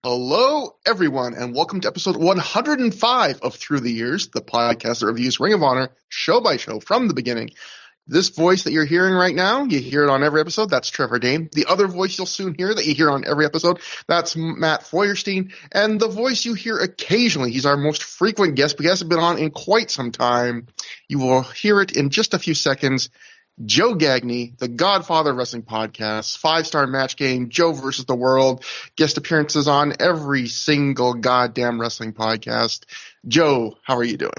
Hello, everyone, and welcome to episode 105 of Through the Years, the podcast that reviews Ring of Honor show by show from the beginning. This voice that you're hearing right now, you hear it on every episode. That's Trevor Dame. The other voice you'll soon hear that you hear on every episode, that's Matt Feuerstein. And the voice you hear occasionally, he's our most frequent guest, but he hasn't been on in quite some time. You will hear it in just a few seconds. Joe Gagne, the Godfather of Wrestling Podcasts, 5-star match game, Joe versus the World, guest appearances on every single goddamn wrestling podcast. Joe, how are you doing?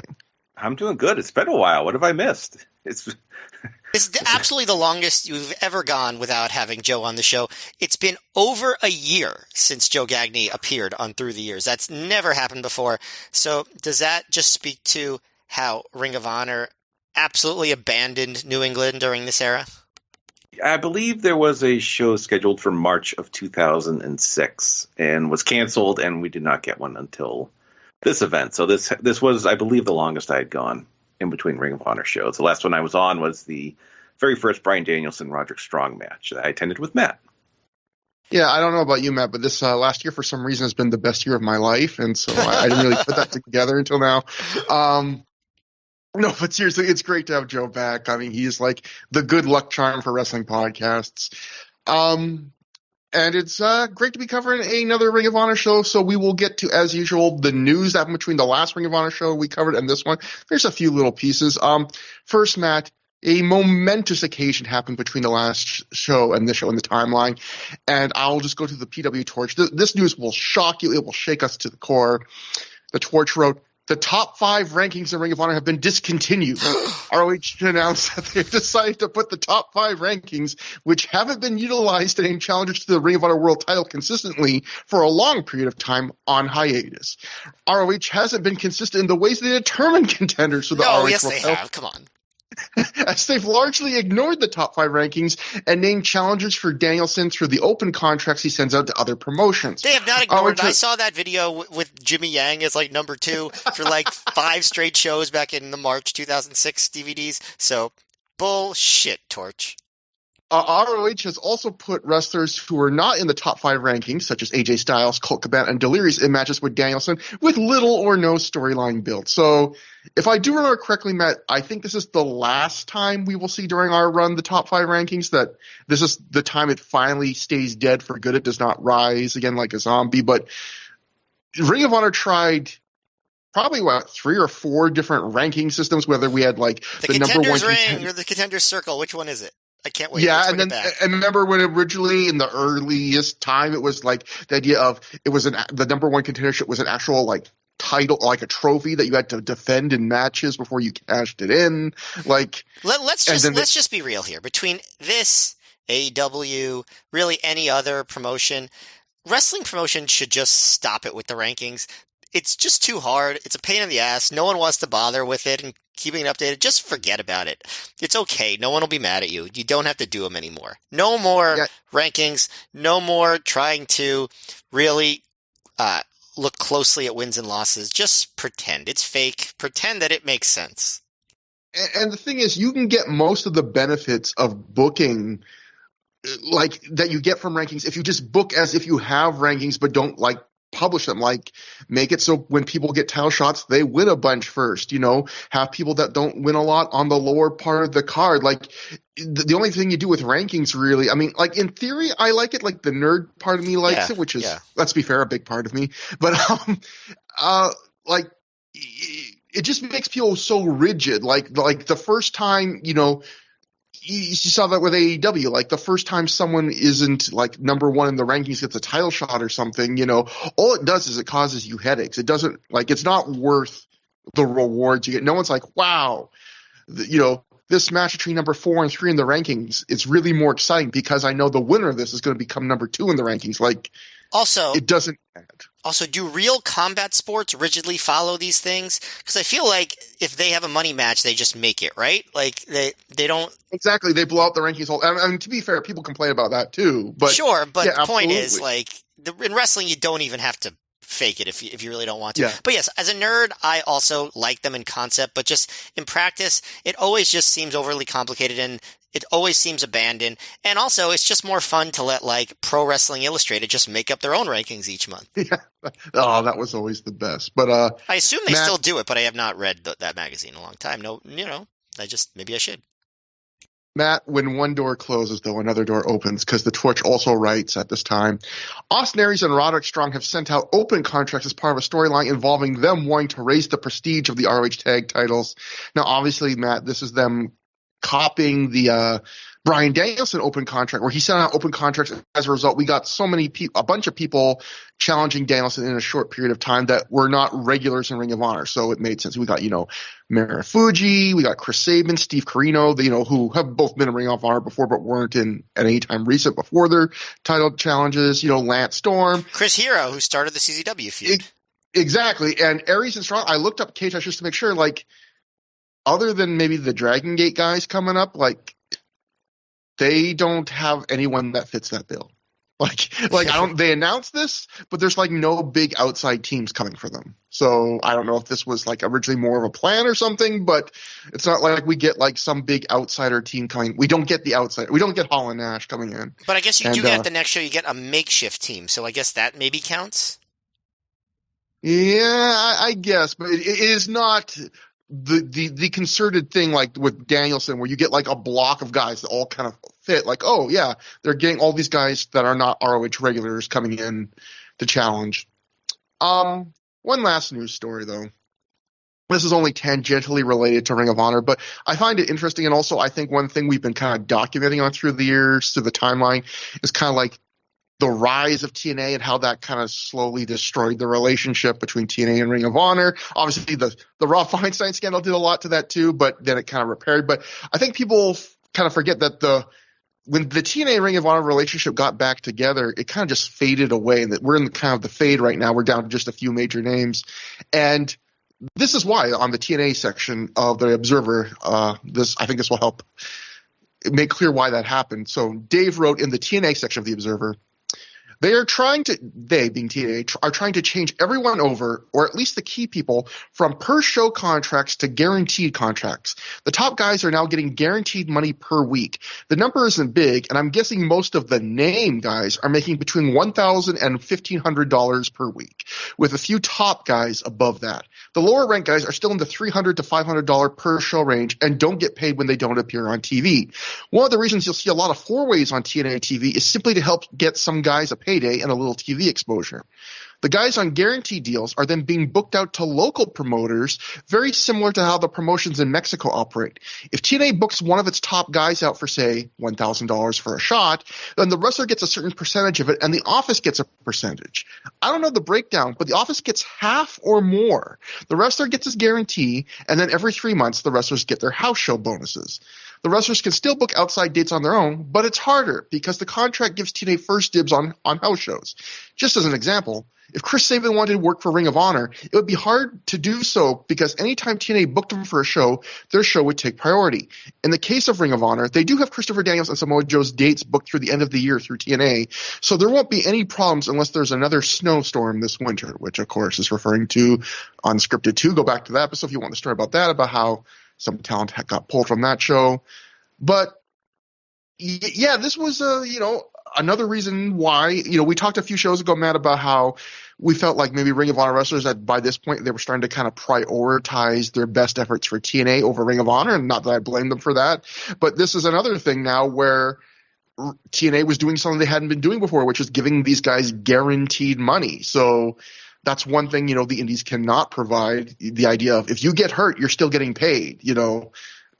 I'm doing good. It's been a while. What have I missed? It's absolutely the longest you've ever gone without having Joe on the show. It's been over a year since Joe Gagne appeared on Through the Years. That's never happened before. So does that just speak to how Ring of Honor absolutely abandoned New England during this era? I believe there was a show scheduled for March of 2006 and was canceled, and we did not get one until this event. So this was, I believe, the longest I had gone in between Ring of Honor shows. The last one I was on was the very first Bryan Danielson-Roderick Strong match that I attended with Matt. Yeah, I don't know about you, Matt, but this last year for some reason has been the best year of my life, and so I didn't really put that together until now. No, but seriously, it's great to have Joe back. I mean, he is like the good luck charm for wrestling podcasts. And it's great to be covering another Ring of Honor show, so we will get to, as usual, the news that happened between the last Ring of Honor show we covered and this one. There's a few little pieces. First, Matt, a momentous occasion happened between the last show and this show in the timeline, and I'll just go to the PW Torch. This news will shock you. It will shake us to the core. The Torch wrote, "The top 5 rankings in Ring of Honor have been discontinued." ROH announced that they've decided to put the top 5 rankings, which haven't been utilized to name challengers to the Ring of Honor World title consistently for a long period of time, on hiatus. ROH hasn't been consistent in the ways they determine contenders for the ROH yes, World they title, have. Come on. as they've largely ignored the top 5 rankings and named challengers for Danielson through the open contracts he sends out to other promotions. They have not ignored it. I saw that video with Jimmy Yang as like number 2 for like 5 straight shows back in the March 2006 DVDs. So, bullshit, Torch. ROH has also put wrestlers who are not in the top 5 rankings, such as AJ Styles, Colt Cabana, and Delirious, in matches with Danielson with little or no storyline built. So, if I do remember correctly, Matt, I think this is the last time we will see during our run the top 5 rankings, that this is the time it finally stays dead for good. It does not rise again like a zombie. But Ring of Honor tried probably 3 or 4 different ranking systems, whether we had like the number 1 ring or the Contenders Circle. Which one is it? I can't wait. Yeah, and remember when originally in the earliest time it was like the idea of it was the number 1 contendership was an actual like title, like a trophy that you had to defend in matches before you cashed it in. Like let's just be real here. Between this, AEW, really any other promotion, wrestling promotion should just stop it with the rankings. It's just too hard. It's a pain in the ass. No one wants to bother with it and keeping it updated. Just forget about it. It's okay. No one will be mad at you. You don't have to do them anymore. No more rankings. No more trying to really look closely at wins and losses. Just pretend. It's fake. Pretend that it makes sense. And the thing is, you can get most of the benefits of booking like that you get from rankings if you just book as if you have rankings but don't like publish them, like make it so when people get title shots they win a bunch first, have people that don't win a lot on the lower part of the card. Like the only thing you do with rankings really, I mean, like in theory I like it, like the nerd part of me likes it, which is let's be fair, a big part of me, but like it just makes people so rigid. Like the first time, you saw that with AEW, like the first time someone isn't like number 1 in the rankings gets a title shot or something, all it does is it causes you headaches. It doesn't, like, it's not worth the rewards you get. No one's like, wow, this match between number 4 and 3 in the rankings, it's really more exciting because I know the winner of this is going to become number 2 in the rankings. Like, also, it doesn't add. Also, do real combat sports rigidly follow these things? Because I feel like if they have a money match, they just make it, right? Like they don't exactly. They blow out the rankings. I mean, to be fair, people complain about that too. But sure, but the point absolutely. is, like in wrestling, you don't even have to fake it if you really don't want to. Yeah. But yes, as a nerd, I also like them in concept, but just in practice, it always just seems overly complicated and it always seems abandoned. And also, it's just more fun to let like Pro Wrestling Illustrated just make up their own rankings each month. Yeah. Oh, that was always the best. But I assume they Matt, still do it, but I have not read that magazine in a long time. No, maybe I should. Matt, when one door closes, though, another door opens, because the Twitch also writes at this time, Austin Aries and Roderick Strong have sent out open contracts as part of a storyline involving them wanting to raise the prestige of the ROH tag titles. Now, obviously, Matt, this is them copying the Bryan Danielson open contract, where he sent out open contracts. As a result, we got a bunch of people challenging Danielson in a short period of time that were not regulars in Ring of Honor. So it made sense. We got, Marufuji, we got Chris Sabin, Steve Corino, who have both been in Ring of Honor before, but weren't in at any time recent before their title challenges. Lance Storm, Chris Hero, who started the CZW feud. Exactly. And Aries and Strong, I looked up Cage just to make sure, other than maybe the Dragon Gate guys coming up, they don't have anyone that fits that bill. They announced this, but there's no big outside teams coming for them. So I don't know if this was originally more of a plan or something, but it's not like we get some big outsider team coming. We don't get the outsider. We don't get Hall and Nash coming in. But I guess you do get at the next show, you get a makeshift team. So I guess that maybe counts. Yeah, I guess, but it is not the concerted thing with Danielson, where you get a block of guys that all kind of fit. Oh yeah, they're getting all these guys that are not ROH regulars coming in to challenge. One last news story though. This is only tangentially related to Ring of Honor, but I find it interesting, and also I think one thing we've been kind of documenting on through the years, through the timeline, is kind of the rise of TNA and how that kind of slowly destroyed the relationship between TNA and Ring of Honor. Obviously, the Rob Feinstein scandal did a lot to that too, but then it kind of repaired. But I think people kind of forget that when the TNA Ring of Honor relationship got back together, it kind of just faded away, and that we're in kind of the fade right now. We're down to just a few major names. And this is why on the TNA section of the Observer, I think this will help make clear why that happened. So Dave wrote in the TNA section of the Observer, they being TNA, are trying to change everyone over, or at least the key people, from per-show contracts to guaranteed contracts. The top guys are now getting guaranteed money per week. The number isn't big, and I'm guessing most of the name guys are making between $1,000 and $1,500 per week, with a few top guys above that. The lower rank guys are still in the $300 to $500 per show range and don't get paid when they don't appear on TV. One of the reasons you'll see a lot of four-ways on TNA TV is simply to help get some guys a payday and a little TV exposure. The guys on guarantee deals are then being booked out to local promoters, very similar to how the promotions in Mexico operate. If TNA books one of its top guys out for, say, $1,000 for a shot, then the wrestler gets a certain percentage of it, and the office gets a percentage. I don't know the breakdown, but the office gets half or more. The wrestler gets his guarantee, and then every 3 months, the wrestlers get their house show bonuses. The wrestlers can still book outside dates on their own, but it's harder because the contract gives TNA first dibs on house shows. Just as an example, if Chris Sabin wanted to work for Ring of Honor, it would be hard to do so because anytime TNA booked him for a show, their show would take priority. In the case of Ring of Honor, they do have Christopher Daniels and Samoa Joe's dates booked through the end of the year through TNA, so there won't be any problems unless there's another snowstorm this winter, which of course is referring to Unscripted 2. Go back to that episode if you want the story about that, about how some talent got pulled from that show. But yeah, this was another reason why, we talked a few shows ago, Matt, about how we felt like maybe Ring of Honor wrestlers that by this point they were starting to kind of prioritize their best efforts for TNA over Ring of Honor, and not that I blame them for that. But this is another thing now where TNA was doing something they hadn't been doing before, which is giving these guys guaranteed money. So that's one thing, the indies cannot provide, the idea of if you get hurt, you're still getting paid.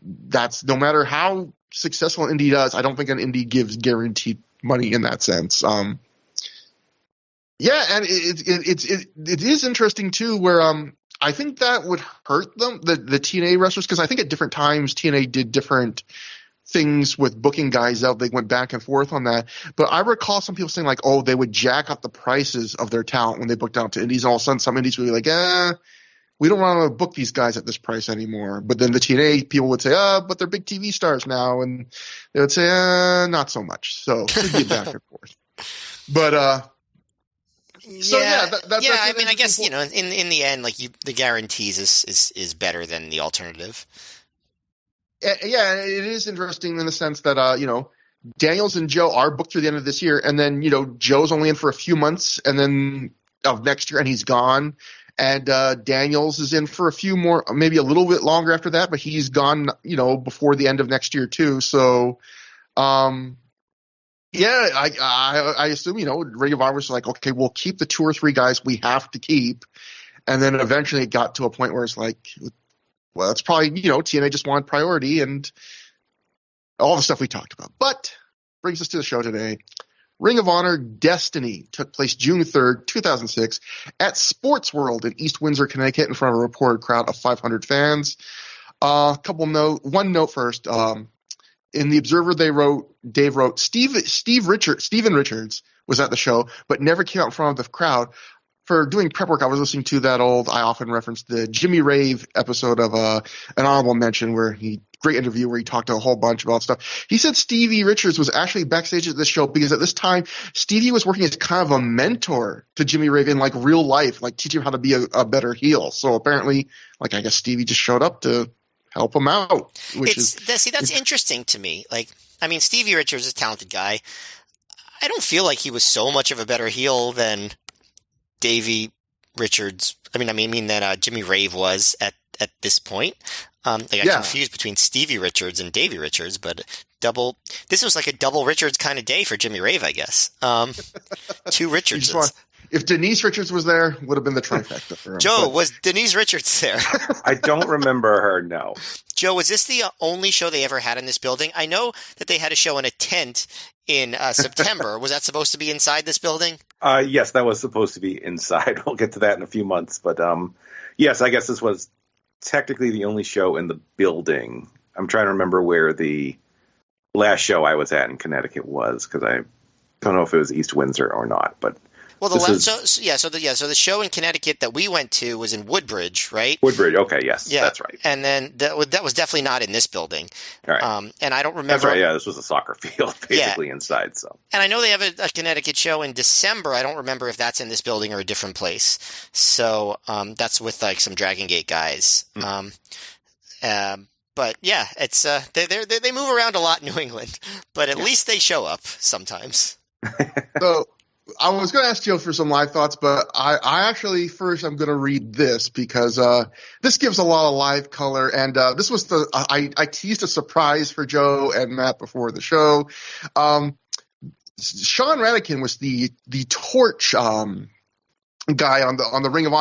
That's no matter how successful an indie does, I don't think an indie gives guaranteed money in that sense. Yeah, and it is interesting too, where I think that would hurt them, the TNA wrestlers, because I think at different times TNA did different things with booking guys out. They went back and forth on that. But I recall some people saying they would jack up the prices of their talent when they booked out to indies, and all of a sudden some indies would be like, we don't want to book these guys at this price anymore. But then the TNA people would say, but they're big TV stars now. And they would say, not so much. So it'd be back and forth. But So Yeah, that's yeah. I an mean, I guess interesting point. in the end, like the guarantees is better than the alternative. Yeah, it is interesting in the sense that Daniels and Joe are booked through the end of this year, and then Joe's only in for a few months, and then of next year, and he's gone. And Daniels is in for a few more, maybe a little bit longer after that, but he's gone, before the end of next year too. So, yeah, I assume Ring of Honor was like, okay, we'll keep the 2 or 3 guys we have to keep, and then eventually it got to a point where it's like, well, it's probably TNA just wanted priority and all the stuff we talked about. But brings us to the show today. Ring of Honor Destiny took place June 3rd, 2006 at Sports World in East Windsor, Connecticut in front of a reported crowd of 500 fans. One note first. In the Observer, Dave wrote, Steven Richards was at the show, but never came out in front of the crowd. For doing prep work, I was listening to I often reference the Jimmy Rave episode of an honorable mention great interview where he talked to a whole bunch about stuff. He said Stevie Richards was actually backstage at this show because at this time, Stevie was working as kind of a mentor to Jimmy Rave in like real life, like teaching him how to be a better heel. So apparently, I guess Stevie just showed up to help him out, That's interesting to me. Like, I mean, Stevie Richards is a talented guy. I don't feel like he was so much of a better heel than Davey Richards. That Jimmy Rave was at this point. I got confused between Stevie Richards and Davey Richards, but this was like a double Richards kind of day for Jimmy Rave, I guess. 2 Richardses. If Denise Richards was there, would have been the trifecta for him. Joe, was Denise Richards there? I don't remember her, no. Joe, was this the only show they ever had in this building? I know that they had a show in a tent in September. Was that supposed to be inside this building? Yes, that was supposed to be inside. We'll get to that in a few months. But yes, I guess this was technically the only show in the building. I'm trying to remember where the last show I was at in Connecticut was, because I don't know if it was East Windsor or not. But well, the show in Connecticut that we went to was in Woodbridge, right? Woodbridge, okay, yes, yeah, that's right. And then that was definitely not in this building. All right. And I don't remember. That's right. Yeah, this was a soccer field, basically inside. So. And I know they have a Connecticut show in December. I don't remember if that's in this building or a different place. So that's with like some Dragon Gate guys. But yeah, it's they move around a lot in New England, but at least they show up sometimes. So I was going to ask Joe for some live thoughts, but I actually first I'm going to read this because this gives a lot of live color, and this was I teased a surprise for Joe and Matt before the show. Sean Radican was the Torch guy on the Ring of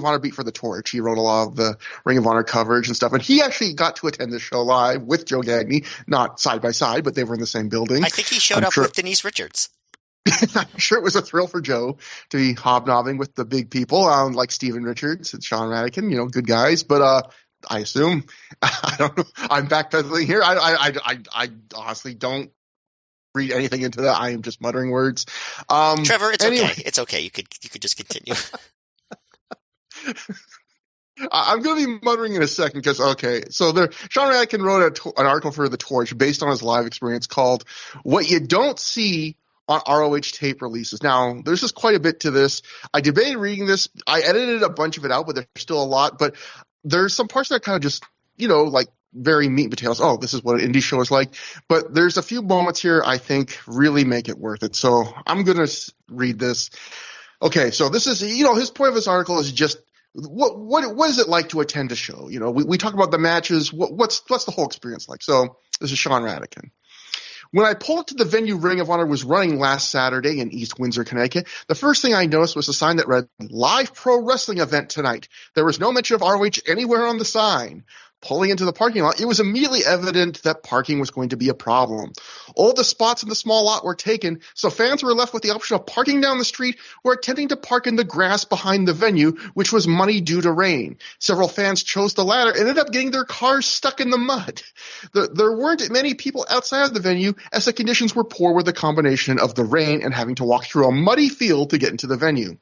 Honor beat for the Torch. He wrote a lot of the Ring of Honor coverage and stuff, and he actually got to attend this show live with Joe Gagne, not side by side, but they were in the same building. I think he showed up with Denise Richards. I'm sure it was a thrill for Joe to be hobnobbing with the big people, like Steven Richards and Sean Radican, good guys. But I assume I don't know. I'm backpedaling here. I honestly don't read anything into that. I am just muttering words. Trevor, it's okay. It's okay. You could just continue. I'm going to be muttering in a second because, so Sean Radican wrote an article for The Torch based on his live experience called What You Don't See on ROH tape releases. Now, there's just quite a bit to this. I debated reading this. I edited a bunch of it out, but there's still a lot. But there's some parts that kind of just, like very meat and potatoes. Oh, this is what an indie show is like. But there's a few moments here I think really make it worth it. So I'm going to read this. Okay, so this is, his point of this article is just, what is it like to attend a show? We talk about the matches. What's the whole experience like? So this is Sean Radican. When I pulled up to the venue Ring of Honor was running last Saturday in East Windsor, Connecticut, the first thing I noticed was a sign that read, Live Pro Wrestling Event Tonight. There was no mention of ROH anywhere on the sign. Pulling into the parking lot, it was immediately evident that parking was going to be a problem. All the spots in the small lot were taken, so fans were left with the option of parking down the street or attempting to park in the grass behind the venue, which was muddy due to rain. Several fans chose the latter and ended up getting their cars stuck in the mud. There weren't many people outside of the venue as the conditions were poor with the combination of the rain and having to walk through a muddy field to get into the venue.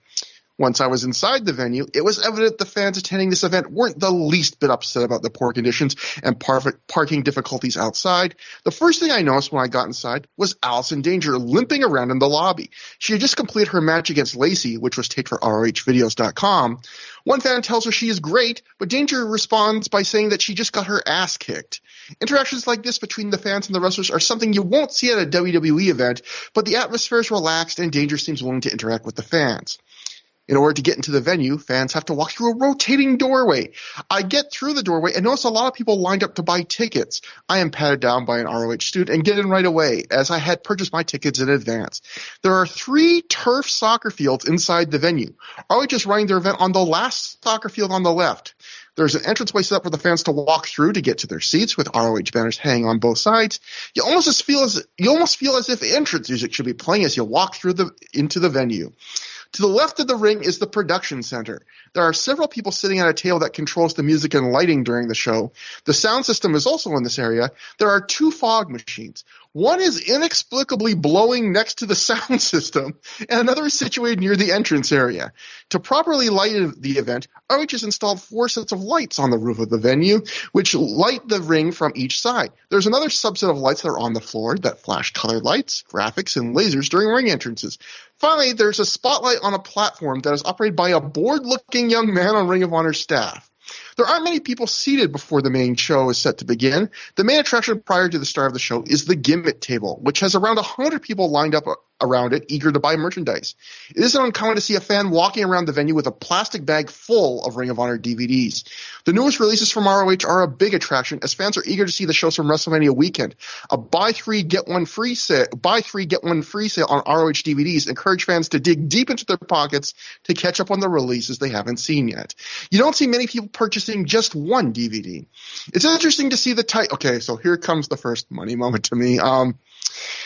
Once I was inside the venue, it was evident the fans attending this event weren't the least bit upset about the poor conditions and parking difficulties outside. The first thing I noticed when I got inside was Allison Danger limping around in the lobby. She had just completed her match against Lacey, which was taped for ROHvideos.com. One fan tells her she is great, but Danger responds by saying that she just got her ass kicked. Interactions like this between the fans and the wrestlers are something you won't see at a WWE event, but the atmosphere is relaxed and Danger seems willing to interact with the fans. In order to get into the venue, fans have to walk through a rotating doorway. I get through the doorway and notice a lot of people lined up to buy tickets. I am patted down by an ROH student and get in right away, as I had purchased my tickets in advance. There are 3 turf soccer fields inside the venue. ROH is running their event on the last soccer field on the left. There's an entranceway set up for the fans to walk through to get to their seats with ROH banners hanging on both sides. You almost feel as if entrance music should be playing as you walk into the venue. To the left of the ring is the production center. There are several people sitting at a table that controls the music and lighting during the show. The sound system is also in this area. There are 2 fog machines. One is inexplicably blowing next to the sound system, and another is situated near the entrance area. To properly light the event, ROH has installed 4 sets of lights on the roof of the venue, which light the ring from each side. There's another subset of lights that are on the floor that flash colored lights, graphics, and lasers during ring entrances. Finally, there's a spotlight on a platform that is operated by a bored-looking young man on Ring of Honor staff. There aren't many people seated before the main show is set to begin. The main attraction prior to the start of the show is the gimmick table, which has around 100 people lined up around it, eager to buy merchandise. It isn't uncommon to see a fan walking around the venue with a plastic bag full of Ring of Honor DVDs. The newest releases from ROH are a big attraction, as fans are eager to see the shows from WrestleMania weekend. A buy 3 get one free sale on ROH DVDs encourage fans to dig deep into their pockets to catch up on the releases they haven't seen yet. You don't see many people purchasing just one DVD. It's interesting to see the type. Okay, so here comes the first money moment to me.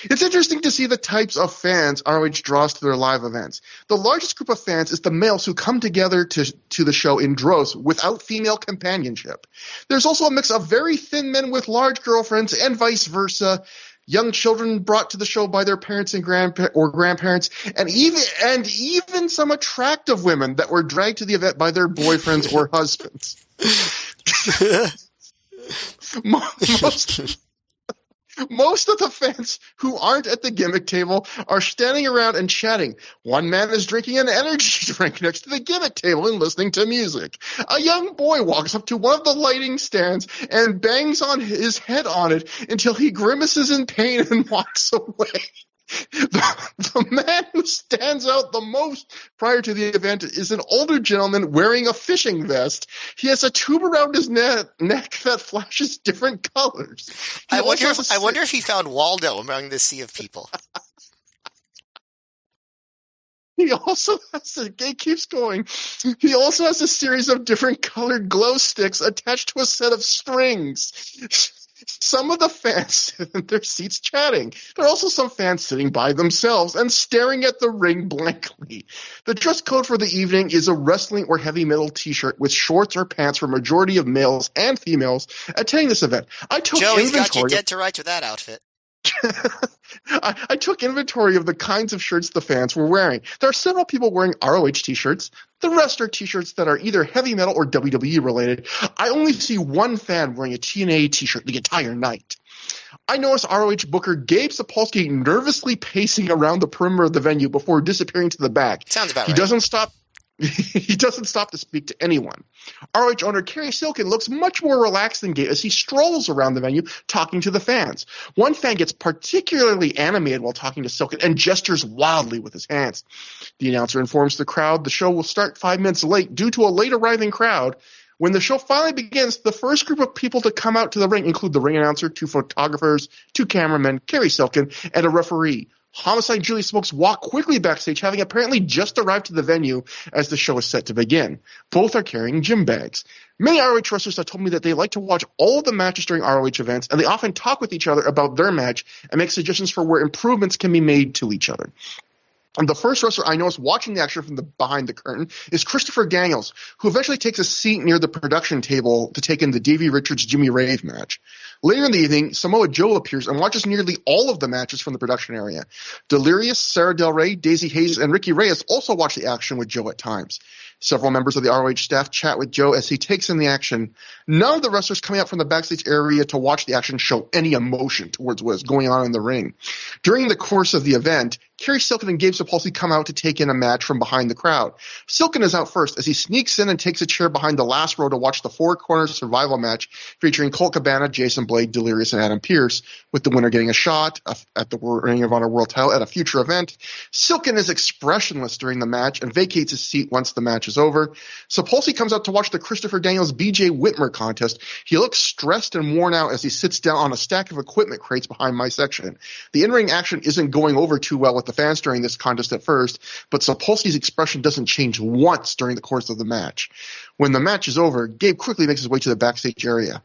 It's interesting to see the types of fans ROH draws to their live events. The largest group of fans is the males who come together to the show in droves without female companionship. There's also a mix of very thin men with large girlfriends and vice versa, young children brought to the show by their parents and grandparents, and even some attractive women that were dragged to the event by their boyfriends or husbands. Most of the fans who aren't at the gimmick table are standing around and chatting. One man is drinking an energy drink next to the gimmick table and listening to music. A young boy walks up to one of the lighting stands and bangs on his head on it until he grimaces in pain and walks away. The man who stands out the most prior to the event is an older gentleman wearing a fishing vest. He has a tube around his neck that flashes different colors. I wonder if he found Waldo among the sea of people. He also has it keeps going. He also has a series of different colored glow sticks attached to a set of strings. Some of the fans sit in their seats chatting. There are also some fans sitting by themselves and staring at the ring blankly. The dress code for the evening is a wrestling or heavy metal t-shirt with shorts or pants for a majority of males and females attending this event. Joey's got you dead to rights with that outfit. I took inventory of the kinds of shirts the fans were wearing. There are several people wearing ROH t-shirts. The rest are t-shirts that are either heavy metal or WWE related. I only see one fan wearing a TNA t-shirt the entire night. I noticed ROH booker Gabe Sapolsky nervously pacing around the perimeter of the venue before disappearing to the back. Sounds about right. He doesn't stop to speak to anyone. ROH owner Kerry Silkin looks much more relaxed than Gabe as he strolls around the venue talking to the fans. One fan gets particularly animated while talking to Silkin and gestures wildly with his hands. The announcer informs the crowd the show will start 5 minutes late due to a late arriving crowd. When the show finally begins, the first group of people to come out to the ring include the ring announcer, 2 photographers, 2 cameramen, Kerry Silkin, and a referee. Homicide Julie Smokes walk quickly backstage, having apparently just arrived to the venue as the show is set to begin. Both are carrying gym bags. Many ROH wrestlers have told me that they like to watch all of the matches during ROH events, and they often talk with each other about their match and make suggestions for where improvements can be made to each other. And the first wrestler I noticed watching the action from behind the curtain is Christopher Daniels, who eventually takes a seat near the production table to take in the Davey Richards-Jimmy Rave match. Later in the evening, Samoa Joe appears and watches nearly all of the matches from the production area. Delirious, Sarah Del Rey, Daisy Hayes, and Ricky Reyes also watch the action with Joe at times. Several members of the ROH staff chat with Joe as he takes in the action. None of the wrestlers coming out from the backstage area to watch the action show any emotion towards what is going on in the ring. During the course of the event, Kerry Silken and Gabe Sapolsky come out to take in a match from behind the crowd. Silken is out first as he sneaks in and takes a chair behind the last row to watch the Four Corners Survival match featuring Colt Cabana, Jason Blade, Delirious, and Adam Pearce, with the winner getting a shot at the Ring of Honor World title at a future event. Silken is expressionless during the match and vacates his seat once the match is over. Sapolsky comes out to watch the Christopher Daniels BJ Whitmer contest. He looks stressed and worn out as he sits down on a stack of equipment crates behind my section. The in-ring action isn't going over too well with the fans during this contest at first, but Sapolsky's expression doesn't change once during the course of the match. When the match is over, Gabe quickly makes his way to the backstage area.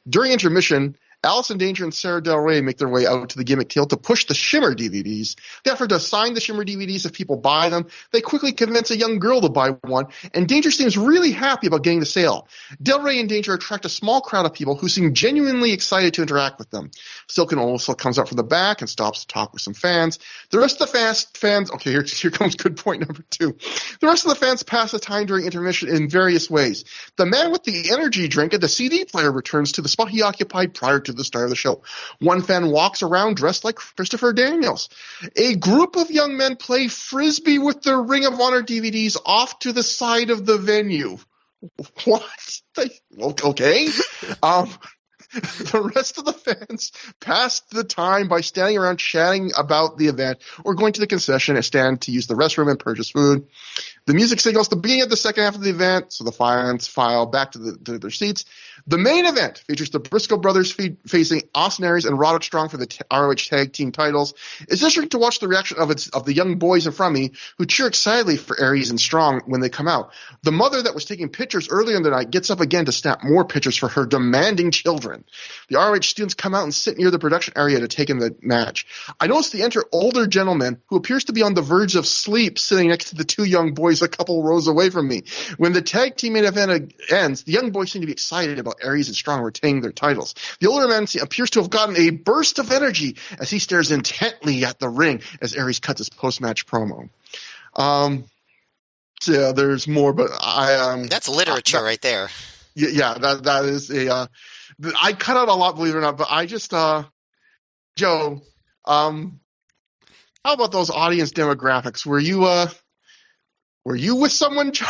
During intermission, Allison Danger and Sarah Del Rey make their way out to the gimmick table to push the Shimmer DVDs. They offer to sign the Shimmer DVDs if people buy them. They quickly convince a young girl to buy one, and Danger seems really happy about getting the sale. Del Rey and Danger attract a small crowd of people who seem genuinely excited to interact with them. Silken also comes up from the back and stops to talk with some fans. The rest of the fans okay, here comes good point number 2. The rest of the fans pass the time during intermission in various ways. The man with the energy drink and the CD player returns to the spot he occupied prior to the start of the show. One fan walks around dressed like Christopher Daniels. A group of young men play frisbee with their Ring of Honor DVDs off to the side of the venue. What? Okay. The rest of the fans passed the time by standing around chatting about the event or going to the concession stand to use the restroom and purchase food. The music signals the beginning of the second half of the event, so the fans file back to their seats. The main event features the Briscoe brothers facing Austin Aries and Roderick Strong for the ROH Tag Team titles. It's interesting to watch the reaction of the young boys in front of me who cheer excitedly for Aries and Strong when they come out. The mother that was taking pictures earlier in the night gets up again to snap more pictures for her demanding children. The ROH students come out and sit near the production area to take in the match. I notice they enter older gentleman who appears to be on the verge of sleep sitting next to the two young boys a couple rows away from me. When the tag team main event ends, the young boys seem to be excited about Aries and Strong retaining their titles. The older man appears to have gotten a burst of energy as he stares intently at the ring as Aries cuts his post-match promo. So yeah, there's more, but that's literature right there. Yeah, that is a. I cut out a lot, believe it or not, but I just, Joe, how about those audience demographics? Were you with someone, Joe?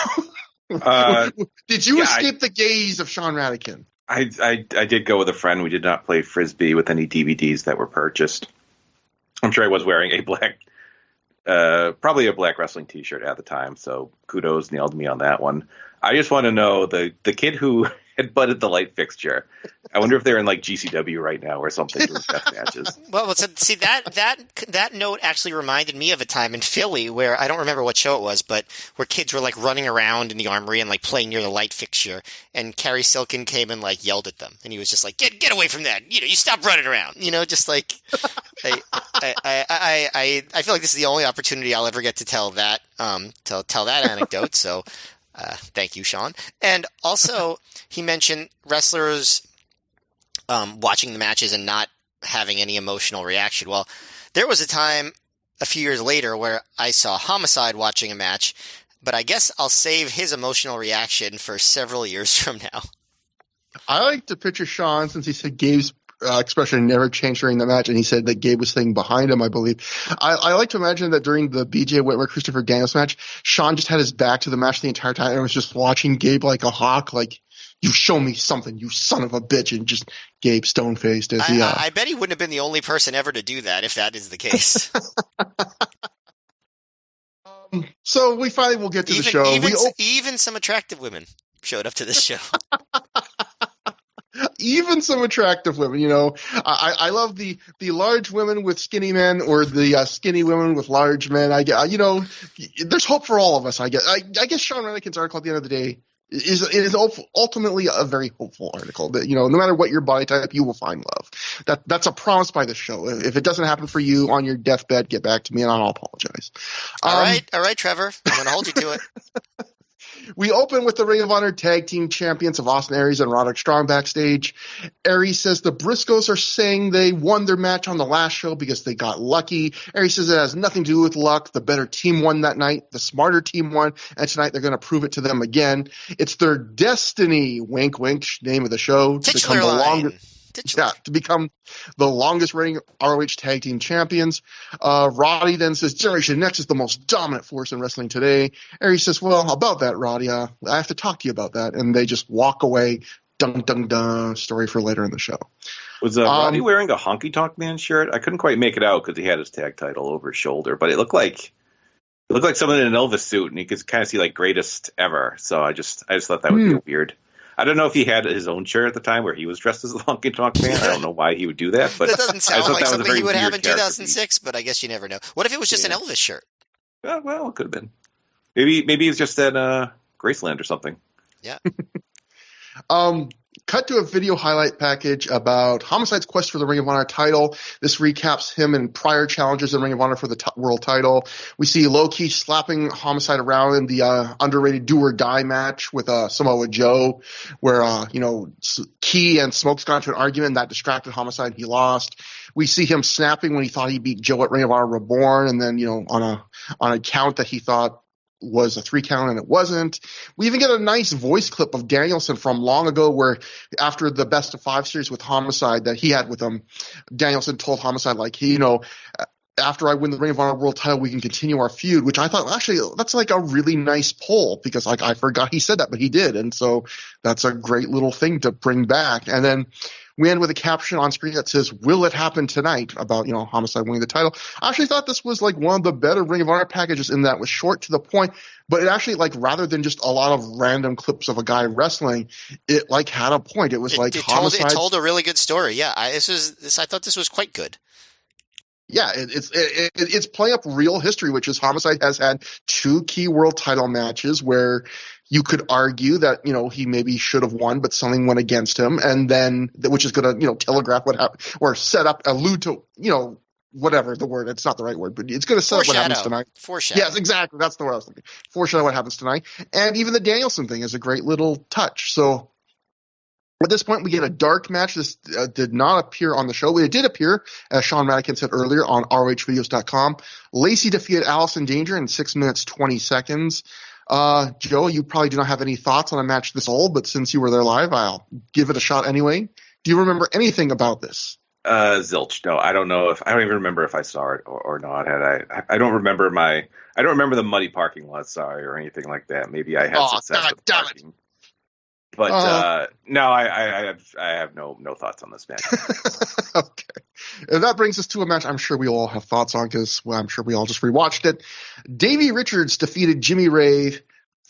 Did you escape the gaze of Sean Radican? I did go with a friend. We did not play Frisbee with any DVDs that were purchased. I'm sure I was wearing a black, probably a black wrestling T-shirt at the time, so kudos, nailed me on that one. I just want to know, the kid who had butted the light fixture, I wonder if they're in like GCW right now or something doing death matches. Well, see that note actually reminded me of a time in Philly where I don't remember what show it was, but where kids were like running around in the armory and like playing near the light fixture, and Kerry Silken came and like yelled at them, and he was just like, "Get away from that! You stop running around!" Just like I feel like this is the only opportunity I'll ever get to tell that anecdote. So. Thank you, Sean. And also, he mentioned wrestlers watching the matches and not having any emotional reaction. Well, there was a time a few years later where I saw Homicide watching a match, but I guess I'll save his emotional reaction for several years from now. I like to picture Sean, since he said Gabe's expression never changed during the match, and he said that Gabe was sitting behind him, I believe. I like to imagine that during the BJ Whitmer Christopher Daniels match, Sean just had his back to the match the entire time and was just watching Gabe like a hawk, like, "You show me something, you son of a bitch," and just Gabe stone-faced as he... I bet he wouldn't have been the only person ever to do that, if that is the case. So we finally will get to the show. Even some attractive women showed up to this show. Even some attractive women, I love the large women with skinny men, or the skinny women with large men. There's hope for all of us. I guess Sean Renikin's article at the end of the day is ultimately a very hopeful article. That no matter what your body type, you will find love. That's a promise by the show. If it doesn't happen for you on your deathbed, get back to me and I'll apologize. All right, Trevor. I'm going to hold you to it. We open with the Ring of Honor Tag Team Champions of Austin Aries and Roderick Strong backstage. Aries says the Briscoes are saying they won their match on the last show because they got lucky. Aries says it has nothing to do with luck. The better team won that night. The smarter team won. And tonight they're going to prove it to them again. It's their destiny, wink, wink, name of the show, to become the longest reigning ROH Tag Team Champions. Roddy then says Generation Next is the most dominant force in wrestling today. Aries says, well, about that, Roddy, I have to talk to you about that. And they just walk away. Dun, dun, dun. Story for later in the show. Was Roddy wearing a Honky Tonk Man shirt? I couldn't quite make it out because he had his tag title over his shoulder, but it looked like someone in an Elvis suit, and you could kind of see like greatest ever. So I just thought that would be weird. I don't know if he had his own shirt at the time where he was dressed as a Honky Tonk Man. I don't know why he would do that, but that doesn't sound like something he would have in character. 2006. But I guess you never know. What if it was just an Elvis shirt? Well, it could have been. Maybe it's just at Graceland or something. Yeah. Cut to a video highlight package about Homicide's quest for the Ring of Honor title. This recaps him and prior challenges in Ring of Honor for the world title. We see Low-Key slapping Homicide around in the underrated do or die match with Samoa Joe, where Key and Smoke's got into an argument that distracted Homicide. He lost. We see him snapping when he thought he beat Joe at Ring of Honor Reborn, and then on a count that he thought was a 3 count and it wasn't. We even get a nice voice clip of Danielson from long ago where after the best of 5 series with Homicide that he had with him, Danielson told Homicide after I win the Ring of Honor world title, we can continue our feud, which I thought actually that's like a really nice pull because I forgot he said that, but he did. And so that's a great little thing to bring back. And then we end with a caption on screen that says, will it happen tonight? About, Homicide winning the title. I actually thought this was like one of the better Ring of Honor packages in that it was short to the point, but it actually rather than just a lot of random clips of a guy wrestling, it had a point. It was Homicide. It told a really good story. Yeah. I thought this was quite good. Yeah, it's playing up real history, which is Homicide has had 2 key world title matches where you could argue that, he maybe should have won, but something went against him. And then, which is going to, telegraph what happened or set up, allude to, whatever the word, it's not the right word, but it's going to set up what happens tonight. Foreshadow. Yes, exactly. That's the word I was thinking. Foreshadow what happens tonight. And even the Danielson thing is a great little touch. So at this point, we get a dark match. This did not appear on the show. It did appear, as Sean Madigan said earlier, on ROHvideos.com. Lacey defeated Allison Danger in 6 minutes, 20 seconds. Joe, you probably do not have any thoughts on a match this old, but since you were there live, I'll give it a shot anyway. Do you remember anything about this? Zilch. No, I don't even remember if I saw it or not. I don't remember the muddy parking lot, or anything like that. Maybe I had success with parking. But no, I have no thoughts on this match. Okay. And that brings us to a match I'm sure we all have thoughts on because I'm sure we all just rewatched it. Davey Richards defeated Jimmy Ray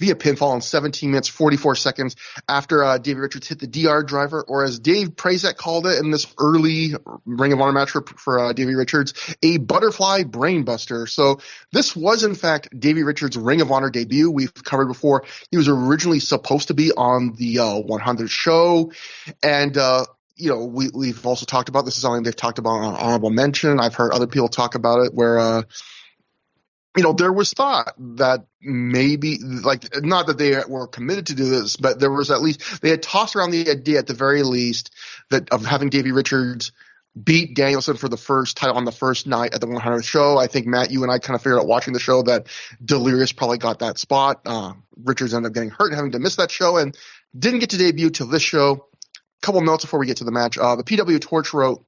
via pinfall in 17 minutes, 44 seconds after Davey Richards hit the DR driver, or as Dave Prazak called it in this early Ring of Honor match for Davey Richards, a butterfly brainbuster. So this was, in fact, Davey Richards' Ring of Honor debut. We've covered before. He was originally supposed to be on the 100th show, and we've also talked about this is something they've talked about on Honorable Mention. I've heard other people talk about it where there was thought that maybe, not that they were committed to do this, but there was at least, they had tossed around the idea at the very least of having Davey Richards beat Danielson for the first title on the first night at the 100th show. I think, Matt, you and I kind of figured out watching the show that Delirious probably got that spot. Richards ended up getting hurt and having to miss that show and didn't get to debut till this show. A couple notes before we get to the match. The PW Torch wrote,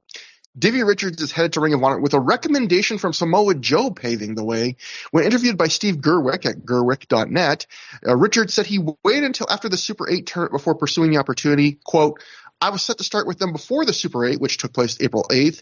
Davey Richards is headed to Ring of Honor with a recommendation from Samoa Joe paving the way. When interviewed by Steve Gerwick at gerwick.net, Richards said he waited until after the Super 8 tournament before pursuing the opportunity. Quote, I was set to start with them before the Super 8, which took place April 8th,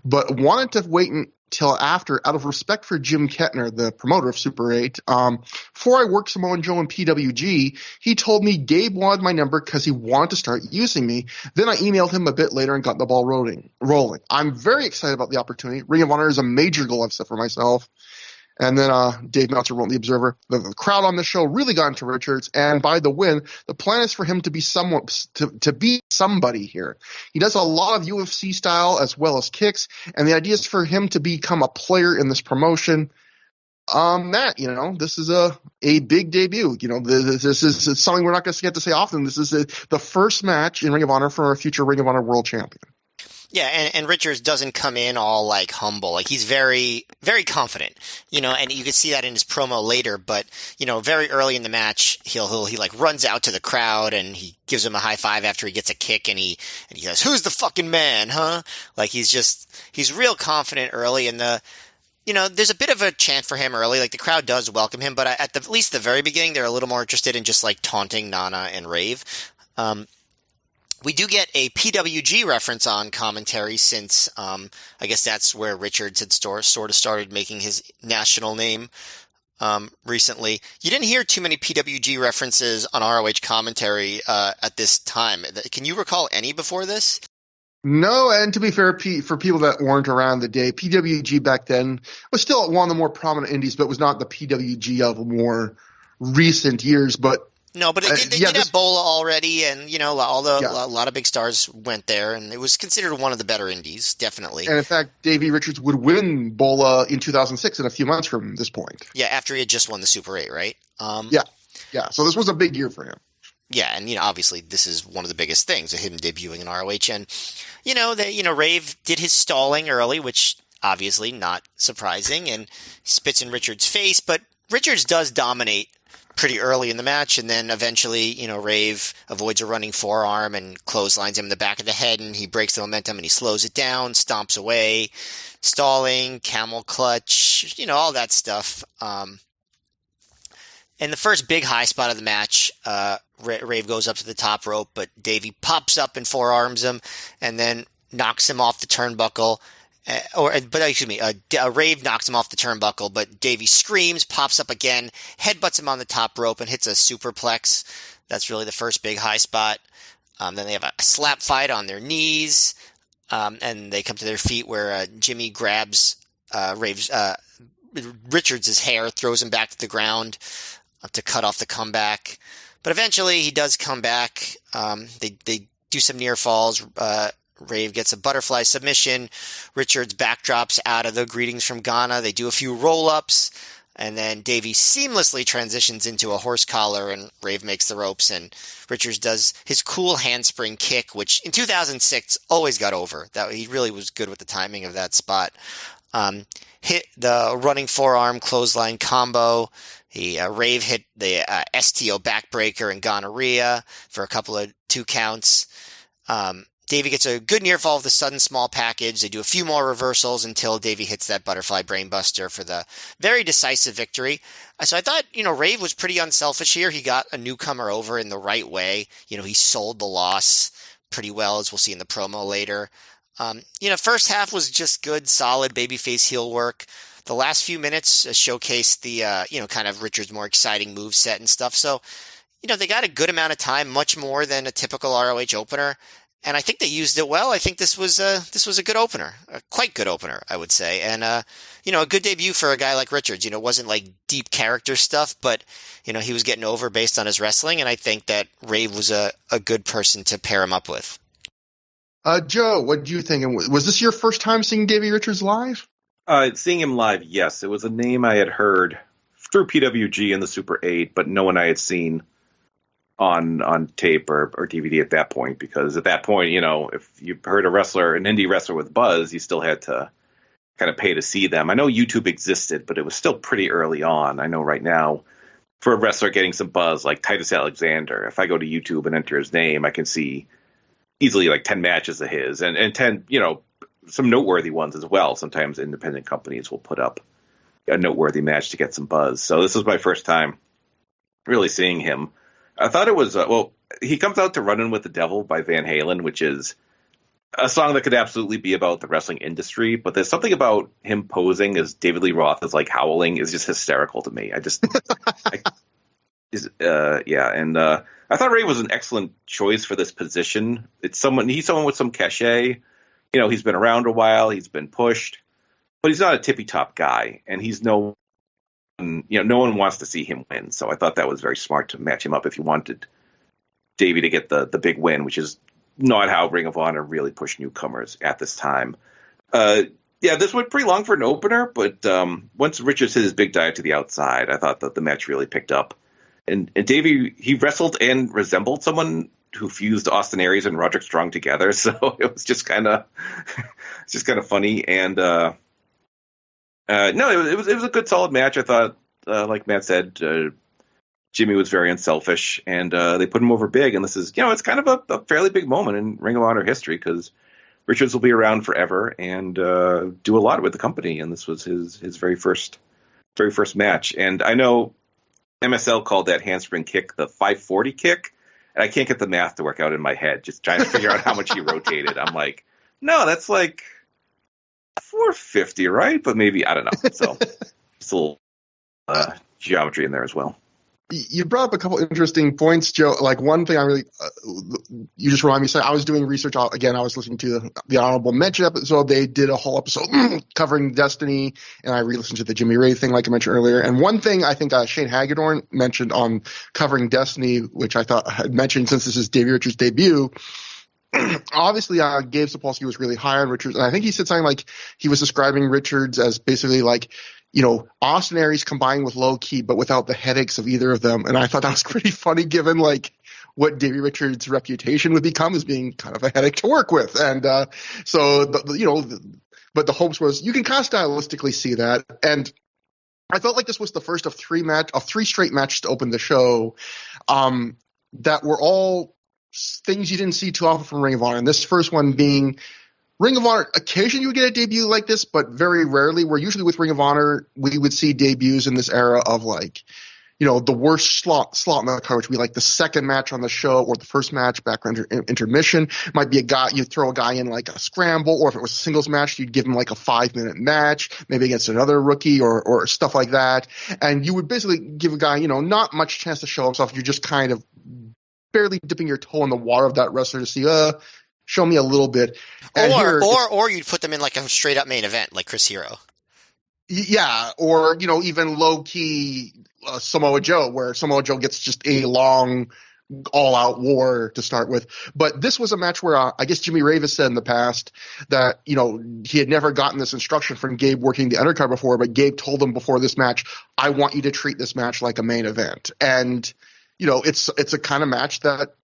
but wanted to wait until after out of respect for Jim Kettner, the promoter of Super 8. Before I worked Samoa Joe in PWG, he told me Gabe wanted my number because he wanted to start using me. Then I emailed him a bit later and got the ball rolling. I'm very excited about the opportunity. Ring of Honor is a major goal I've set for myself. And then Dave Meltzer wrote in The Observer, the crowd on the show really got into Richards, and by the win, the plan is for him to be to be somebody here. He does a lot of UFC style as well as kicks, and the idea is for him to become a player in this promotion. Matt, this is a big debut. This is something we're not going to get to say often. This is the first match in Ring of Honor for a future Ring of Honor world champion. Yeah, and Richards doesn't come in all like humble. Like he's very, very confident, and you can see that in his promo later. But very early in the match, he like runs out to the crowd and he gives him a high five after he gets a kick, and he goes, "Who's the fucking man, huh?" Like he's real confident early, and there's a bit of a chant for him early. Like the crowd does welcome him, but at least the very beginning, they're a little more interested in just like taunting Nana and Rave. We do get a PWG reference on commentary since I guess that's where Richards had sort of started making his national name recently. You didn't hear too many PWG references on ROH commentary at this time. Can you recall any before this? No, and to be fair, for people that weren't around the day, PWG back then was still one of the more prominent indies, but was not the PWG of more recent years. But no, but they did have Bola already, and a lot of big stars went there, and it was considered one of the better indies, definitely. And in fact, Davey Richards would win Bola in 2006, in a few months from this point. Yeah, after he had just won the Super 8, right? Yeah. So this was a big year for him. Yeah, and obviously this is one of the biggest things, him debuting in ROH, and Rave did his stalling early, which obviously not surprising, and spits in Richards' face, but Richards does dominate pretty early in the match, and then eventually, Rave avoids a running forearm and clotheslines him in the back of the head, and he breaks the momentum and he slows it down, stomps away, stalling, camel clutch, all that stuff. And the first big high spot of the match, Rave goes up to the top rope, but Davey pops up and forearms him, and then knocks him off the turnbuckle. Rave knocks him off the turnbuckle, but Davey screams, pops up again, headbutts him on the top rope, and hits a superplex. That's really the first big high spot. Then they have a slap fight on their knees, and they come to their feet where Jimmy grabs Richards' hair, throws him back to the ground to cut off the comeback. But eventually he does come back. They do some near falls. Rave gets a butterfly submission. Richards backdrops out of the greetings from Ghana. They do a few roll-ups. And then Davey seamlessly transitions into a horse collar, and Rave makes the ropes. And Richards does his cool handspring kick, which in 2006 always got over. That he really was good with the timing of that spot. Hit the running forearm clothesline combo. Rave hit the STO backbreaker and gonorrhea for a couple of 2 counts. Davey gets a good near fall of the sudden small package. They do a few more reversals until Davey hits that butterfly brainbuster for the very decisive victory. So I thought, Rave was pretty unselfish here. He got a newcomer over in the right way. He sold the loss pretty well, as we'll see in the promo later. First half was just good, solid babyface heel work. The last few minutes showcased the, kind of Richards' more exciting move set and stuff. So, they got a good amount of time, much more than a typical ROH opener. And I think they used it well. I think this was a good opener, a quite good opener, I would say. And, a good debut for a guy like Richards. It wasn't like deep character stuff, but, he was getting over based on his wrestling. And I think that Rave was a good person to pair him up with. Joe, what do you think? Was this your first time seeing Davey Richards live? Seeing him live, yes. It was a name I had heard through PWG and the Super 8, but no one I had seen on tape or DVD at that point, because at that point, if you heard an indie wrestler with buzz, you still had to kind of pay to see them. I know YouTube existed, but it was still pretty early on. I know right now, for a wrestler getting some buzz like Titus Alexander, if I go to YouTube and enter his name, I can see easily like 10 matches of his and 10, some noteworthy ones as well. Sometimes independent companies will put up a noteworthy match to get some buzz. So this was my first time really seeing him. I thought it was, he comes out to Runnin' with the Devil by Van Halen, which is a song that could absolutely be about the wrestling industry, but there's something about him posing as David Lee Roth as like howling is just hysterical to me. I thought Ray was an excellent choice for this position. He's someone with some cachet. He's been around a while, he's been pushed, but he's not a tippy top guy, and he's no no one wants to see him win. So I thought that was very smart to match him up if you wanted Davey to get the big win, which is not how Ring of Honor really pushed newcomers at this time. This went pretty long for an opener, but once Richards hit his big dive to the outside, I thought that the match really picked up. And Davey, he wrestled and resembled someone who fused Austin Aries and Roderick Strong together, so it was just kind of funny. And no, it was a good, solid match. I thought, like Matt said, Jimmy was very unselfish, and they put him over big. And this is, it's kind of a fairly big moment in Ring of Honor history because Richards will be around forever and do a lot with the company. And this was his very first match. And I know MSL called that handspring kick the 540 kick, and I can't get the math to work out in my head. Just trying to figure out how much he rotated. I'm like, no, that's like 450, right? But maybe, I don't know. So it's a little geometry in there as well. You brought up a couple interesting points, Joe. Like one thing you just reminded me. So I was doing research. Again, I was listening to the Honorable Mention episode. They did a whole episode covering Destiny, and I re-listened to the Jimmy Ray thing, like I mentioned earlier. And one thing I think Shane Hagedorn mentioned on covering Destiny, which I thought I had mentioned since this is Davey Richards' debut. Obviously, Gabe Sapolsky was really high on Richards, and I think he said something like he was describing Richards as basically like, Austin Aries combined with low key, but without the headaches of either of them. And I thought that was pretty funny given like what Davey Richards' reputation would become as being kind of a headache to work with. And but the hopes was you can kind of stylistically see that. And I felt like this was the first of three straight matches to open the show that were all things you didn't see too often from Ring of Honor. And this first one being Ring of Honor, occasionally you would get a debut like this, but very rarely. Where usually with Ring of Honor, we would see debuts in this era of like, the worst slot in the card, which would be like the second match on the show or the first match back under intermission. Might be a guy, you throw a guy in like a scramble, or if it was a singles match, you'd give him like a 5-minute match, maybe against another rookie or stuff like that. And you would basically give a guy, not much chance to show himself. You're just kind of barely dipping your toe in the water of that wrestler to see, show me a little bit. And or you'd put them in like a straight up main event, like Chris Hero. Yeah, or even low key Samoa Joe, where Samoa Joe gets just a long, all out war to start with. But this was a match where I guess Jimmy Ravis said in the past that he had never gotten this instruction from Gabe working the undercard before, but Gabe told him before this match, "I want you to treat this match like a main event." And it's a kind of match that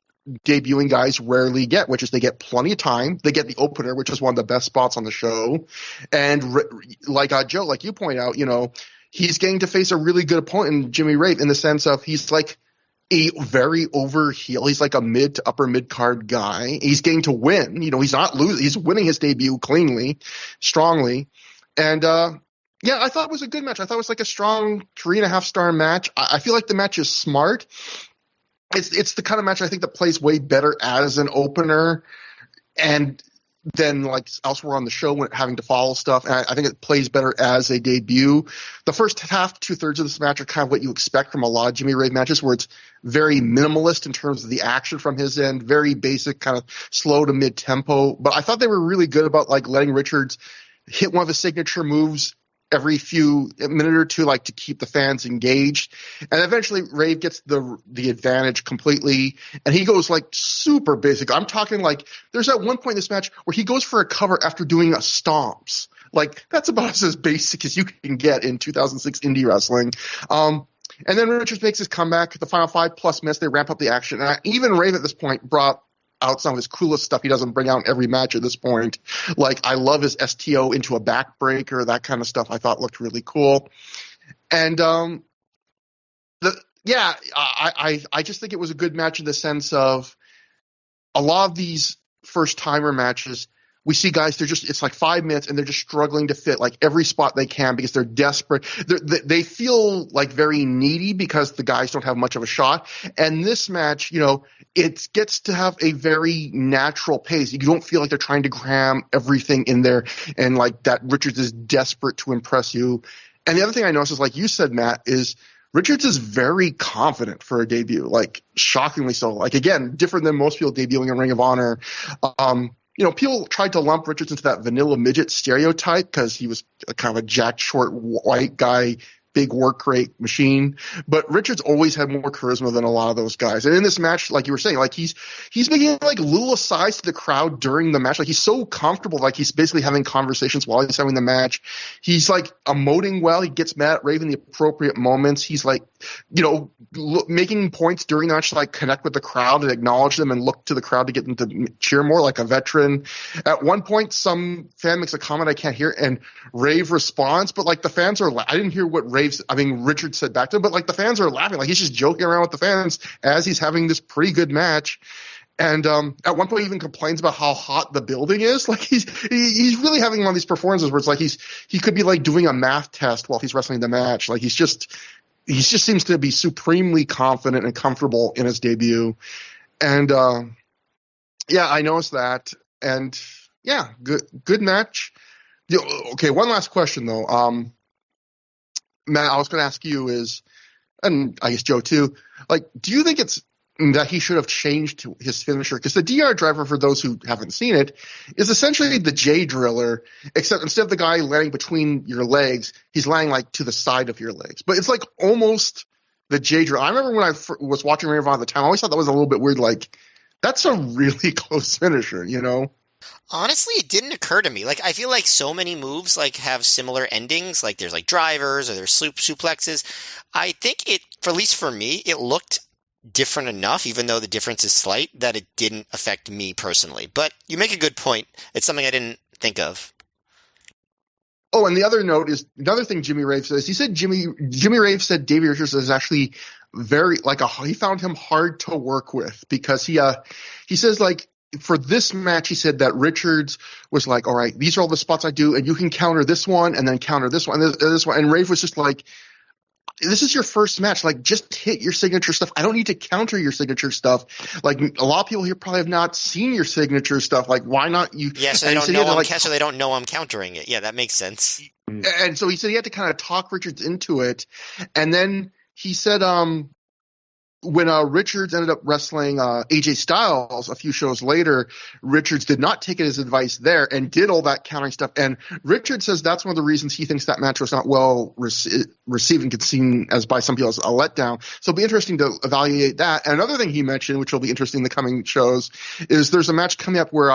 debuting guys rarely get, which is they get plenty of time. They get the opener, which is one of the best spots on the show. And like Joe, like you point out, he's getting to face a really good opponent in Jimmy Rave in the sense of he's like a very over heel. He's like a mid to upper mid card guy. He's getting to win. He's not losing. He's winning his debut cleanly, strongly. And I thought it was a good match. I thought it was like a strong 3.5-star match. I feel like the match is smart. It's the kind of match I think that plays way better as an opener and then like elsewhere on the show when having to follow stuff. And I think it plays better as a debut. The first half, 2/3 of this match are kind of what you expect from a lot of Jimmy Rave matches, where it's very minimalist in terms of the action from his end, very basic, kind of slow to mid tempo. But I thought they were really good about like letting Richards hit one of his signature moves every minute or two, like to keep the fans engaged. And eventually Rave gets the advantage completely. And he goes like super basic. I'm talking like there's at one point in this match where he goes for a cover after doing a stomps. Like that's about as basic as you can get in 2006 indie wrestling. And then Richards makes his comeback. The final 5+ minutes, they ramp up the action. And even Rave at this point brought out some of his coolest stuff he doesn't bring out in every match at this point. Like I love his STO into a backbreaker, that kind of stuff I thought looked really cool. And I just think it was a good match in the sense of a lot of these first timer matches, we see guys, it's like 5 minutes and they're just struggling to fit like every spot they can because they're desperate. They feel like very needy because the guys don't have much of a shot. And this match, it gets to have a very natural pace. You don't feel like they're trying to cram everything in there and like that Richards is desperate to impress you. And the other thing I noticed is, like you said, Matt, is Richards is very confident for a debut, like shockingly so. Like again, different than most people debuting in Ring of Honor. People tried to lump Richards into that vanilla midget stereotype because he was kind of a jacked, short, white guy big work rate machine. But Richards always had more charisma than a lot of those guys. And in this match, like you were saying, like he's making like little asides to the crowd during the match. Like he's so comfortable, like he's basically having conversations while he's having the match. He's like emoting well. He gets mad at Raven the appropriate moments. He's like, making points during the match to like connect with the crowd and acknowledge them and look to the crowd to get them to cheer more like a veteran. At one point, some fan makes a comment I can't hear, and Rave responds, but like the fans are, I didn't hear what Richard said back to him, but like the fans are laughing, like he's just joking around with the fans as he's having this pretty good match. And at one point, he even complains about how hot the building is. Like he's really having one of these performances where it's like he could be like doing a math test while he's wrestling the match. Like he just seems to be supremely confident and comfortable in his debut. And I noticed that. And yeah, good match. Okay, one last question though. Matt, I was going to ask you is, and I guess Joe too, like, do you think it's that he should have changed his finisher? Because the DR driver, for those who haven't seen it, is essentially the J driller, except instead of the guy landing between your legs, he's landing like to the side of your legs. But it's like almost the J driller. I remember when I was watching Ring of Honor at the time, I always thought that was a little bit weird. Like, that's a really close finisher, you know? Honestly, it didn't occur to me. Like, I feel like so many moves like have similar endings. Like, there's like drivers or there's suplexes. I think at least for me, it looked different enough, even though the difference is slight, that it didn't affect me personally. But you make a good point. It's something I didn't think of. Oh, and the other note is another thing Jimmy Rave says. He said Jimmy Rave said Davey Richards is actually very he found him hard to work with because he says like for this match he said that Richards was like, all right, these are all the spots I do, and you can counter this one and then counter this one and this one, and Rave was just like, this is your first match. Like, just hit your signature stuff. I don't need to counter your signature stuff. Like, a lot of people here probably have not seen your signature stuff. Like, why not you? Yeah, so they don't know I'm countering it. Yeah, that makes sense. And so he said he had to kind of talk Richards into it. And then he said, when Richards ended up wrestling AJ Styles a few shows later, Richards did not take his advice there and did all that countering stuff. And Richards says that's one of the reasons he thinks that match was not well received and could seen as by some people as a letdown. So it'll be interesting to evaluate that. And another thing he mentioned, which will be interesting in the coming shows, is there's a match coming up where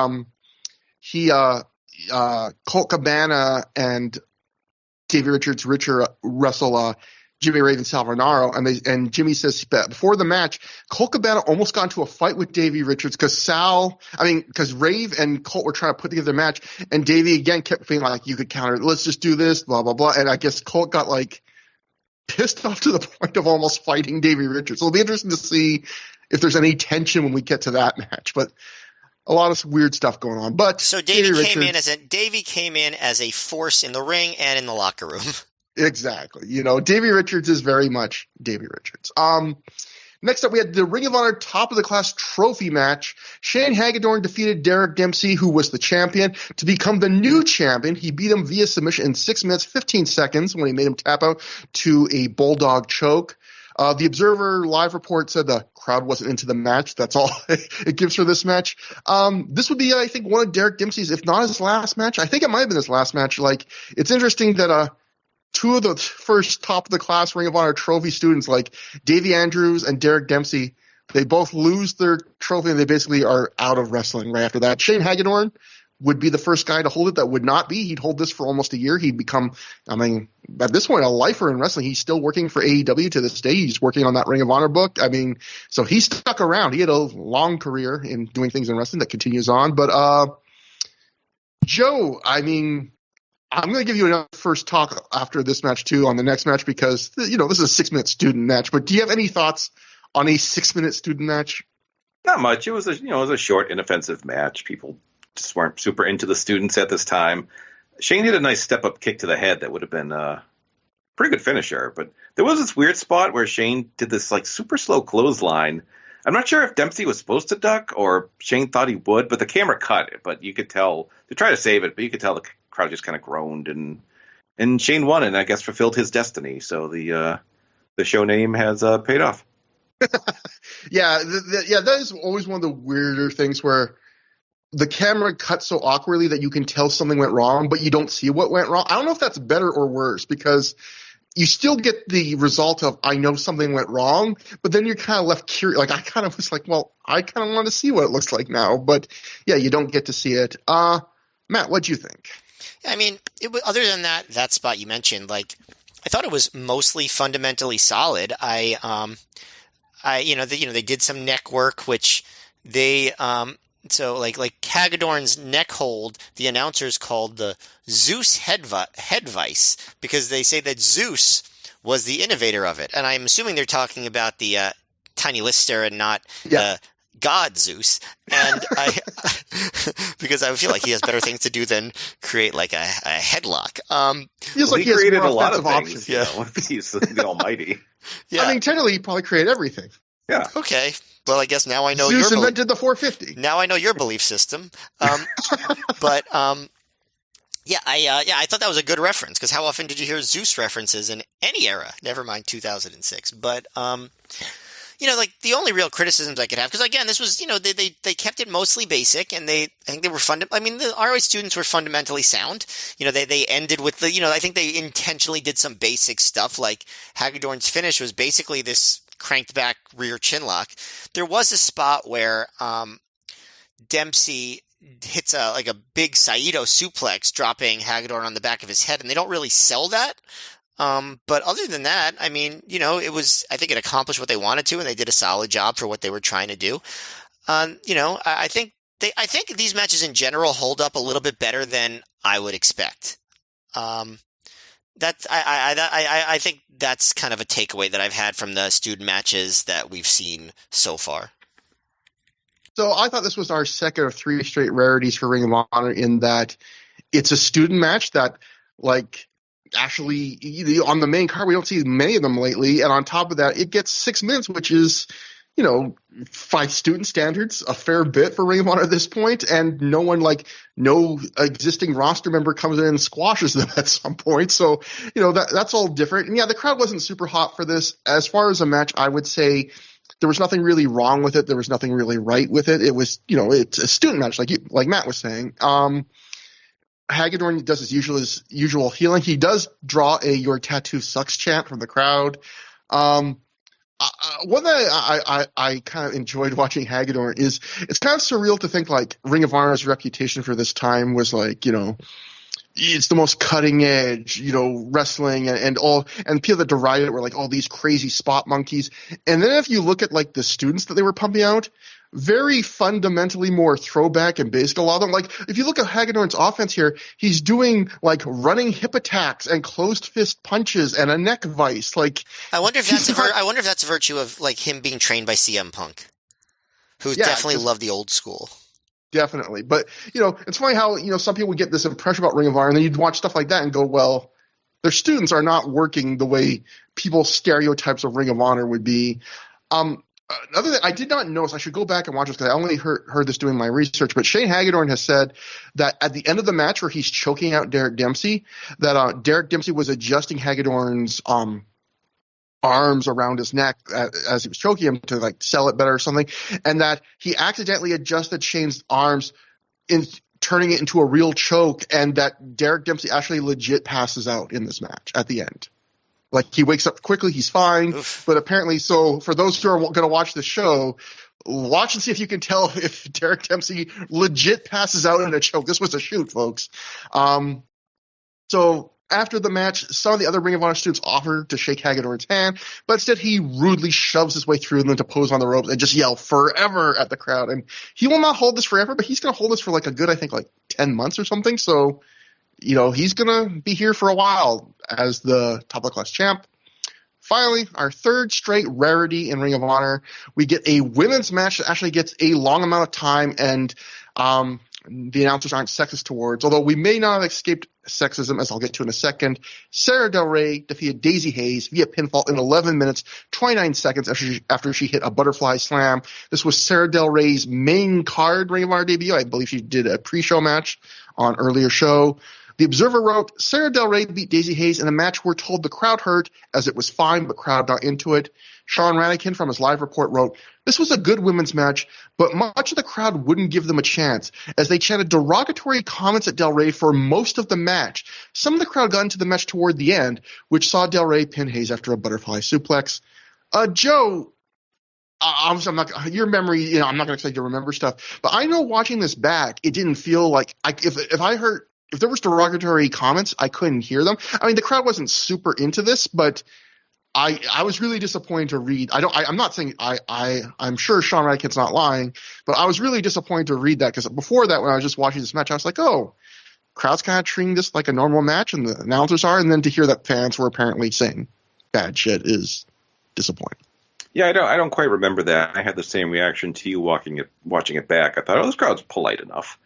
Colt Cabana and Davey Richards wrestle Jimmy Rave and Sal Rinauro, and Jimmy says before the match, Colt Cabana almost got into a fight with Davey Richards because Rave and Colt were trying to put together a match, and Davey again kept feeling like you could counter, let's just do this, blah blah blah, and I guess Colt got like pissed off to the point of almost fighting Davey Richards. So it'll be interesting to see if there's any tension when we get to that match, but a lot of weird stuff going on. But so Davey came in as a force in the ring and in the locker room. Exactly. Davey Richards is very much Davey Richards. Next up, we had the Ring of Honor Top of the Class trophy match. Shane Hagedorn defeated Derek Dempsey, who was the champion, to become the new champion. He beat him via submission in 6 minutes, 15 seconds when he made him tap out to a bulldog choke. The Observer Live report said the crowd wasn't into the match. That's all it gives for this match. This would be, I think, one of Derek Dempsey's, if not his last match. I think it might have been his last match. Like, it's interesting that two of the first top of the class Ring of Honor trophy students, like Davey Andrews and Derek Dempsey, they both lose their trophy and they basically are out of wrestling right after that. Shane Hagedorn would be the first guy to hold it. That would not be. He'd hold this for almost a year. He'd become, at this point, a lifer in wrestling. He's still working for AEW to this day. He's working on that Ring of Honor book. So he stuck around. He had a long career in doing things in wrestling that continues on. But Joe, I'm going to give you another first talk after this match, too, on the next match, because, this is a 6-minute student match. But do you have any thoughts on a 6-minute student match? Not much. It was a short, inoffensive match. People just weren't super into the students at this time. Shane did a nice step-up kick to the head that would have been a pretty good finisher. But there was this weird spot where Shane did this, like, super slow clothesline. I'm not sure if Dempsey was supposed to duck or Shane thought he would, but the camera cut it. But you could tell, to try to save it, but you could tell the crowd just kind of groaned, and Shane won and I guess fulfilled his destiny. So the show name has paid off. Yeah, that is always one of the weirder things where the camera cuts so awkwardly that you can tell something went wrong, but you don't see what went wrong. I don't know if that's better or worse, because you still get the result of, I know something went wrong, but then you're kind of left curious. Like, I kind of was like, well, I kind of want to see what it looks like now. But yeah, you don't get to see it. Matt, what'd you think? I mean, other than that spot you mentioned, like, I thought it was mostly fundamentally solid. They did some neck work, which they, so like Hagedorn's neck hold, the announcers called the Zeus head vice, because they say that Zeus was the innovator of it. And I'm assuming they're talking about the Tiny Lister and not the God Zeus. And because I feel like he has better things to do than create like a headlock. Feels like he created has a lot of options. things. He's the Almighty. Yeah. I mean, technically, he probably created everything. Yeah. Okay. Well, I guess now I know Zeus invented the 450. Now I know your belief system. But I thought that was a good reference, because how often did you hear Zeus references in any era? Never mind 2006. But like the only real criticisms I could have, because again, this was, they kept it mostly basic, and I think they were the ROH students were fundamentally sound. They ended with I think they intentionally did some basic stuff, like Hagedorn's finish was basically this cranked back rear chin lock. There was a spot where Dempsey hits a big Saito suplex, dropping Hagedorn on the back of his head, and they don't really sell that. But other than that, I mean, I think it accomplished what they wanted to, and they did a solid job for what they were trying to do. I think these matches in general hold up a little bit better than I would expect. I think that's kind of a takeaway that I've had from the student matches that we've seen so far. So I thought this was our second of 3 straight rarities for Ring of Honor, in that it's a student match that, like, actually on the main card, we don't see many of them lately. And on top of that, it gets 6 minutes, which is, by student standards, a fair bit for Ring of Honor at this point. And no existing roster member comes in and squashes them at some point. So, that's all different. And yeah, the crowd wasn't super hot for this. As far as a match, I would say there was nothing really wrong with it. There was nothing really right with it. It was, it's a student match, like Matt was saying. Hagedorn does his usual healing. He does draw a "Your tattoo sucks" chant from the crowd. One that I kind of enjoyed watching Hagedorn is, it's kind of surreal to think like Ring of Honor's reputation for this time was like, it's the most cutting edge, wrestling and people that deride it were like all these crazy spot monkeys. And then if you look at like the students that they were pumping out, very fundamentally more throwback and basic. A lot of them, like if you look at Hagedorn's offense here, he's doing like running hip attacks and closed fist punches and a neck vice. Like, I wonder if that's a virtue of like him being trained by CM Punk, who definitely loved the old school. Definitely. But, it's funny how, some people would get this impression about Ring of Honor, and then you'd watch stuff like that and go, well, their students are not working the way people's stereotypes of Ring of Honor would be. Another thing I did not notice, I should go back and watch this because I only heard this doing my research, but Shane Hagedorn has said that at the end of the match where he's choking out Derek Dempsey, that Derek Dempsey was adjusting Hagedorn's arms around his neck as he was choking him to like sell it better or something, and that he accidentally adjusted Shane's arms in turning it into a real choke, and that Derek Dempsey actually legit passes out in this match at the end. Like, he wakes up quickly, he's fine. Oof. But apparently, so for those who are going to watch the show, watch and see if you can tell if Derek Dempsey legit passes out in a choke. This was a shoot, folks. So after the match, some of the other Ring of Honor students offer to shake Hagedorn's hand, but instead he rudely shoves his way through them to pose on the ropes and just yell "forever" at the crowd. And he will not hold this forever, but he's going to hold this for like a good, I think, like 10 months or something. So, he's going to be here for a while as the top of the class champ. Finally, our third straight rarity in Ring of Honor, we get a women's match that actually gets a long amount of time, and the announcers aren't sexist towards, although we may not have escaped sexism, as I'll get to in a second. Sarah Del Rey defeated Daisy Hayes via pinfall in 11 minutes, 29 seconds after she hit a butterfly slam. This was Sarah Del Rey's main card Ring of Honor debut. I believe she did a pre-show match on earlier show. The Observer wrote, Sarah Del Rey beat Daisy Hayes in a match we're told the crowd hurt, as it was fine, but crowd not into it. Sean Rannikin from his live report wrote, this was a good women's match, but much of the crowd wouldn't give them a chance, as they chanted derogatory comments at Del Rey for most of the match. Some of the crowd got into the match toward the end, which saw Del Rey pin Hayes after a butterfly suplex. Joe, obviously, your memory, I'm not going to expect you to remember stuff, but I know watching this back, it didn't feel like, if there was derogatory comments, I couldn't hear them. I mean, the crowd wasn't super into this, but I was really disappointed to read. I'm not saying I'm sure Sean Rankin's not lying, but I was really disappointed to read that, because before that, when I was just watching this match, I was like, oh, crowd's kind of treating this like a normal match, and the announcers are, and then to hear that fans were apparently saying bad shit is disappointing. Yeah, I don't quite remember that. I had the same reaction to you watching it back. I thought, oh, this crowd's polite enough.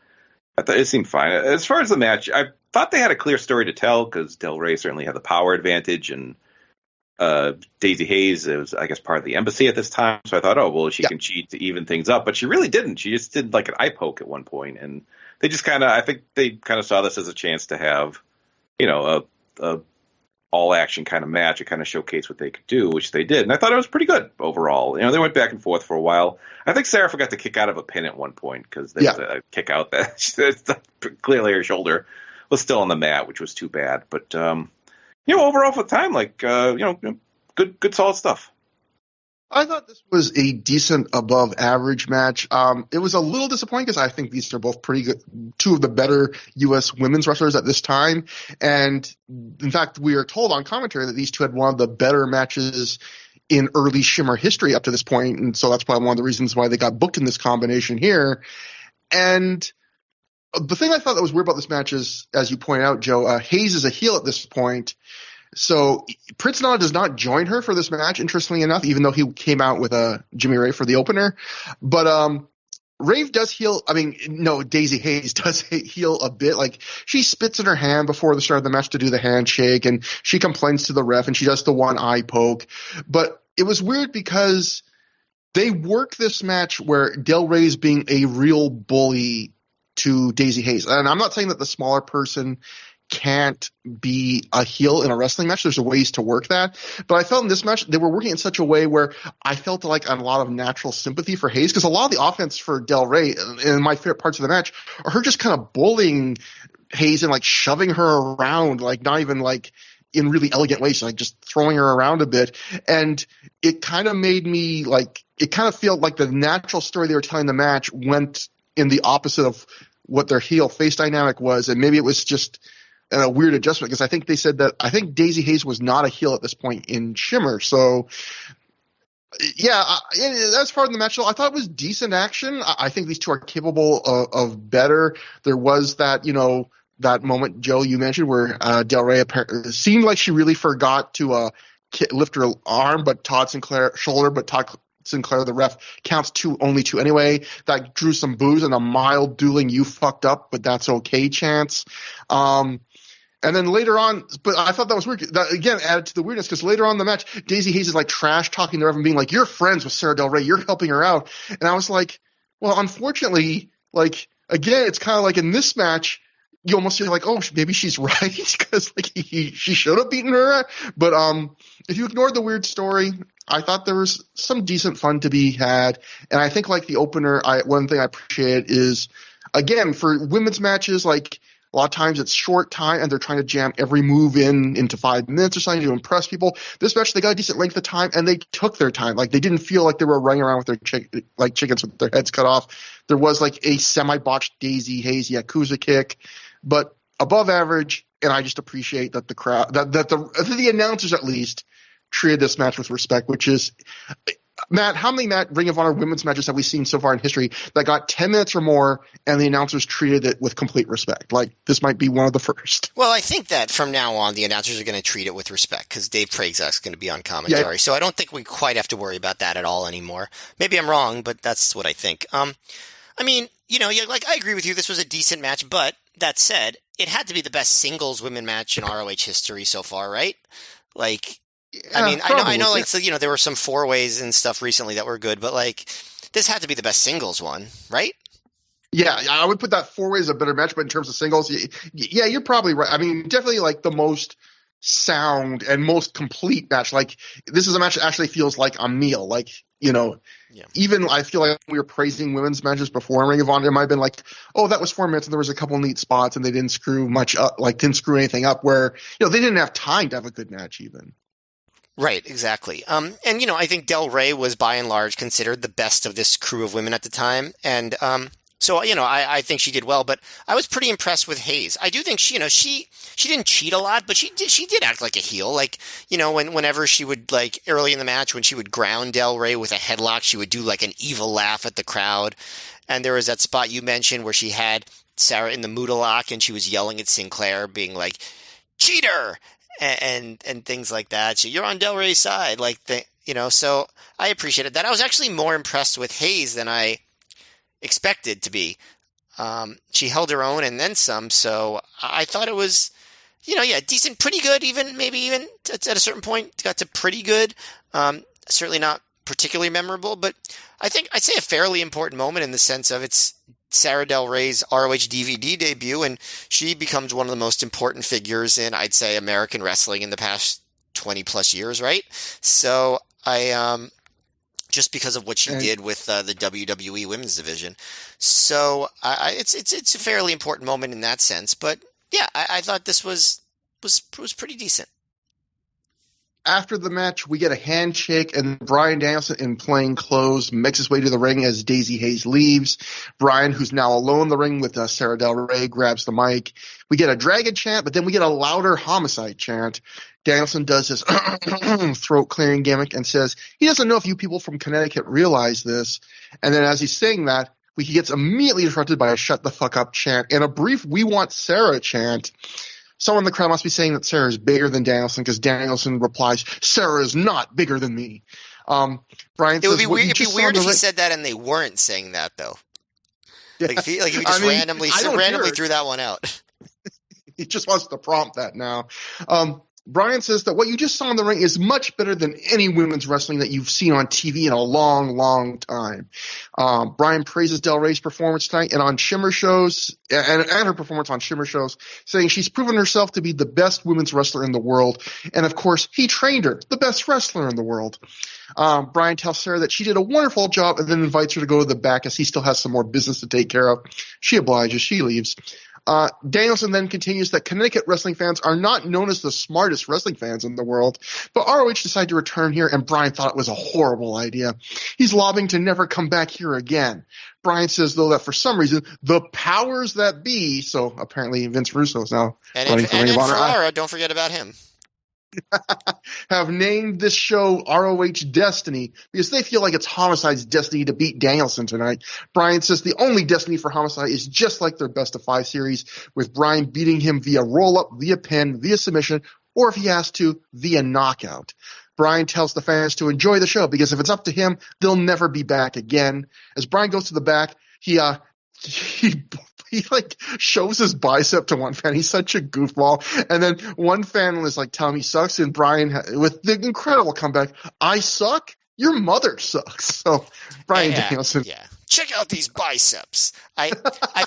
I thought it seemed fine. As far as the match, I thought they had a clear story to tell, because Del Rey certainly had the power advantage, and Daisy Hayes was, I guess, part of the embassy at this time. So I thought, oh, well, she can cheat to even things up. But she really didn't. She just did like an eye poke at one point. And they just I think they kind of saw this as a chance to have, a all action kind of match, to kind of showcase what they could do, which they did. And I thought it was pretty good overall. They went back and forth for a while. I think Sarah forgot to kick out of a pin at one point, because there was a kick out that clearly her shoulder was still on the mat, which was too bad. But, overall for the time, good solid stuff. I thought this was a decent above average match. It was a little disappointing, because I think these are both pretty good, two of the better U.S. women's wrestlers at this time. And in fact, we are told on commentary that these two had one of the better matches in early Shimmer history up to this point. And so that's probably one of the reasons why they got booked in this combination here. And the thing I thought that was weird about this match is, as you pointed out, Joe, Hayes is a heel at this point. So Prince Nana does not join her for this match, interestingly enough, even though he came out with Jimmy Ray for the opener. But Rave does heel. I mean, no, Daisy Hayes does heel a bit. Like, she spits in her hand before the start of the match to do the handshake, and she complains to the ref, and she does the one eye poke. But it was weird because they work this match where Del Rey's being a real bully to Daisy Hayes. And I'm not saying that the smaller person can't be a heel in a wrestling match. There's ways to work that. But I felt in this match, they were working in such a way where I felt like a lot of natural sympathy for Hayes, because a lot of the offense for Del Rey, in my favorite parts of the match, are her just kind of bullying Hayes and like shoving her around, like not even like in really elegant ways, like just throwing her around a bit. And it kind of made me like, it kind of felt like the natural story they were telling the match went in the opposite of what their heel face dynamic was. And maybe it was just a weird adjustment, because I think they said that I think Daisy Hayes was not a heel at this point in Shimmer. So yeah, as far as the match, I thought it was decent action. I think these two are capable of better. There was that, that moment, Joe, you mentioned where Del Rey seemed like she really forgot to lift her arm, but Todd Sinclair shoulder, but Todd Sinclair, the ref, counts only two anyway. That drew some boos and a mild dueling "you fucked up, but that's okay" chance. And then later on, but I thought that was weird. That again added to the weirdness, because later on in the match, Daisy Hayes is like trash talking the ref and being like, "You're friends with Sarah Del Rey, you're helping her out." And I was like, well, unfortunately, like again, it's kind of like in this match, you almost feel like, oh, maybe she's right, because like she should have beaten her. But if you ignore the weird story, I thought there was some decent fun to be had. And I think like the opener, one thing I appreciate is, again, for women's matches, like a lot of times it's short time and they're trying to jam every move into 5 minutes or something to impress people. This match, they got a decent length of time and they took their time. Like, they didn't feel like they were running around with their like chickens with their heads cut off. There was like a semi-botched Daisy Hayes Yakuza kick, but above average. And I just appreciate that the crowd, that the announcers at least treated this match with respect, which is, Matt, how many Ring of Honor women's matches have we seen so far in history that got 10 minutes or more and the announcers treated it with complete respect? Like, this might be one of the first. Well, I think that from now on, the announcers are going to treat it with respect, because Dave Prazak's going to be on commentary. Yeah. So I don't think we quite have to worry about that at all anymore. Maybe I'm wrong, but that's what I think. I mean, like, I agree with you. This was a decent match, but that said, it had to be the best singles women match in ROH history so far, right? Like, yeah, I mean, I know, like, so, there were some 4-ways and stuff recently that were good, but like, this had to be the best singles one, right? Yeah, I would put that four-way as a better match, but in terms of singles, yeah, you're probably right. I mean, definitely like the most sound and most complete match. Like this is a match that actually feels like a meal. Like, Yeah. even I feel like we were praising women's matches before in Ring of Honor. It might have been like, oh, that was 4 minutes and there was a couple neat spots and they didn't screw much up, like didn't screw anything up where, they didn't have time to have a good match even. Right, exactly. And I think Del Rey was by and large considered the best of this crew of women at the time, and so I think she did well. But I was pretty impressed with Hayes. I do think she didn't cheat a lot, but she did act like a heel. Like whenever she would like early in the match when she would ground Del Rey with a headlock, she would do like an evil laugh at the crowd. And there was that spot you mentioned where she had Sarah in the Muda lock and she was yelling at Sinclair, being like, "Cheater!" and things like that. So you're on Del Rey's side, so I appreciated that. I was actually more impressed with Hayes than I expected to be. She held her own and then some, so I thought it was, decent, pretty good, maybe even at a certain point got to pretty good. Certainly not particularly memorable, but I think I'd say a fairly important moment in the sense of it's Sarah Del Rey's ROH DVD debut, and she becomes one of the most important figures in, I'd say, American wrestling in the past 20 plus years, right? So I, just because of what she did with the WWE Women's Division, so it's a fairly important moment in that sense. But yeah, I thought this was pretty decent. After the match, we get a handshake, and Bryan Danielson in plain clothes makes his way to the ring as Daisy Hayes leaves. Bryan, who's now alone in the ring with Sarah Del Rey, grabs the mic. We get a dragon chant, but then we get a louder homicide chant. Danielson does his throat-clearing gimmick and says he doesn't know if you people from Connecticut realize this. And then as he's saying that, he gets immediately interrupted by a shut the fuck up chant and a brief "We want Sarah" chant. Someone in the crowd must be saying that Sarah is bigger than Danielson because Danielson replies, "Sarah is not bigger than me." Bryan It would says, be weird. It'd be weird if he said that and they weren't saying that, though. Yeah. Like if he just randomly threw that one out. He just wants to prompt that now. Bryan says that what you just saw in the ring is much better than any women's wrestling that you've seen on TV in a long, long time. Bryan praises Del Rey's performance tonight and on Shimmer shows, and her performance on Shimmer shows, saying she's proven herself to be the best women's wrestler in the world. And of course, he trained her, the best wrestler in the world. Bryan tells Sarah that she did a wonderful job and then invites her to go to the back as he still has some more business to take care of. She obliges. She leaves. Danielson then continues that Connecticut wrestling fans are not known as the smartest wrestling fans in the world, but ROH decided to return here, and Bryan thought it was a horrible idea. He's lobbying to never come back here again. Bryan says, though, that for some reason, the powers that be, so apparently Vince Russo is now running for Ring of Honor. Ferrara, don't forget about him. Have named this show ROH Destiny because they feel like it's Homicide's destiny to beat Danielson tonight. Bryan says the only destiny for Homicide is just like their best of 5 series, with Bryan beating him via roll-up, via pin, via submission, or if he has to, via knockout. Bryan tells the fans to enjoy the show because if it's up to him, they'll never be back again. As Bryan goes to the back, he like shows his bicep to one fan. He's such a goofball. And then one fan was like, telling me he sucks. And Bryan, with the incredible comeback, "I suck? Your mother sucks." So Bryan Danielson. Yeah. Check out these biceps. I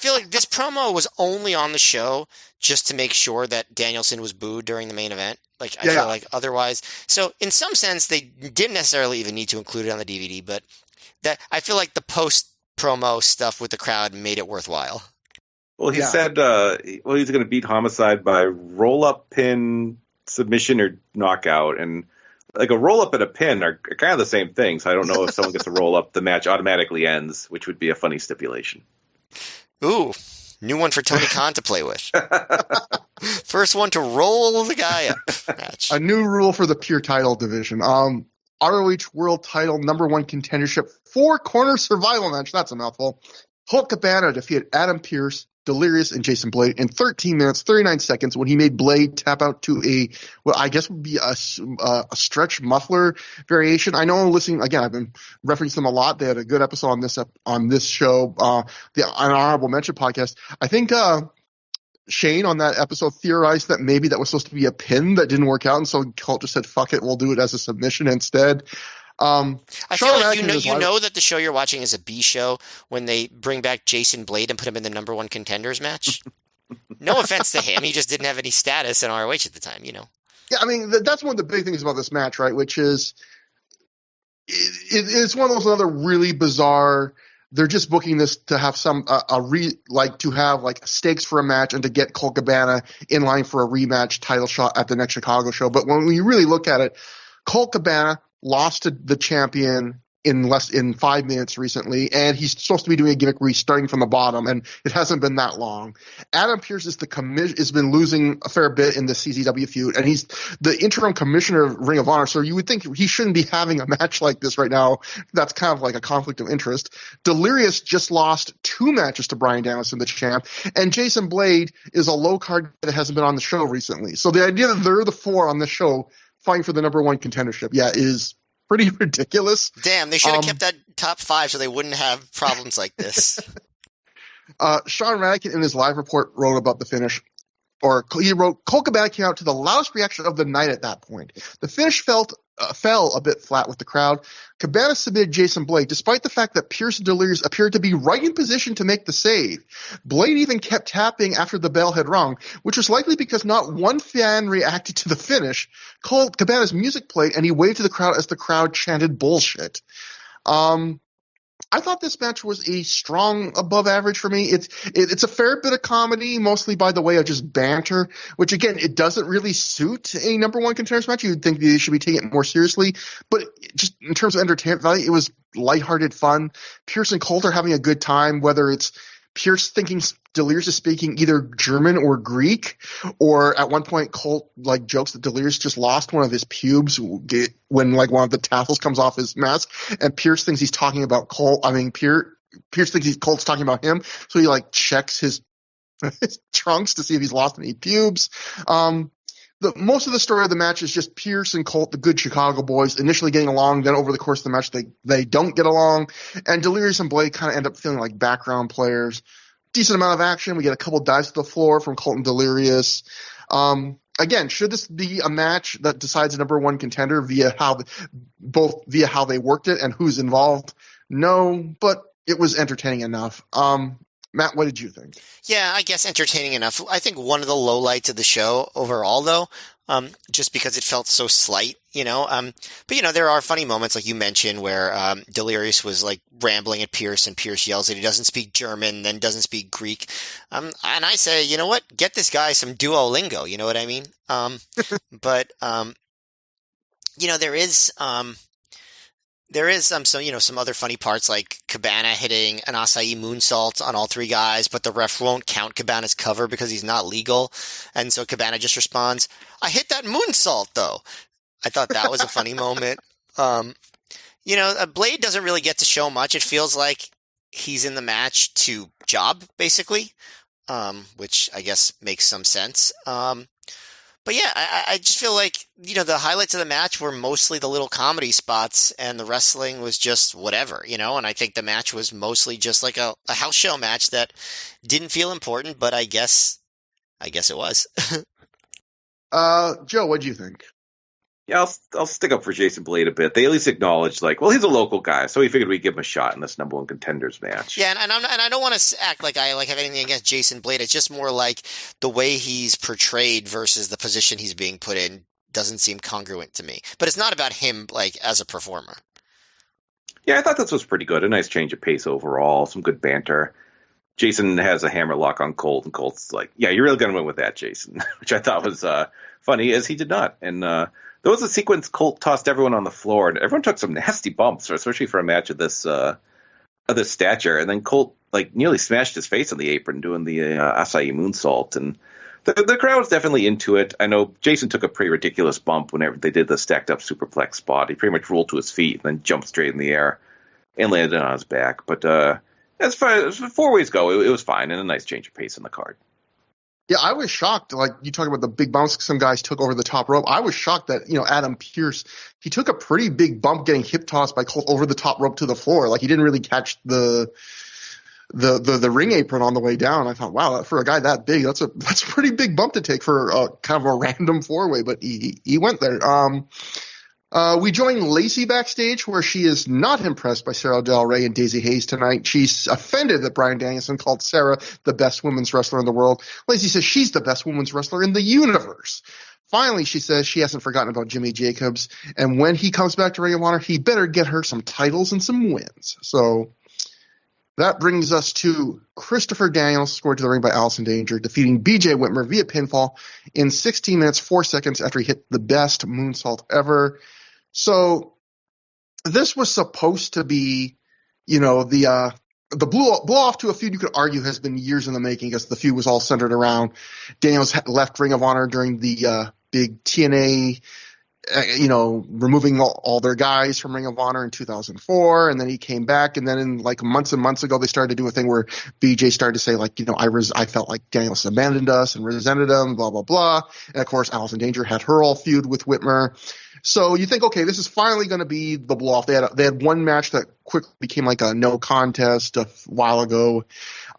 feel like this promo was only on the show just to make sure that Danielson was booed during the main event. I feel like otherwise. So in some sense, they didn't necessarily even need to include it on the DVD, but that I feel like the post promo stuff with the crowd made it worthwhile. Well, he said he's going to beat Homicide by roll-up, pin, submission, or knockout. And like a roll-up and a pin are kind of the same thing. So I don't know if someone gets to roll up, the match automatically ends, which would be a funny stipulation. Oh, Ooh, new one for Tony Khan to play with. First one to roll the guy up. Match. A new rule for the pure title division. ROH World Title #1 contendership 4-corner survival match. That's a mouthful. Hulk Cabana defeated Adam Pearce, Delirious, and Jason Blade in 13 minutes, 39 seconds when he made Blade tap out to what I guess would be a stretch muffler variation. I know listening, again, I've been referencing them a lot. They had a good episode on this show, the Honorable Mention podcast. I think Shane on that episode theorized that maybe that was supposed to be a pin that didn't work out, and so Colt just said, "Fuck it, we'll do it as a submission instead." I feel like you know that the show you're watching is a B show when they bring back Jason Blade and put him in the number one contenders match. No offense to him, he just didn't have any status in ROH at the time, you know. Yeah, I mean that's one of the big things about this match, right? Which is it's one of those other really bizarre. They're just booking this to have to have stakes for a match and to get Colt Cabana in line for a rematch title shot at the next Chicago show. But when you really look at it, Colt Cabana lost to the champion in 5 minutes recently, and he's supposed to be doing a gimmick where he's starting from the bottom, and it hasn't been that long. Adam Pearce has been losing a fair bit in the CZW feud, and he's the interim commissioner of Ring of Honor, so you would think he shouldn't be having a match like this right now. That's kind of like a conflict of interest. Delirious just lost 2 matches to Bryan Danielson, the champ, and Jason Blade is a low card that hasn't been on the show recently. So the idea that they're the 4 on the show fighting for the number 1 contendership, is pretty ridiculous. Damn, they should have kept that top 5 so they wouldn't have problems like this. Sean Radican in his live report wrote about the finish, or he wrote, Colt Cabana came out to the loudest reaction of the night at that point. The finish fell a bit flat with the crowd. Cabana submitted Jason Blade, despite the fact that Pearce and Delirious appeared to be right in position to make the save. Blade even kept tapping after the bell had rung, which was likely because not one fan reacted to the finish. Colt Cabana's music played, and he waved to the crowd as the crowd chanted bullshit. I thought this match was a strong above average for me. It's a fair bit of comedy, mostly by the way of just banter, which again, it doesn't really suit a number 1 contenders match. You'd think they should be taking it more seriously, but just in terms of entertainment value, it was lighthearted fun. Pearce and Colt are having a good time, whether it's Pearce thinking Delirious is speaking either German or Greek, or at one point Colt jokes that Delirious just lost one of his pubes when one of the tassels comes off his mask, and Pearce thinks he's talking about Colt. I mean, Pearce thinks Colt's talking about him, so he checks his trunks to see if he's lost any pubes. Most of the story of the match is just Pearce and Colt, the good Chicago boys, initially getting along. Then over the course of the match, they don't get along. And Delirious and Blade kind of end up feeling like background players. Decent amount of action. We get a couple dives to the floor from Colt and Delirious. Again, should this be a match that decides a number 1 contender via how they worked it and who's involved? No, but it was entertaining enough. Matt, what did you think? Yeah, I guess entertaining enough. I think one of the lowlights of the show overall, though, just because it felt so slight, but there are funny moments like you mentioned where Delirious was rambling at Pearce, and Pearce yells that he doesn't speak German, then doesn't speak Greek. And I say, you know what? Get this guy some Duolingo. You know what I mean? But there is some other funny parts, like Cabana hitting an acai moonsault on all 3 guys, but the ref won't count Cabana's cover because he's not legal. And so Cabana just responds, I hit that moonsault though. I thought that was a funny moment. Blade doesn't really get to show much. It feels like he's in the match to job, basically, which I guess makes some sense. But yeah, I just feel like, the highlights of the match were mostly the little comedy spots, and the wrestling was just whatever, and I think the match was mostly just like a house show match that didn't feel important, but I guess it was. Joe, what'd you think? Yeah, I'll stick up for Jason Blade a bit. They at least acknowledged, he's a local guy, so we figured we'd give him a shot in this number 1 contenders match. Yeah, and I don't want to act like I have anything against Jason Blade. It's just more like the way he's portrayed versus the position he's being put in doesn't seem congruent to me. But it's not about him as a performer. Yeah, I thought this was pretty good. A nice change of pace overall. Some good banter. Jason has a hammerlock on Colt, and Colt's like, yeah, you're really going to win with that, Jason, which I thought was funny, as he did not. And there was a sequence Colt tossed everyone on the floor, and everyone took some nasty bumps, especially for a match of this stature. And then Colt nearly smashed his face on the apron doing the acai moonsault, and the crowd was definitely into it. I know Jason took a pretty ridiculous bump whenever they did the stacked up superplex spot. He pretty much rolled to his feet and then jumped straight in the air and landed on his back. But as far as 4 ways go, it was fine, and a nice change of pace in the card. Yeah, I was shocked. You talk about the big bumps some guys took over the top rope. I was shocked that, Adam Pearce, he took a pretty big bump getting hip tossed by Colt over the top rope to the floor. He didn't really catch the ring apron on the way down. I thought, wow, for a guy that big, that's a pretty big bump to take for kind of a random 4-way, but he went there. We join Lacey backstage where she is not impressed by Sarah Del Rey and Daisy Hayes tonight. She's offended that Bryan Danielson called Sarah the best women's wrestler in the world. Lacey says she's the best women's wrestler in the universe. Finally, she says she hasn't forgotten about Jimmy Jacobs, and when he comes back to Ring of Honor, he better get her some titles and some wins. So that brings us to Christopher Daniels, scored to the ring by Allison Danger, defeating BJ Whitmer via pinfall in 16 minutes, 4 seconds after he hit the best moonsault ever. So this was supposed to be, the blow off to a feud you could argue has been years in the making, because the feud was all centered around Daniels left Ring of Honor during the big TNA, removing all their guys from Ring of Honor in 2004, and then he came back, and then in like months and months ago, they started to do a thing where BJ started to say I felt like Daniels abandoned us and resented him, blah blah blah, and of course Allison Danger had her all feud with Whitmer. So you think, okay, this is finally going to be the blow off. They had one match that quickly became like a no contest a while ago,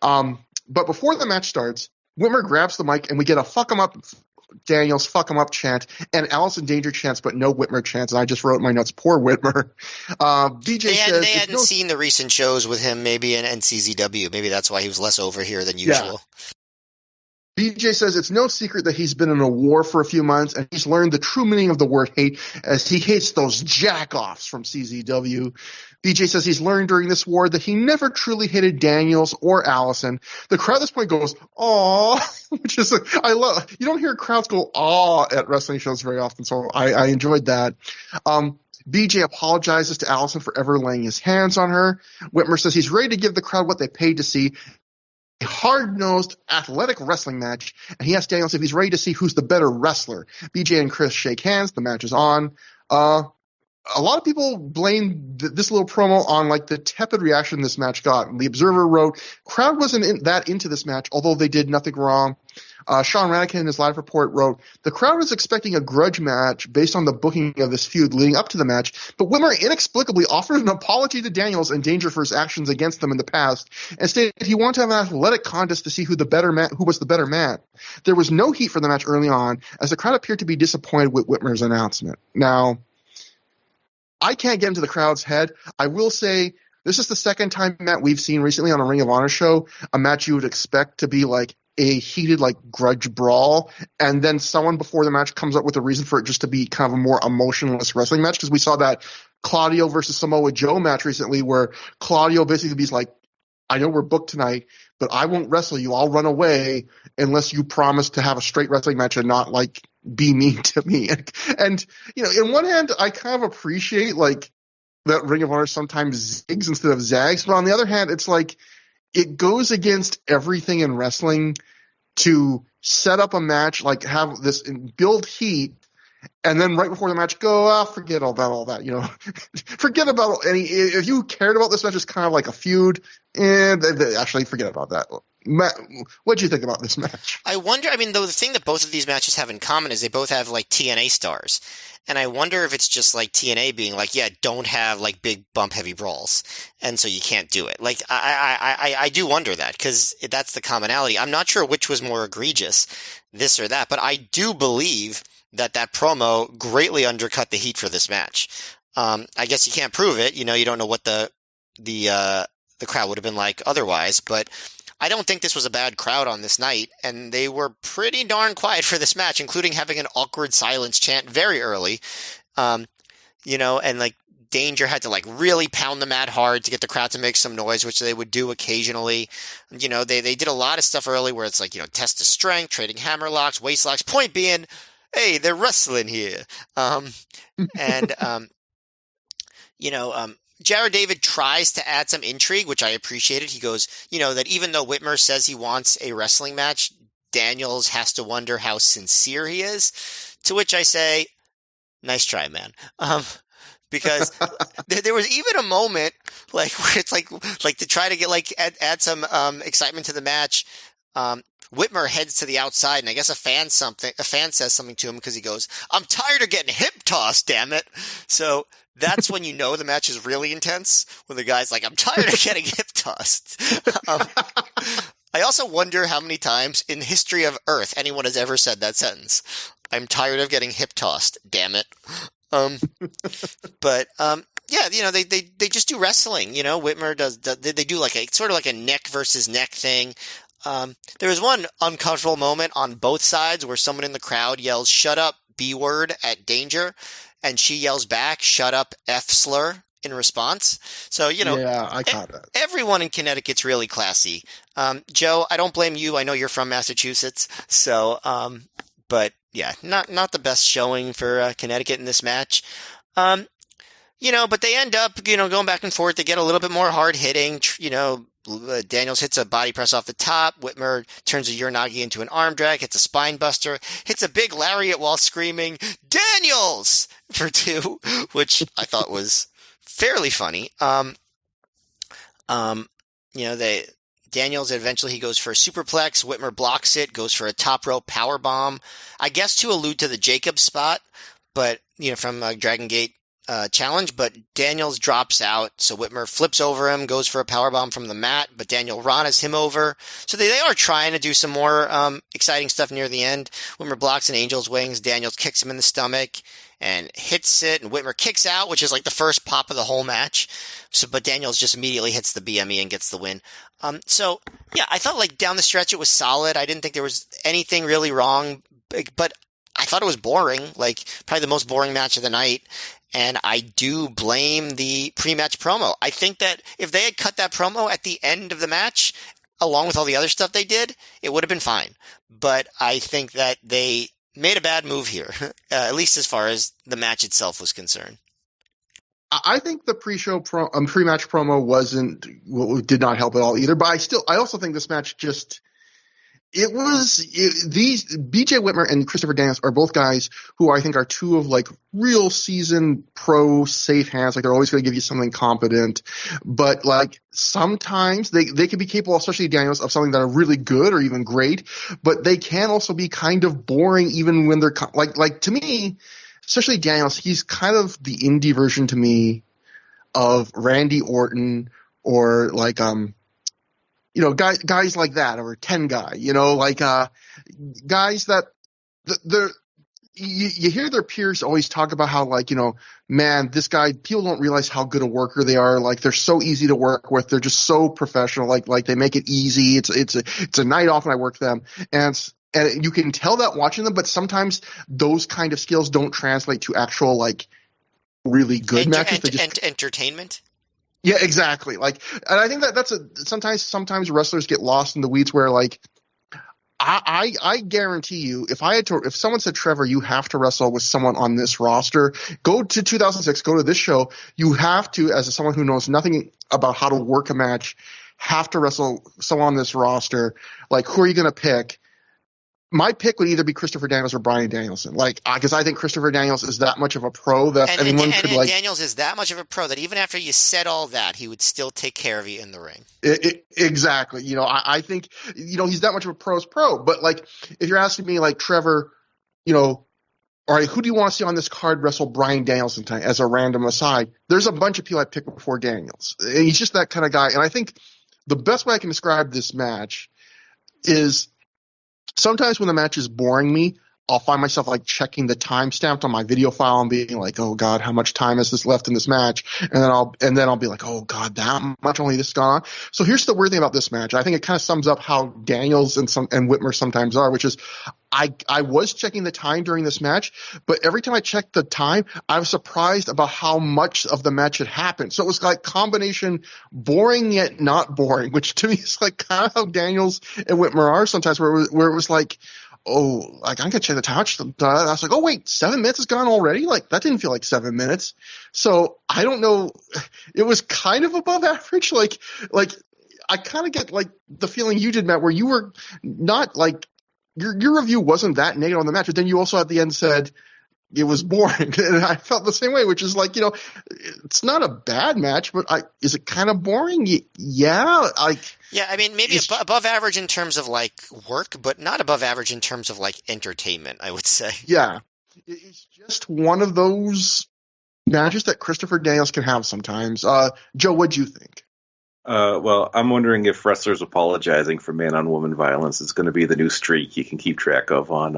but before the match starts, Whitmer grabs the mic and we get a fuck him up Daniels fuck him up chant and Allison Danger chants, but no Whitmer chants. And I just wrote in my notes, poor Whitmer. BJ says they hadn't seen the recent shows with him, maybe in NCZW. Maybe that's why he was less over here than usual. BJ says it's no secret that he's been in a war for a few months, and he's learned the true meaning of the word hate as he hates those jack-offs from CZW. BJ says he's learned during this war that he never truly hated Daniels or Allison. The crowd at this point goes, "Aw," which is I love. You don't hear crowds go "aw" at wrestling shows very often, so I enjoyed that. BJ apologizes to Allison for ever laying his hands on her. Whitmer says he's ready to give the crowd what they paid to see. A hard-nosed athletic wrestling match, and he asks Daniels if he's ready to see who's the better wrestler. BJ and Chris shake hands. The match is on. A lot of people blame this little promo on like the tepid reaction this match got. The Observer wrote, crowd wasn't that into this match, although they did nothing wrong. Sean Radican in his live report wrote, the crowd was expecting a grudge match based on the booking of this feud leading up to the match, but Whitmer inexplicably offered an apology to Daniels and Danger for his actions against them in the past, and stated he wanted to have an athletic contest to see who was the better man. There was no heat for the match early on, as the crowd appeared to be disappointed with Whitmer's announcement. Now, I can't get into the crowd's head. I will say this is the second time, Matt, we've seen recently on a Ring of Honor show a match you would expect to be like a heated like grudge brawl, and then someone before the match comes up with a reason for it just to be kind of a more emotionless wrestling match, because we saw that Claudio versus Samoa Joe match recently where Claudio basically is like, I know we're booked tonight, but I won't wrestle you. I'll run away unless you promise to have a straight wrestling match and not like be mean to me. And in one hand, I kind of appreciate like that Ring of Honor sometimes zigs instead of zags, but on the other hand, it's like it goes against everything in wrestling to set up a match, like have this build heat, and then right before the match go, forget about all that, forget about any, if you cared about this match as kind of like a feud, and actually forget about that. Matt, what do you think about this match? I wonder, the thing that both of these matches have in common is they both have like TNA stars. And I wonder if it's just like TNA being like, yeah, don't have like big bump heavy brawls. And so you can't do it. Like, I do wonder that, because that's the commonality. I'm not sure which was more egregious, this or that, but I do believe that promo greatly undercut the heat for this match. I guess you can't prove it. You don't know what the crowd would have been like otherwise, but I don't think this was a bad crowd on this night, and they were pretty darn quiet for this match, including having an awkward silence chant very early. And like Danger had to like really pound the mat hard to get the crowd to make some noise, which they would do occasionally. They did a lot of stuff early where it's like, test of strength, trading hammer locks, waist locks, point being, hey, they're wrestling here. Jared David tries to add some intrigue, which I appreciated. He goes, that even though Whitmer says he wants a wrestling match, Daniels has to wonder how sincere he is. To which I say, nice try, man. Because there was even a moment like where it's like to try to get like add some excitement to the match. Whitmer heads to the outside, and I guess a fan says something to him because he goes, "I'm tired of getting hip tossed, damn it." So that's when the match is really intense, when the guy's like, "I'm tired of getting hip tossed." I also wonder how many times in the history of Earth anyone has ever said that sentence. I'm tired of getting hip tossed, damn it. Um, but yeah, they just do wrestling. Whitmer they do like a sort of like a neck versus neck thing. There was one uncomfortable moment on both sides where someone in the crowd yells "Shut up, B word" at Danger, and she yells back "Shut up, F slur" in response. So Yeah, I caught that. everyone in Connecticut's really classy. Joe, I don't blame you. I know you're from Massachusetts, so but yeah, not the best showing for Connecticut in this match. Um, but they end up, going back and forth. They get a little bit more hard hitting. Daniels hits a body press off the top. Whitmer turns a Uranagi into an arm drag, hits a spine buster, hits a big lariat while screaming, "Daniels!" for 2, which I thought was fairly funny. They Daniels eventually he goes for a superplex. Whitmer blocks it, goes for a top rope power bomb. I guess to allude to the Jacob spot, but from Dragon Gate challenge. But Daniels drops out, so Whitmer flips over him, goes for a power bomb from the mat, but Daniel Ranas him over. So they are trying to do some more exciting stuff near the end. Whitmer blocks an Angel's Wings. Daniels kicks him in the stomach and hits it, and Whitmer kicks out, which is like the first pop of the whole match. But Daniels just immediately hits the BME and gets the win. So yeah, I thought like down the stretch it was solid. I didn't think there was anything really wrong, but I thought it was boring, like probably the most boring match of the night. And I do blame the pre-match promo. I think that if they had cut that promo at the end of the match, along with all the other stuff they did, it would have been fine. But I think that they made a bad move here, at least as far as the match itself was concerned. I think the pre-match promo did not help at all either. But I also think this match these BJ Whitmer and Christopher Daniels are both guys who I think are two of like real seasoned pro safe hands. Like they're always going to give you something competent, but like sometimes they can be capable, especially Daniels, of something that are really good or even great, but they can also be kind of boring even when they're like to me, especially Daniels, he's kind of the indie version to me of Randy Orton or like, guys like that, or 10 guy, guys that you hear their peers always talk about how like, man, this guy, people don't realize how good a worker they are. Like they're so easy to work with. They're just so professional. Like they make it easy. It's a night off when I work them. And you can tell that watching them, but sometimes those kind of skills don't translate to actual like really good matches. Entertainment. Yeah, exactly. Like, and I think that's sometimes wrestlers get lost in the weeds where like, I guarantee you, if someone said, Trevor, you have to wrestle with someone on this roster, go to 2006, go to this show, you have to, as someone who knows nothing about how to work a match, have to wrestle someone on this roster. Like, who are you going to pick? My pick would either be Christopher Daniels or Bryan Danielson. Like, because I think Christopher Daniels is that much of a pro that anyone could like. Daniels is that much of a pro that even after you said all that, he would still take care of you in the ring. Exactly. I think, he's that much of a pro's pro. But like, if you're asking me, like, Trevor, all right, who do you want to see on this card wrestle Bryan Danielson tonight as a random aside? There's a bunch of people I pick before Daniels. And he's just that kind of guy. And I think the best way I can describe this match is, sometimes when the match is boring me, I'll find myself like checking the timestamp on my video file and being like, "Oh God, how much time is this left in this match?" And then I'll be like, "Oh God, that much only this gone on." So here's the weird thing about this match. I think it kind of sums up how Daniels and Whitmer sometimes are, which is I was checking the time during this match, but every time I checked the time, I was surprised about how much of the match had happened. So it was like combination boring yet not boring, which to me is like kind of how Daniels and Whitmer are sometimes, where it was like, oh, like I'm gonna check the time. I was like, oh wait, 7 minutes has gone already? Like that didn't feel like 7 minutes. So I don't know. It was kind of above average. Like I kind of get like the feeling you did, Matt, where you were not like your review wasn't that negative on the match, but then you also at the end said it was boring, and I felt the same way, which is like, it's not a bad match, but is it kind of boring? Yeah, I mean, maybe above average in terms of like work, but not above average in terms of like entertainment, I would say. Yeah, it's just one of those matches that Christopher Daniels can have sometimes. Joe, what'd you think? Well, I'm wondering if wrestlers apologizing for man-on-woman violence is going to be the new streak you can keep track of on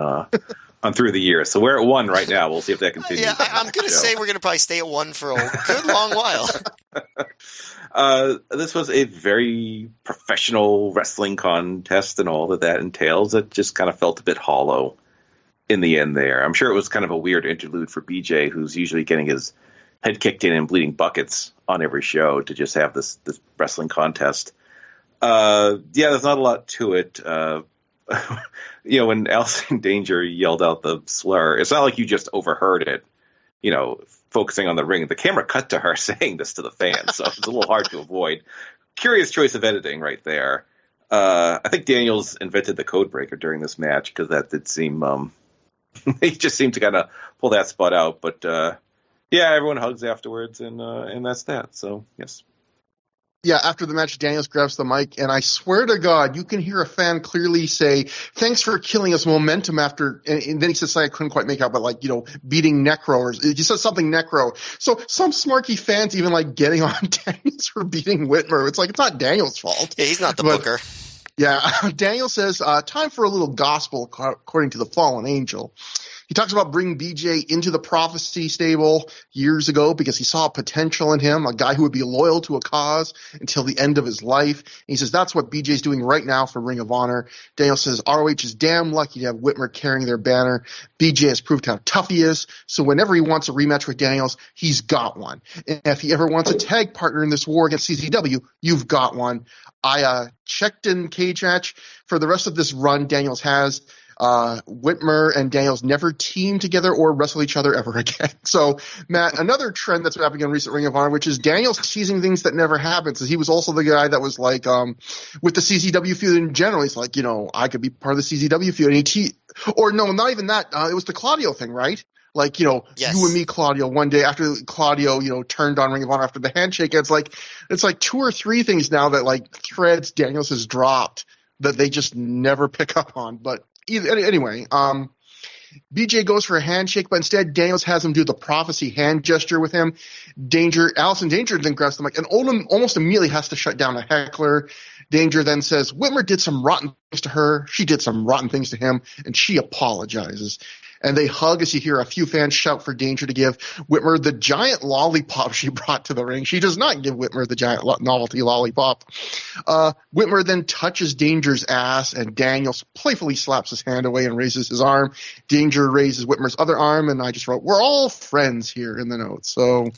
on Through the Years. So we're at 1 right now. We'll see if that continues. Yeah, I'm going to say we're going to probably stay at 1 for a good long while. This was a very professional wrestling contest and all that entails. It just kind of felt a bit hollow in the end there. I'm sure it was kind of a weird interlude for BJ, who's usually getting his head kicked in and bleeding buckets on every show, to just have this wrestling contest. There's not a lot to it. When Allison Danger yelled out the slur, it's not like you just overheard it, focusing on the ring. The camera cut to her saying this to the fans, so it's a little hard to avoid. Curious choice of editing right there. I think Daniels invented the code breaker during this match, because that did seem he just seemed to kind of pull that spot out. But everyone hugs afterwards, and that's that. So yes. Yeah, after the match, Daniels grabs the mic, and I swear to God, you can hear a fan clearly say, "Thanks for killing us momentum after," and then he says, I couldn't quite make out, but beating Necro, or he says something Necro. So some smarky fans even getting on Daniels for beating Whitmer. It's not Daniels' fault. Yeah, he's not the booker. Yeah, Daniel says, time for a little gospel according to the fallen angel. He talks about bringing BJ into the prophecy stable years ago because he saw potential in him, a guy who would be loyal to a cause until the end of his life. And he says that's what BJ's doing right now for Ring of Honor. Daniel says ROH is damn lucky to have Whitmer carrying their banner. BJ has proved how tough he is, so whenever he wants a rematch with Daniels, he's got one. And if he ever wants a tag partner in this war against CZW, you've got one. I checked in Cage Match. For the rest of this run Daniels has, Whitmer and Daniels never teamed together or wrestle each other ever again. So, Matt, another trend that's been happening in recent Ring of Honor, which is Daniels teasing things that never happened. So he was also the guy that was with the CZW feud in general. He's I could be part of the CZW feud. And not even that. It was the Claudio thing, right? Yes. You and me, Claudio, one day after Claudio, turned on Ring of Honor after the handshake. It's like 2 or 3 things now that threads Daniels has dropped that they just never pick up on. But anyway, BJ goes for a handshake, but instead Daniels has him do the prophecy hand gesture with him. Allison Danger then grabs the mic and almost immediately has to shut down a heckler. Danger then says Whitmer did some rotten things to her. She did some rotten things to him, and she apologizes. And they hug as you hear a few fans shout for Danger to give Whitmer the giant lollipop she brought to the ring. She does not give Whitmer the giant novelty lollipop. Whitmer then touches Danger's ass, and Daniels playfully slaps his hand away and raises his arm. Danger raises Whitmer's other arm, and I just wrote, "We're all friends here" in the notes. So,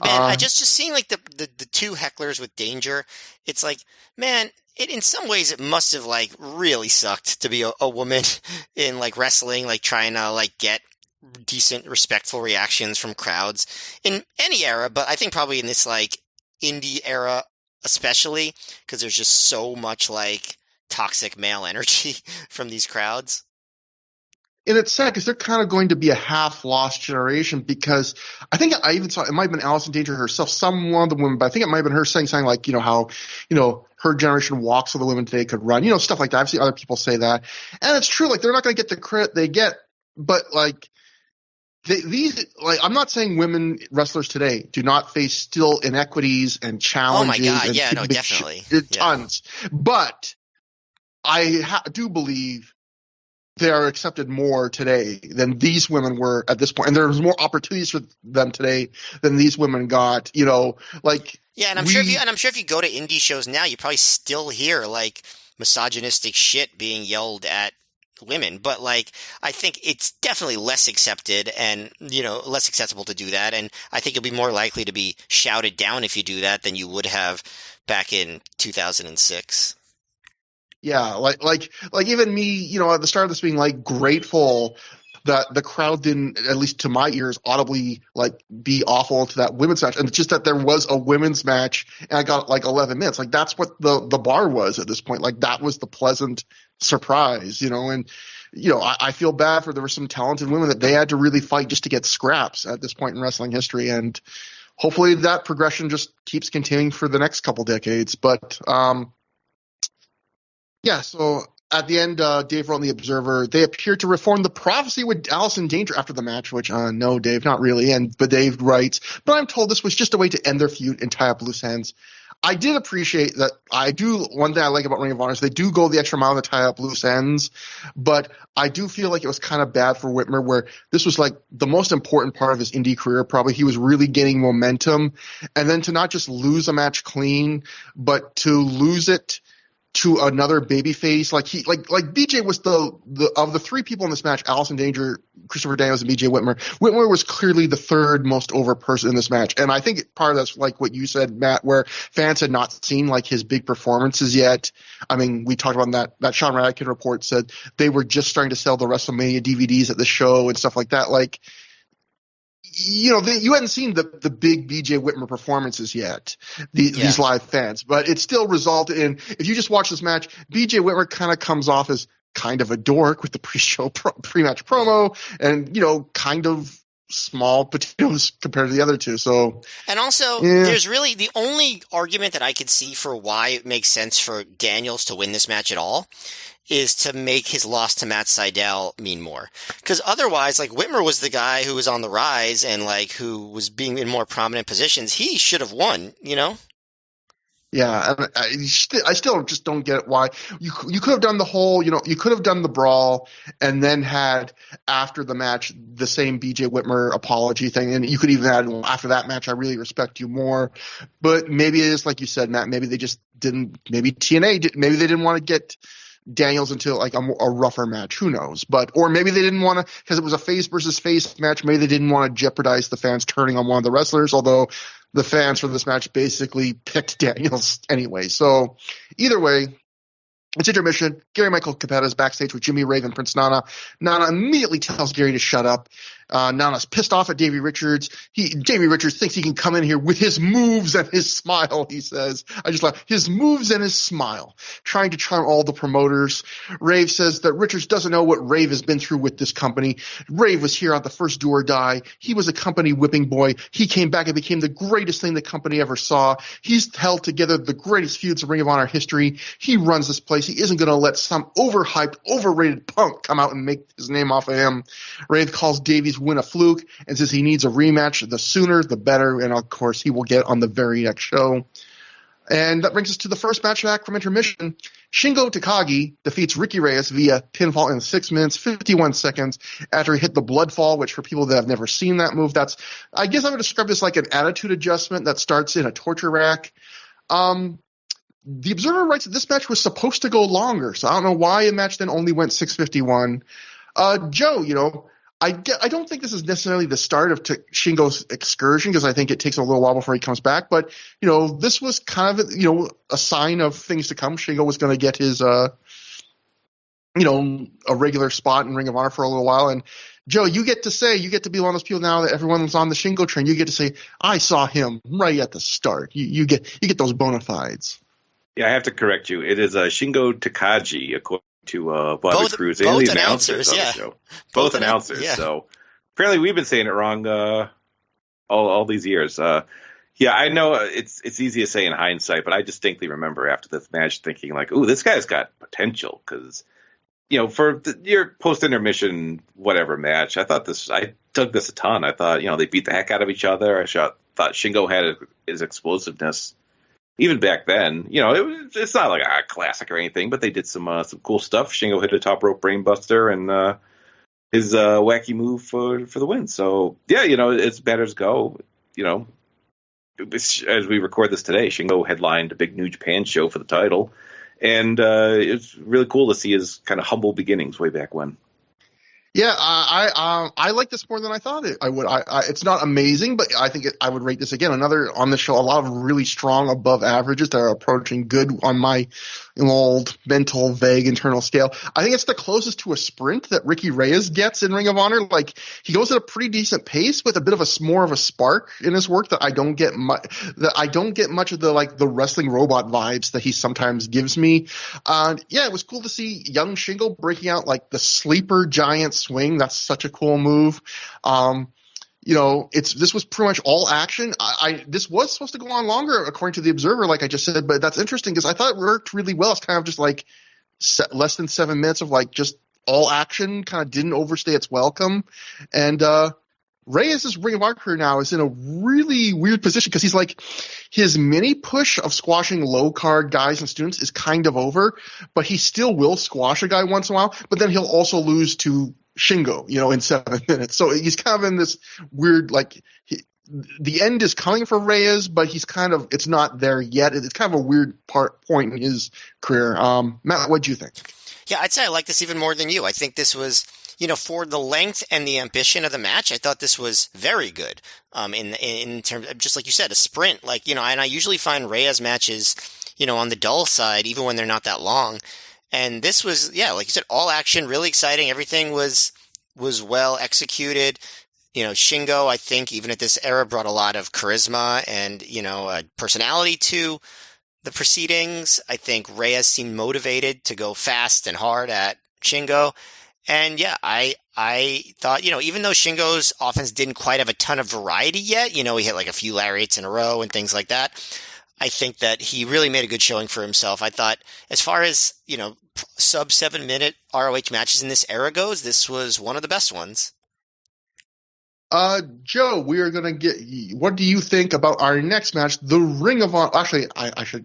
I just seeing the 2 hecklers with Danger, it's man. In some ways, it must have really sucked to be a woman in wrestling, trying to get decent, respectful reactions from crowds in any era. But I think probably in this indie era, especially because there's just so much toxic male energy from these crowds. And it's sad because they're kind of going to be a half-lost generation, because I think I even saw, it might have been Allison Danger herself, one of the women, but I think it might have been her saying something how, her generation walks so the women today could run, stuff like that. I've seen other people say that. And it's true, they're not going to get the credit they get, but I'm not saying women wrestlers today do not face still inequities and challenges. Oh my God, yeah, no, definitely. Tons. Yeah. But I do believe they are accepted more today than these women were at this point. And there's more opportunities for them today than these women got, Yeah, and I'm sure if you go to indie shows now, you probably still hear misogynistic shit being yelled at women. But I think it's definitely less accepted and, less accessible to do that. And I think you'll be more likely to be shouted down if you do that than you would have back in 2006. Yeah, even me, at the start of this being grateful that the crowd didn't, at least to my ears, audibly be awful to that women's match, and it's just that there was a women's match and I got 11 minutes. That's what the bar was at this point. That was the pleasant surprise, and I feel bad for there were some talented women that they had to really fight just to get scraps at this point in wrestling history, and hopefully that progression just keeps continuing for the next couple decades. But yeah, so at the end, Dave wrote in The Observer, they appear to reform the prophecy with Allison Danger after the match, which, no, Dave, not really. But Dave writes, but I'm told this was just a way to end their feud and tie up loose ends. I did appreciate that. One thing I like about Ring of Honor is they do go the extra mile to tie up loose ends, but I do feel like it was kind of bad for Whitmer, where this was like the most important part of his indie career. Probably he was really gaining momentum, and then to not just lose a match clean, but to lose it to another babyface. Like BJ was the of the three people in this match, Allison Danger, Christopher Daniels, and BJ Whitmer. Whitmer was clearly the third most over person in this match. And I think part of that's like what you said, Matt, where fans had not seen like his big performances yet. I mean, we talked about that Sean Radkin report said they were just starting to sell the WrestleMania DVDs at the show and stuff like that. Like, you hadn't seen the big BJ Whitmer performances yet, these live fans, but it still resulted in, if you just watch this match, BJ Whitmer kind of comes off as kind of a dork with the pre-match promo and, kind of small potatoes compared to the other two. So, and also there's really the only argument that I could see for why it makes sense for Daniels to win this match at all is to make his loss to Matt Sydal mean more. Because otherwise, like, Whitmer was the guy who was on the rise and, like, who was being in more prominent positions. He should have won, Yeah, and I still just don't get why you could have done the whole, you could have done the brawl and then had after the match the same BJ Whitmer apology thing, and you could even add, after that match, I really respect you more. But maybe it is like you said, Matt. Maybe they just didn't. Maybe TNA. Maybe they didn't want to get Daniels into like a rougher match. Who knows? Or maybe they didn't want to, because it was a face versus face match. Maybe they didn't want to jeopardize the fans turning on one of the wrestlers. Although the fans for this match basically picked Daniels anyway. So either way, it's intermission. Gary Michael Capetta is backstage with Jimmy Rave and Prince Nana. Nana immediately tells Gary to shut up. Nana's pissed off at Davey Richards. Davey Richards thinks he can come in here with his moves and his smile, he says. I just like his moves and his smile, trying to charm all the promoters. Rave says that Richards doesn't know what Rave has been through with this company. Rave was here on the first Do or Die. He was a company whipping boy. He came back and became the greatest thing the company ever saw. He's held together the greatest feuds of Ring of Honor history. He runs this place. He isn't going to let some overhyped, overrated punk come out and make his name off of him. Rave calls Davies win a fluke and says he needs a rematch. The sooner, the better. And of course, he will get on the very next show. And that brings us to the first match back from intermission. Shingo Takagi defeats Ricky Reyes via pinfall in 6 minutes, 51 seconds after he hit the blood fall, which for people that have never seen that move, I guess I would describe this like an attitude adjustment that starts in a torture rack. The Observer writes that this match was supposed to go longer, so I don't know why a match then only went 6:51. Joe, I don't think this is necessarily the start of Shingo's excursion, because I think it takes a little while before he comes back. But, this was kind of, a sign of things to come. Shingo was going to get his, a regular spot in Ring of Honor for a little while. And, Joe, you get to be one of those people now that everyone's on the Shingo train. You get to say, I saw him right at the start. You get those bona fides. Yeah, I have to correct you. It is Shingo Takagi, according to Bobby Cruz and both the announcers on the show. Both announcers. Yeah. So apparently we've been saying it wrong all these years. I know it's easy to say in hindsight, but I distinctly remember after this match thinking like, "Ooh, this guy's got potential." Because for your post-intermission whatever match, I dug this a ton. I thought they beat the heck out of each other. I thought Shingo had his explosiveness. Even back then, it's not like a classic or anything, but they did some cool stuff. Shingo hit a top rope brainbuster and his wacky move for the win. So yeah, it's better to go. As we record this today, Shingo headlined a big New Japan show for the title, and it's really cool to see his kind of humble beginnings way back when. Yeah, I like this more than I thought I would. It's not amazing, but I think I would rate this again. Another on the show, a lot of really strong above averages that are approaching good on my old mental vague internal scale. I think it's the closest to a sprint that Ricky Reyes gets in Ring of Honor. Like, he goes at a pretty decent pace with a bit of more of a spark in his work that I don't get much of the wrestling robot vibes that he sometimes gives me. It was cool to see young Shingo breaking out like the sleeper giant swing. That's such a cool move. This was pretty much all action. This was supposed to go on longer, according to the Observer, like I just said, but that's interesting because I thought it worked really well. It's kind of just like less than 7 minutes of like just all action, kind of didn't overstay its welcome. And, Reyes' Ring of Honor career now is in a really weird position because he's like, his mini push of squashing low card guys and students is kind of over, but he still will squash a guy once in a while, but then he'll also lose to Shingo, in 7 minutes. So he's kind of in this weird, like, the end is coming for Reyes, but it's not there yet. It's kind of a weird point in his career. Matt, what'd you think? Yeah, I'd say I like this even more than you. I think this was, for the length and the ambition of the match, I thought this was very good. In terms of, just like you said, a sprint, and I usually find Reyes matches, on the dull side, even when they're not that long. And this was, like you said, all action, really exciting. Everything was well executed. Shingo, I think, even at this era, brought a lot of charisma and, personality to the proceedings. I think Reyes seemed motivated to go fast and hard at Shingo. And yeah, I thought, even though Shingo's offense didn't quite have a ton of variety yet, he hit like a few lariats in a row and things like that. I think that he really made a good showing for himself. I thought as far as, sub 7 minute ROH matches in this era goes, this was one of the best ones. Joe, we are going to what do you think about our next match, the Ring of Honor? Actually,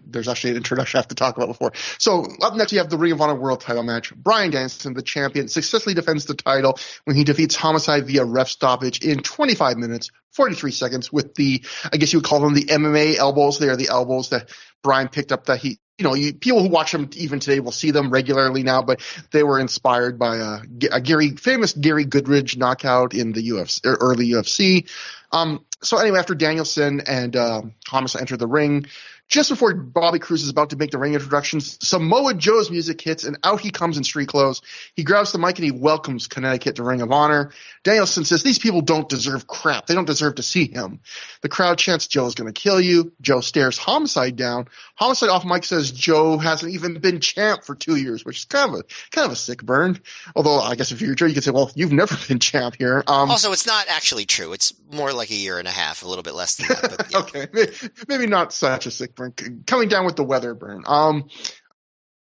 there's actually an introduction I have to talk about before. So up next, we have the Ring of Honor World title match. Bryan Danielson, the champion, successfully defends the title when he defeats Homicide via ref stoppage in 25 minutes, 43 seconds with I guess you would call them the MMA elbows. They are the elbows that Bryan picked up that people who watch them even today will see them regularly now, but they were inspired by a famous Gary Goodridge knockout in the early UFC. So anyway, after Danielson and Homicide enter the ring, just before Bobby Cruz is about to make the ring introductions, Samoa Joe's music hits and out he comes in street clothes. He grabs the mic and he welcomes Connecticut to Ring of Honor. Danielson says these people don't deserve crap. They don't deserve to see him. The crowd chants, Joe's going to kill you. Joe stares Homicide down. Homicide off mic says Joe hasn't even been champ for 2 years, which is kind of a sick burn. Although I guess if you're Joe, you could say, well, you've never been champ here. Also, it's not actually true. It's more like a year and a half, a little bit less than that. But, yeah. Okay, maybe not such a sick burn. Coming down with the weather burn.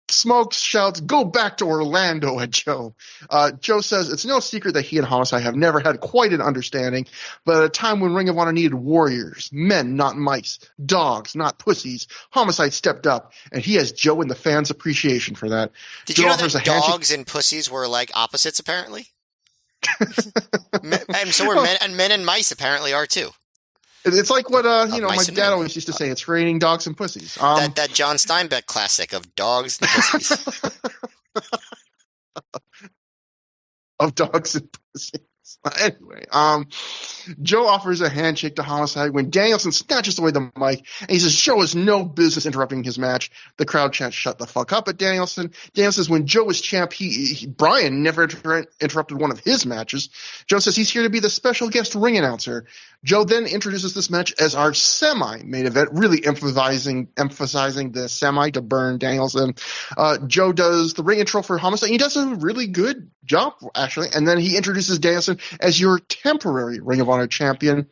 Smokes shouts, go back to Orlando at Joe. Joe says it's no secret that he and Homicide have never had quite an understanding, but at a time when Ring of Honor needed warriors, men, not mice, dogs, not pussies, Homicide stepped up, and he has Joe and the fans' appreciation for that. Did Joe you know offers that a handshake. dogs and pussies were like opposites, apparently? And so were men and mice apparently are too. It's like what my mice and dad men. always used to say. It's raining dogs and pussies. That John Steinbeck classic of dogs and pussies. Of dogs and pussies. Anyway, Joe offers a handshake to Homicide when Danielson snatches away the mic, and he says Joe has no business interrupting his match. The crowd chants, shut the fuck up at Danielson. Danielson says when Joe was champ, Bryan never interrupted one of his matches. Joe says he's here to be the special guest ring announcer. Joe then introduces this match as our semi-main event, really emphasizing the semi to burn Danielson. Joe does the ring intro for Homicide. He does a really good job, actually, and then he introduces Danielson as your temporary Ring of Honor champion.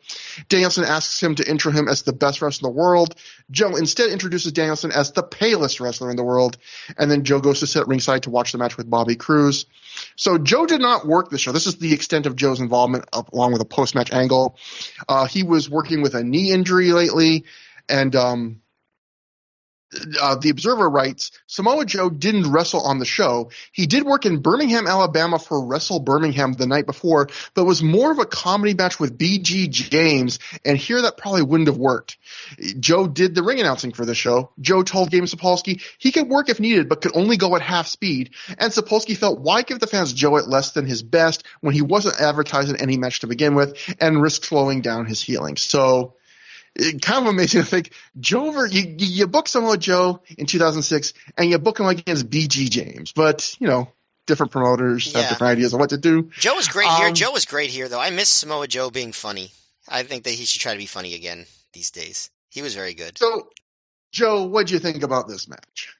Danielson asks him to intro him as the best wrestler in the world. Joe instead introduces Danielson as the palest wrestler in the world, and then Joe goes to sit ringside to watch the match with Bobby Cruz. So Joe did not work the show. This is the extent of Joe's involvement, along with a post-match angle. He was working with a knee injury lately, and the Observer writes, Samoa Joe didn't wrestle on the show. He did work in Birmingham, Alabama for Wrestle Birmingham the night before, but it was more of a comedy match with B.G. James, and here that probably wouldn't have worked. Joe did the ring announcing for the show. Joe told Gabe Sapolsky he could work if needed, but could only go at half speed, and Sapolsky felt why give the fans Joe at less than his best when he wasn't advertising any match to begin with, and risk slowing down his healing. So kind of amazing to think you book Samoa Joe in 2006 and you book him against B.G. James, but different promoters have different ideas on what to do. Joe was great here. Joe was great here, though. I miss Samoa Joe being funny. I think that he should try to be funny again these days. He was very good. So, Joe, what'd you think about this match?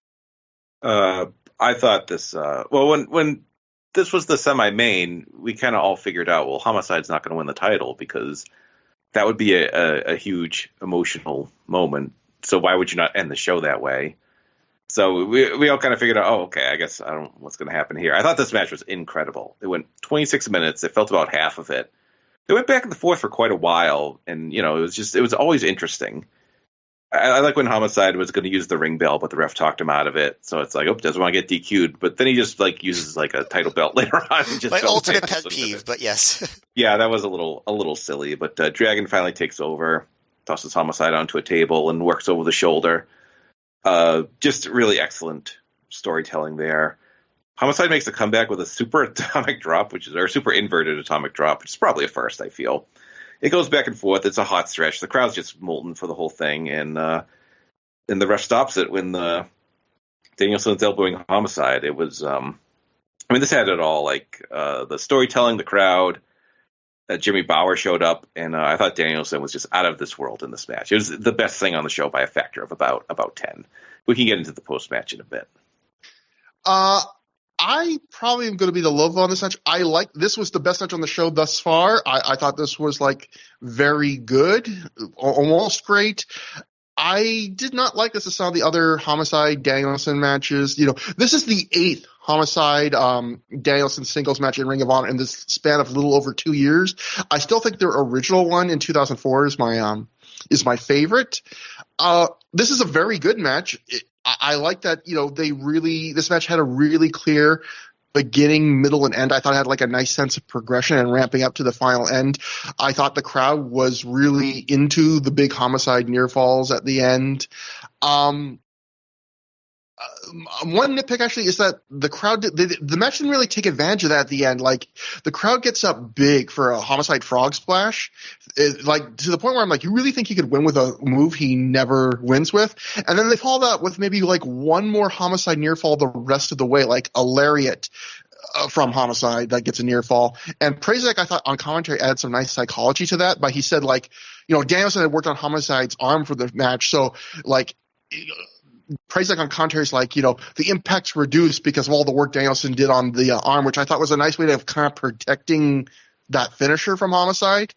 I thought this. When this was the semi-main, we kind of all figured out, well, Homicide's not going to win the title because that would be a huge emotional moment. So why would you not end the show that way? So we all kind of figured out, okay, I guess I don't know what's going to happen here. I thought this match was incredible. It went 26 minutes. It felt about half of it. They went back and forth for quite a while, and it was always interesting. I like when Homicide was going to use the ring bell, but the ref talked him out of it. So it's like, doesn't want to get DQ'd, but then he just uses a title belt later on. And just my ultimate pet peeve, but yes. Yeah, that was a little silly. But Dragon finally takes over, tosses Homicide onto a table, and works over the shoulder. Just really excellent storytelling there. Homicide makes a comeback with a super atomic drop, or super inverted atomic drop, which is probably a first, I feel. It goes back and forth. It's a hot stretch. The crowd's just molten for the whole thing, and the ref stops it when Danielson's elbowing Homicide. It was, this had it all, the storytelling, the crowd. Jimmy Bauer showed up, and I thought Danielson was just out of this world in this match. It was the best thing on the show by a factor of about 10. We can get into the post match in a bit. I probably am going to be the low on this match. This was the best match on the show thus far. I thought this was very good, almost great. I did not like this as some of the other Homicide Danielson matches. This is the 8th Homicide Danielson singles match in Ring of Honor in this span of a little over 2 years. I still think their original one in 2004 is my favorite. This is a very good match. I like that, this match had a really clear beginning, middle, and end. I thought it had a nice sense of progression and ramping up to the final end. I thought the crowd was really into the big Homicide near falls at the end. One nitpick actually is that the crowd, the match didn't really take advantage of that at the end. The crowd gets up big for a Homicide frog splash, to the point where I'm you really think he could win with a move he never wins with? And then they followed that with maybe one more Homicide near fall the rest of the way, a lariat from Homicide that gets a near fall. And Prazak, I thought on commentary, added some nice psychology to that, but he said Danielson had worked on Homicide's arm for the match, so Prazak on commentary is the impact's reduced because of all the work Danielson did on the arm, which I thought was a nice way of kind of protecting that finisher from Homicide.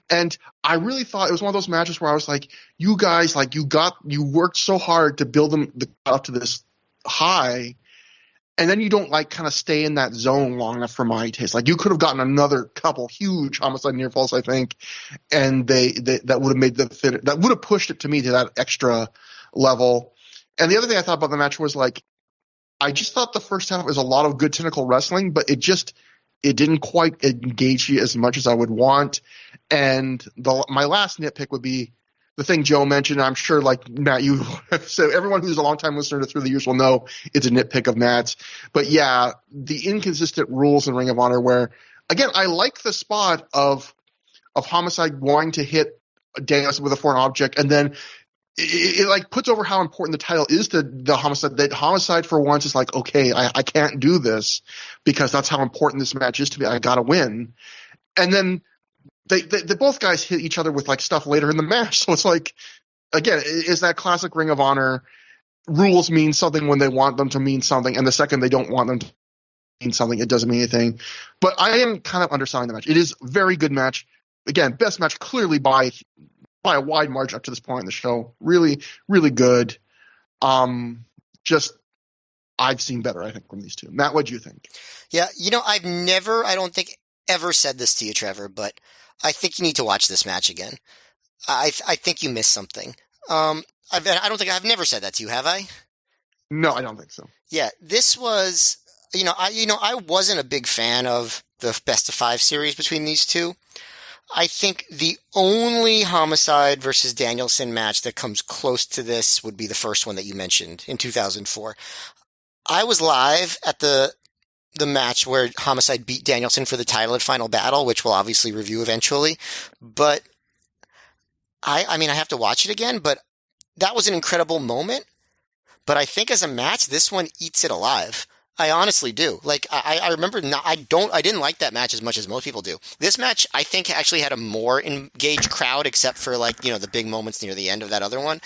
And I really thought it was one of those matches where I was you guys, you worked so hard to build them up to this high, and then you don't kind of stay in that zone long enough for my taste. You could have gotten another couple huge Homicide near falls, I think, and that would have made that would have pushed it to me to that extra level. And the other thing I thought about the match was I just thought the first half was a lot of good technical wrestling, but it didn't quite engage you as much as I would want. And my last nitpick would be the thing Joe mentioned. I'm sure Matt, you have said, everyone who's a longtime listener to Through the Years will know it's a nitpick of Matt's. But yeah, the inconsistent rules in Ring of Honor where, again, I like the spot of Homicide wanting to hit Danielson with a foreign object, and then it puts over how important the title is to the Homicide. That Homicide for once is okay, I can't do this because that's how important this match is to me. I gotta win. And then they both guys hit each other with stuff later in the match. So it's again, is that classic Ring of Honor rules mean something when they want them to mean something, and the second they don't want them to mean something, it doesn't mean anything. But I am kind of underselling the match. It is a very good match. Again, best match clearly by a wide margin up to this point in the show. Really, really good. I've seen better, I think, from these two. Matt, what do you think? Yeah, I've never, I don't think, ever said this to you, Trevor, but I think you need to watch this match again. I think you missed something. I've never said that to you, have I? No, I don't think so. Yeah, this was, I wasn't a big fan of the best of 5 series between these two. I think the only Homicide versus Danielson match that comes close to this would be the first one that you mentioned in 2004. I was live at the match where Homicide beat Danielson for the title at Final Battle, which we'll obviously review eventually. But I have to watch it again, but that was an incredible moment. But I think as a match, this one eats it alive. I honestly do. I remember I didn't like that match as much as most people do. This match, I think, actually had a more engaged crowd, except for the big moments near the end of that other one.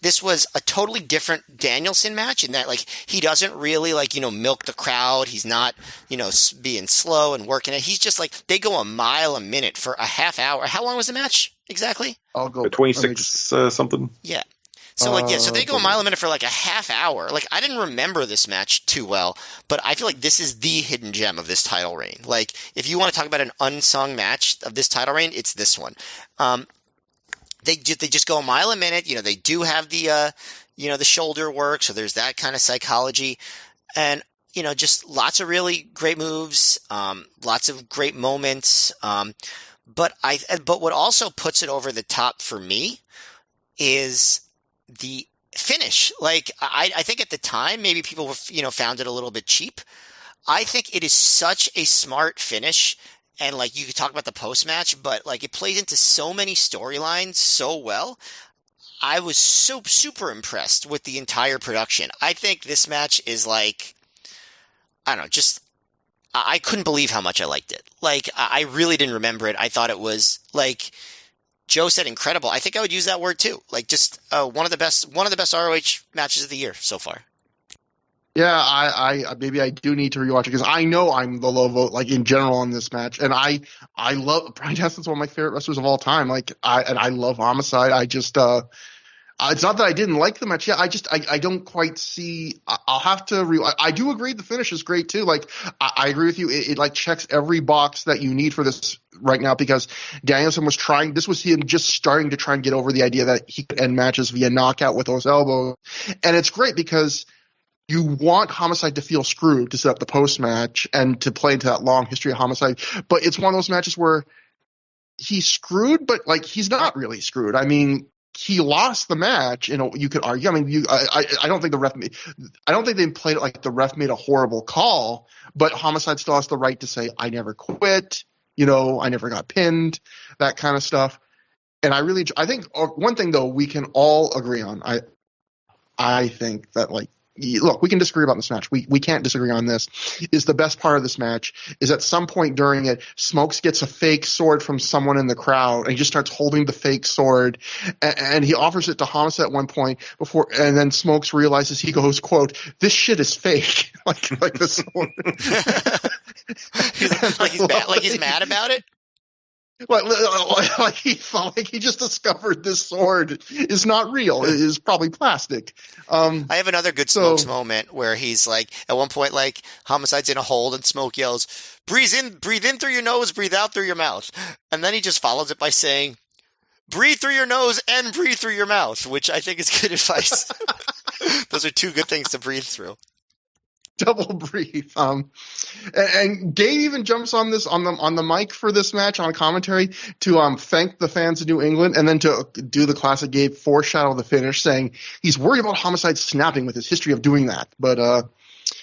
This was a totally different Danielson match in that, he doesn't really, milk the crowd. He's not, being slow and working it. He's just they go a mile a minute for a half hour. How long was the match exactly? I'll go 26 something. Yeah. So so they go a But mile a minute for like a half hour. Like I didn't remember this match too well, but I feel like this is the hidden gem of this title reign. Like if you want to talk about an unsung match of this title reign, it's this one. Um, they just go a mile a minute. They do have the the shoulder work, so there's that kind of psychology, and just lots of really great moves, lots of great moments. But what also puts it over the top for me is the finish. Like I think at the time maybe people were found it a little bit cheap. I think it is such a smart finish. And like you could talk about the post match, but like it plays into so many storylines so well. I was so super impressed with the entire production. I think this match is like, I don't know, just I couldn't believe how much I liked it. Like I really didn't remember it. I thought it was like Joe said incredible. I think I would use that word too. Like just one of the best ROH matches of the year so far. yeah, I maybe I do need to rewatch it because I know I'm the low vote like in general on this match, and I love Brian Dennison's one of my favorite wrestlers of all time. Like I love Homicide. I just it's not that I didn't like the match. Yeah, I don't quite see. I'll have to. I do agree the finish is great too. Like I agree with you. It like checks every box that you need for this right now because Danielson was trying. This was him just starting to try and get over the idea that he could end matches via knockout with those elbows, and it's great because you want Homicide to feel screwed to set up the post match and to play into that long history of Homicide. But it's one of those matches where he's screwed, but like he's not really screwed. I mean, he lost the match. You could argue. I mean, I don't think I don't think they played it like the ref made a horrible call, but Homicide still has the right to say, "I never quit." I never got pinned. That kind of stuff. And I think one thing though we can all agree on. I think that like. Look, we can disagree about this match. We can't disagree on this. Is the best part of this match is at some point during it, Smokes gets a fake sword from someone in the crowd and he just starts holding the fake sword and he offers it to Homicide at one point and then Smokes realizes he goes, quote, "This shit is fake." like the sword. he's mad about it. Like he felt like he just discovered this sword is not real. It is probably plastic. I have another good Smokes moment where he's like, at one point, like Homicide's in a hold and Smoke yells, breathe in through your nose, breathe out through your mouth. And then he just follows it by saying, breathe through your nose and breathe through your mouth, which I think is good advice. Those are two good things to breathe through. Double breathe. And Gabe even jumps on the mic for this match on commentary to thank the fans of New England and then to do the classic Gabe foreshadow the finish, saying he's worried about Homicide snapping with his history of doing that. But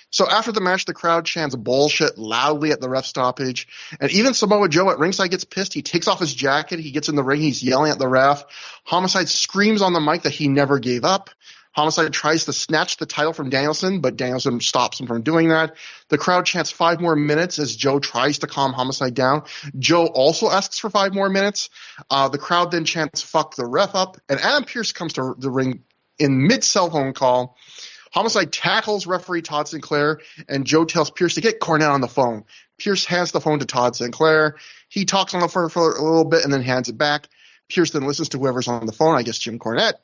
so after the match, the crowd chants bullshit loudly at the ref stoppage, and even Samoa Joe at ringside gets pissed. He takes off his jacket, he gets in the ring, he's yelling at the ref. Homicide screams on the mic that he never gave up. Homicide tries to snatch the title from Danielson, but Danielson stops him from doing that. The crowd chants 5 more minutes as Joe tries to calm Homicide down. Joe also asks for 5 more minutes. The crowd then chants "fuck the ref up," and Adam Pearce comes to the ring in mid-cell phone call. Homicide tackles referee Todd Sinclair, and Joe tells Pearce to get Cornette on the phone. Pearce hands the phone to Todd Sinclair. He talks on the phone for a little bit and then hands it back. Pearce then listens to whoever's on the phone, I guess Jim Cornette,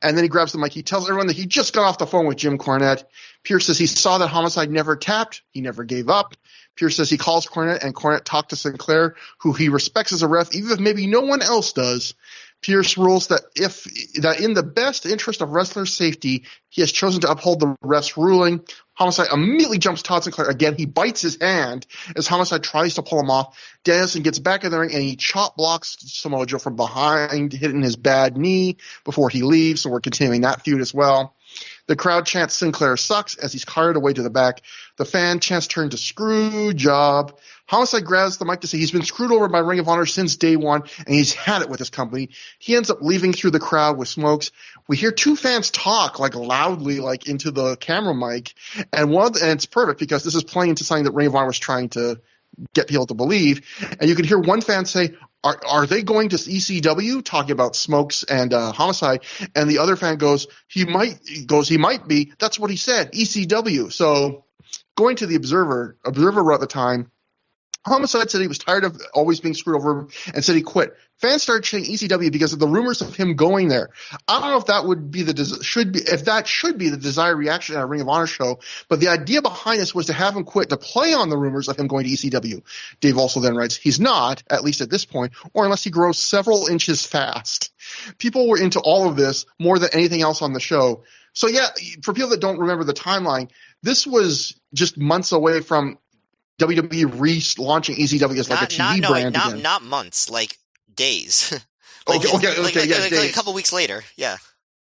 and then he grabs the mic. He tells everyone that he just got off the phone with Jim Cornette. Pearce says he saw that Homicide never tapped. He never gave up. Pearce says he calls Cornette, and Cornette talked to Sinclair, who he respects as a ref, even if maybe no one else does. Pearce rules that in the best interest of wrestler's safety, he has chosen to uphold the ref's ruling. Homicide immediately jumps Todd Sinclair again. He bites his hand as Homicide tries to pull him off. Danielson gets back in the ring and he chop blocks Samoa Joe from behind, hitting his bad knee before he leaves. So we're continuing that feud as well. The crowd chants Sinclair sucks as he's carted away to the back. The fan chants turn to screw job. Homicide grabs the mic to say he's been screwed over by Ring of Honor since day one, and he's had it with his company. He ends up leaving through the crowd with Smokes. We hear 2 fans talk like loudly, like into the camera mic, and it's perfect because this is playing into something that Ring of Honor was trying to get people to believe. And you can hear one fan say, Are they going to ECW, talking about Smokes and Homicide? And the other fan goes, he might be. That's what he said, ECW. So going to the Observer wrote at the time, Homicide said he was tired of always being screwed over and said he quit. Fans started chanting ECW because of the rumors of him going there. I don't know if that would be should be the desired reaction at a Ring of Honor show, but the idea behind this was to have him quit to play on the rumors of him going to ECW. Dave also then writes, he's not, at least at this point, or unless he grows several inches fast. People were into all of this more than anything else on the show. So yeah, for people that don't remember the timeline, this was just months away from WWE relaunching ECW as like a TV brand again. Not months, like days. Okay, days. A couple weeks later, yeah.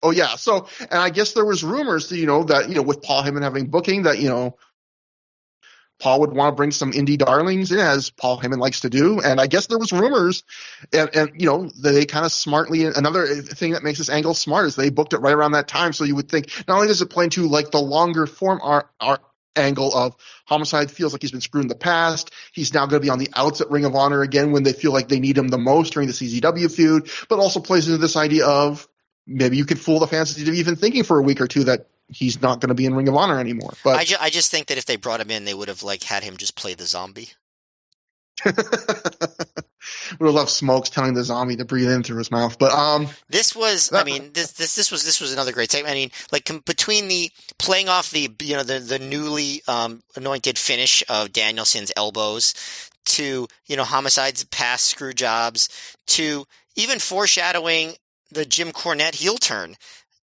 Oh yeah, so and I guess there was rumors that with Paul Heyman having booking that Paul would want to bring some indie darlings in, as Paul Heyman likes to do, and I guess there was rumors, and they kind of smartly. Another thing that makes this angle smart is they booked it right around that time, so you would think not only does it play into like the longer form our angle of Homicide feels like he's been screwed in the past. He's now going to be on the outs at Ring of Honor again when they feel like they need him the most during the CZW feud, but also plays into this idea of maybe you could fool the fans into even thinking for a week or two that he's not going to be in Ring of Honor anymore. But I just think that if they brought him in, they would have had him just play the zombie. We would love Smokes telling the zombie to breathe in through his mouth, but this was this was another great segment. I mean, like between the playing off the the newly anointed finish of Danielson's elbows to Homicide's past screw jobs to even foreshadowing the Jim Cornette heel turn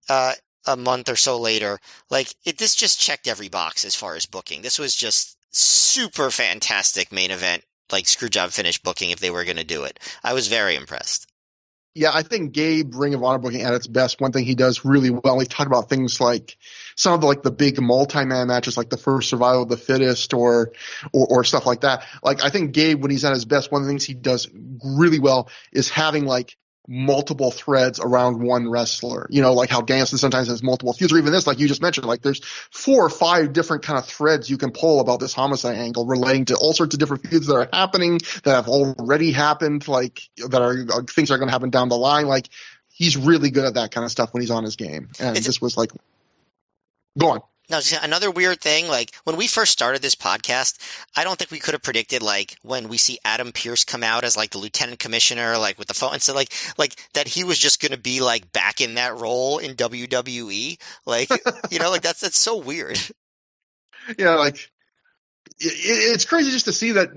a month or so later, this just checked every box as far as booking. This was just super fantastic main event. Like screwjob finish booking if they were going to do it. I was very impressed. Yeah, I think Gabe Ring of Honor booking at its best. One thing he does really well, we've talked about things like some of the big multi-man matches, like the first survival of the fittest or stuff like that. Like I think Gabe, when he's at his best, one of the things he does really well is having multiple threads around one wrestler, like how Danielson sometimes has multiple feuds, or even this, like you just mentioned, there's 4 or 5 different kind of threads you can pull about this Homicide angle relating to all sorts of different feuds that are happening, that have already happened, that are things that are going to happen down the line. He's really good at that kind of stuff when he's on his game. And this was go on. No, another weird thing, when we first started this podcast, I don't think we could have predicted, when we see Adam Pearce come out as, the lieutenant commissioner, with the phone, and so, that he was just going to be, back in that role in WWE. That's so weird. Yeah, it's crazy just to see that.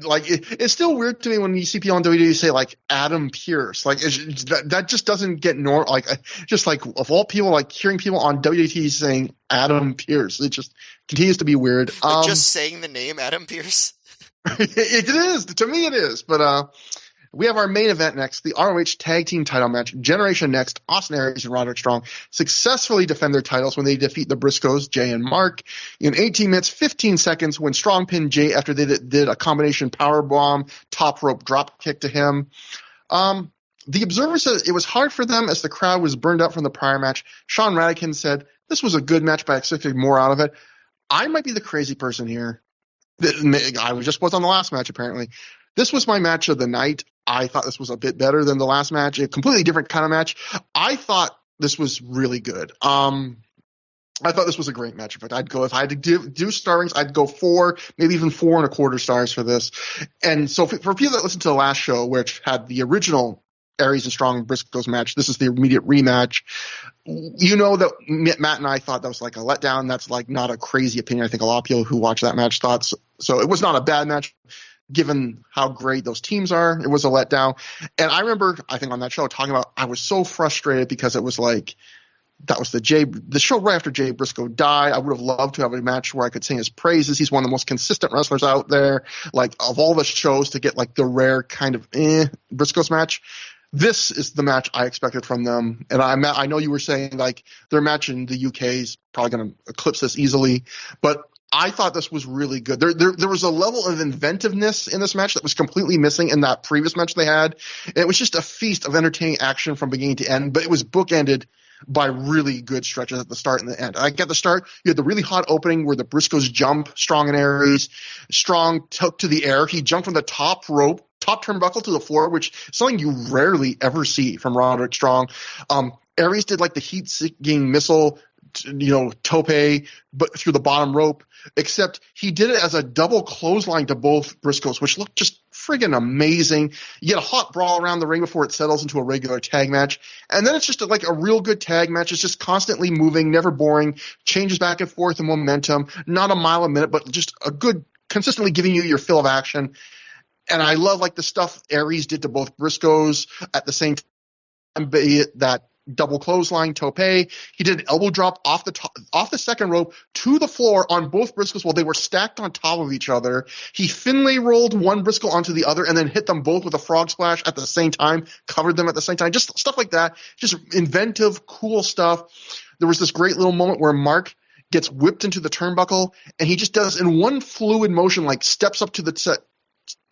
It's still weird to me when you see people on WWE say Adam Pearce. That just doesn't get of all people, hearing people on WWE saying Adam Pearce, it just continues to be weird. Just saying the name Adam Pearce. It is, to me it is, but we have our main event next, the ROH Tag Team title match. Generation Next, Austin Aries and Roderick Strong successfully defend their titles when they defeat the Briscoes, Jay and Mark, in 18 minutes, 15 seconds when Strong pinned Jay after they did a combination powerbomb, top rope drop kick to him. The Observer said it was hard for them as the crowd was burned out from the prior match. Sean Radican said, this was a good match, but I expected more out of it. I might be the crazy person here. I just was on the last match, apparently. This was my match of the night. I thought this was a bit better than the last match, a completely different kind of match. I thought this was really good. I thought this was a great match. In fact, I'd go, if I had to do star ratings, I'd go 4, maybe even 4.25 stars for this. And so for people that listened to the last show, which had the original Aries and Strong Briscoes match, this is the immediate rematch. That Matt and I thought that was a letdown. That's not a crazy opinion. I think a lot of people who watched that match thought so. So it was not a bad match. Given how great those teams are, it was a letdown. And I remember, I think on that show, talking about I was so frustrated because it was that was the show right after Jay Briscoe died. I would have loved to have a match where I could sing his praises. He's one of the most consistent wrestlers out there. Of all the shows to get the rare kind of Briscoes match, this is the match I expected from them. And I know you were saying their match in the UK is probably going to eclipse this easily, but I thought this was really good. There was a level of inventiveness in this match that was completely missing in that previous match they had. And it was just a feast of entertaining action from beginning to end, but it was bookended by really good stretches at the start and the end. At the start, you had the really hot opening where the Briscoes jump Strong and Aries. Strong took to the air. He jumped from the top rope, top turnbuckle to the floor, which is something you rarely ever see from Roderick Strong. Aries did the heat-seeking missile tope, but through the bottom rope, except he did it as a double clothesline to both Briscoes, which looked just friggin' amazing. You get a hot brawl around the ring before it settles into a regular tag match. And then it's just like a real good tag match. It's just constantly moving, never boring, changes back and forth in momentum, not a mile a minute, but just a good, consistently giving you your fill of action. And I love like the stuff Aries did to both Briscoes at the same time, be it that double clothesline tope. He did an elbow drop off the second rope to the floor on both Briscoes while they were stacked on top of each other. He Finlay rolled one Briscoe onto the other and then hit them both with a frog splash at the same time, covered them at the same time. Just stuff like that. Just inventive, cool stuff. There was this great little moment where Mark gets whipped into the turnbuckle and he just does in one fluid motion, like steps up to the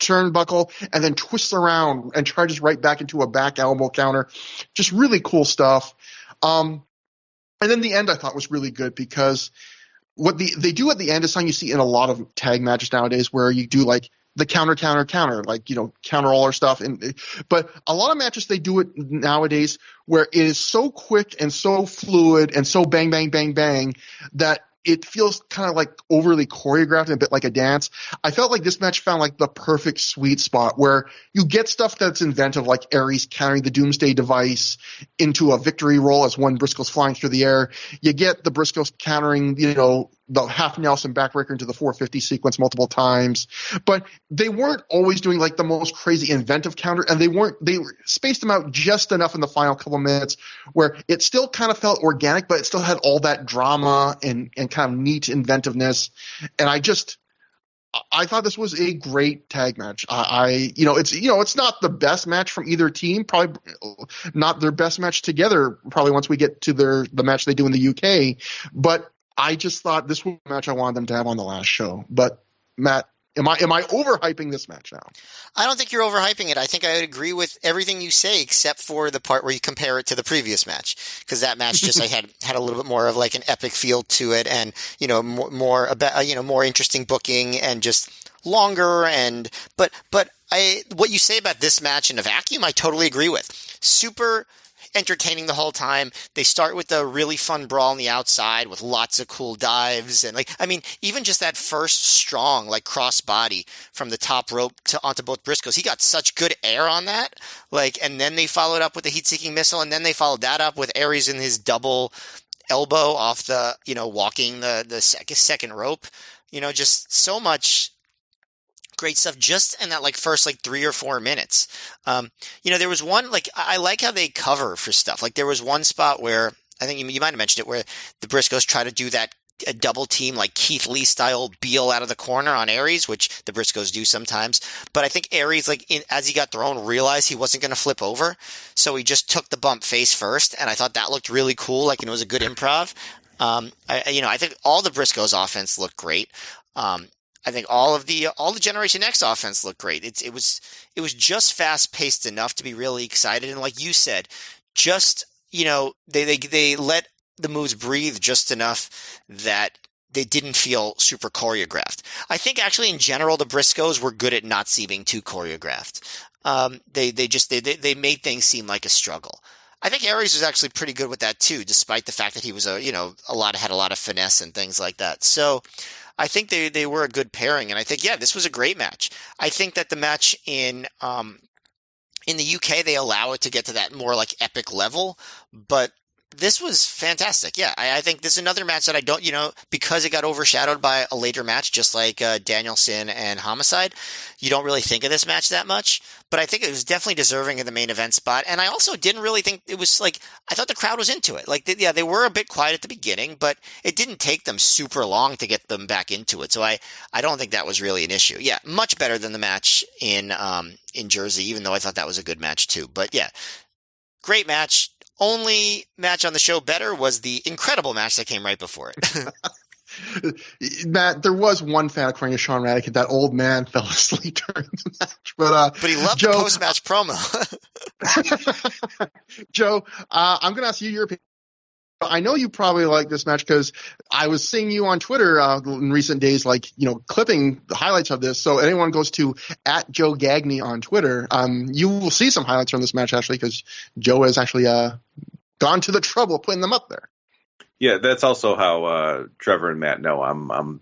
turnbuckle and then twists around and charges right back into a back elbow counter. Just really cool stuff. And then the end I thought was really good because what they do at the end is something you see in a lot of tag matches nowadays where you do like the counter, like, counter all our stuff. But a lot of matches, they do it nowadays where it is so quick and so fluid and so bang, bang, bang, bang that it feels kind of like overly choreographed and a bit like a dance. I felt like this match found like the perfect sweet spot where you get stuff that's inventive, like Aries countering the Doomsday device into a victory roll as one Briscoe's flying through the air. You get the Briscoes countering, the half Nelson backbreaker into the 450 sequence multiple times, but they weren't always doing like the most crazy inventive counter, and they spaced them out just enough in the final couple minutes where it still kind of felt organic, but it still had all that drama and kind of neat inventiveness. And I thought this was a great tag match. It's not the best match from either team, probably not their best match together, probably once we get to the match they do in the UK, but I just thought this was a match I wanted them to have on the last show. But Matt, am I overhyping this match now? I don't think you're overhyping it. I think I would agree with everything you say, except for the part where you compare it to the previous match, because that match just had a little bit more of like an epic feel to it, and more interesting booking and just longer. But what you say about this match in a vacuum, I totally agree with. Super entertaining the whole time. They start with a really fun brawl on the outside with lots of cool dives, and even just that first strong cross body from the top rope onto both Briscoes. He got such good air on that. And then they followed up with the heat-seeking missile, and then they followed that up with Aries in his double elbow off the walking the second rope. Just so much great stuff just in that first 3 or 4 minutes. There was one, I like how they cover for stuff. There was one spot where I think you might have mentioned it, where the Briscoes try to do that a double team Keith Lee style Beal out of the corner on Aries, which the Briscoes do sometimes. But I think Aries, as he got thrown, realized he wasn't going to flip over, so he just took the bump face first, and I thought that looked really cool. It was a good improv. I think all the Briscoes offense looked great. I think all the Generation X offense looked great. It was just fast paced enough to be really excited, and like you said, just they let the moves breathe just enough that they didn't feel super choreographed. I think actually in general the Briscoes were good at not seeming too choreographed. They made things seem like a struggle. I think Aries was actually pretty good with that too, despite the fact that he was had a lot of finesse and things like that. So I think they were a good pairing, and I think this was a great match. I think that the match in the UK they allow it to get to that more epic level, but this was fantastic. Yeah, I think this is another match that I don't, because it got overshadowed by a later match, just like Danielson and Homicide, you don't really think of this match that much. But I think it was definitely deserving of the main event spot. And I also didn't really think it was I thought the crowd was into it. They were a bit quiet at the beginning, but it didn't take them super long to get them back into it. So I don't think that was really an issue. Yeah, much better than the match in Jersey, even though I thought that was a good match too. But yeah, great match. Only match on the show better was the incredible match that came right before it. Matt, there was one fan according to Sean Radic, that old man fell asleep during the match. But he loved Joe, the post-match promo. Joe, I'm going to ask you your opinion. I know you probably like this match because I was seeing you on Twitter in recent days, clipping the highlights of this. So anyone goes to @Joe Gagne on Twitter, you will see some highlights from this match actually, because Joe has actually gone to the trouble of putting them up there. Yeah, that's also how Trevor and Matt know I'm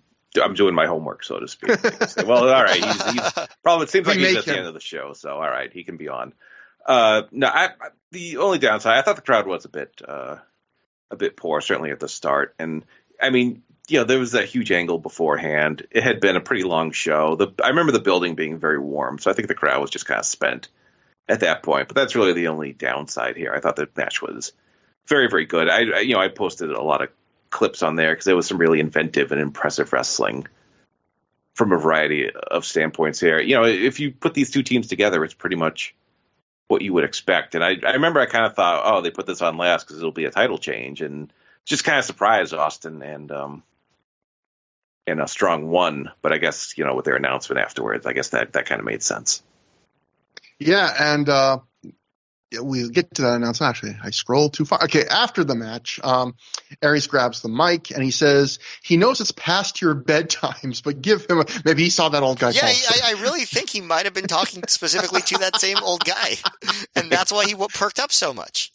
doing my homework, so to speak. Say, well, all right, he's probably, it seems like he's at the end of the show, so all right, he can be on. No, the only downside, I thought the crowd was a bit poor, certainly at the start, and I mean, there was that huge angle beforehand. It had been a pretty long show. I remember the building being very warm, so I think the crowd was just kind of spent at that point. But that's really the only downside here. I thought the match was very, very good. I posted a lot of clips on there because there was some really inventive and impressive wrestling from a variety of standpoints here. If you put these two teams together, it's pretty much what you would expect. And I remember I kind of thought, oh, they put this on last because it'll be a title change, and just kind of surprised Austin and a Strong won. But I guess, with their announcement afterwards, I guess that kind of made sense. Yeah, and we'll get to that announcement. Actually, I scrolled too far. Okay, after the match, Aries grabs the mic and he says he knows it's past your bedtimes, but give him maybe he saw that old guy. Yeah, I really think he might have been talking specifically to that same old guy, and that's why he perked up so much.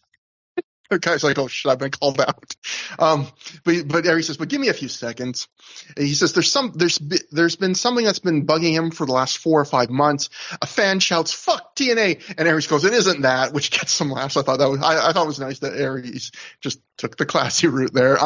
The guy's like, oh shit, I've been called out. But Aries says, but give me a few seconds. And he says there's been something that's been bugging him for the last 4 or 5 months. A fan shouts, fuck TNA. And Aries goes, it isn't that, which gets some laughs. I thought it was nice that Aries just took the classy route there.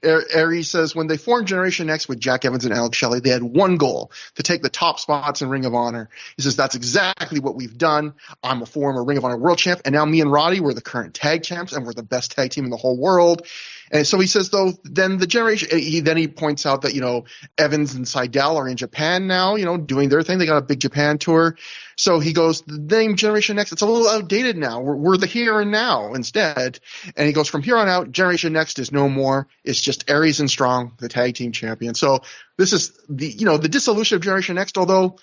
Aries says when they formed Generation X with Jack Evans and Alex Shelley, they had one goal, to take the top spots in Ring of Honor. He says that's exactly what we've done. I'm a former Ring of Honor world champ, and now me and Roddy, we're the current tag champs, and we're the best tag team in the whole world. And so he says, though, then the generation, he points out that, Evans and Seidel are in Japan now, doing their thing. They got a big Japan tour. So he goes, the name Generation Next, it's a little outdated now. We're the here and now instead. And he goes, from here on out, Generation Next is no more. It's just Aries and Strong, the tag team champion. So this is the dissolution of Generation Next, although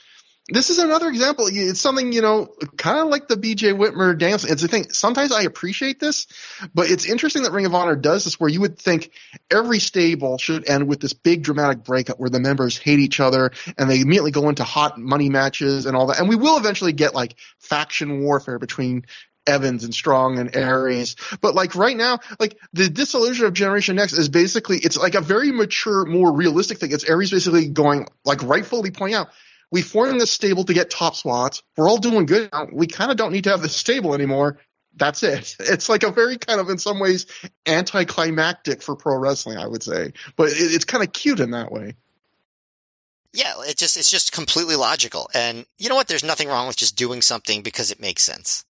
this is another example. It's something, kind of like the BJ Whitmer Danielson. It's the thing. Sometimes I appreciate this, but it's interesting that Ring of Honor does this, where you would think every stable should end with this big dramatic breakup where the members hate each other and they immediately go into hot money matches and all that. And we will eventually get like faction warfare between Evans and Strong and Aries. But like right now, like the dissolution of Generation Next is basically, it's like a very mature, more realistic thing. It's Aries basically going, like rightfully pointing out, we formed this stable to get top spots. We're all doing good now. We kind of don't need to have this stable anymore. That's it. It's like a very kind of, in some ways, anticlimactic for pro wrestling, I would say. But it's kind of cute in that way. Yeah, it's just completely logical. And you know what? There's nothing wrong with just doing something because it makes sense.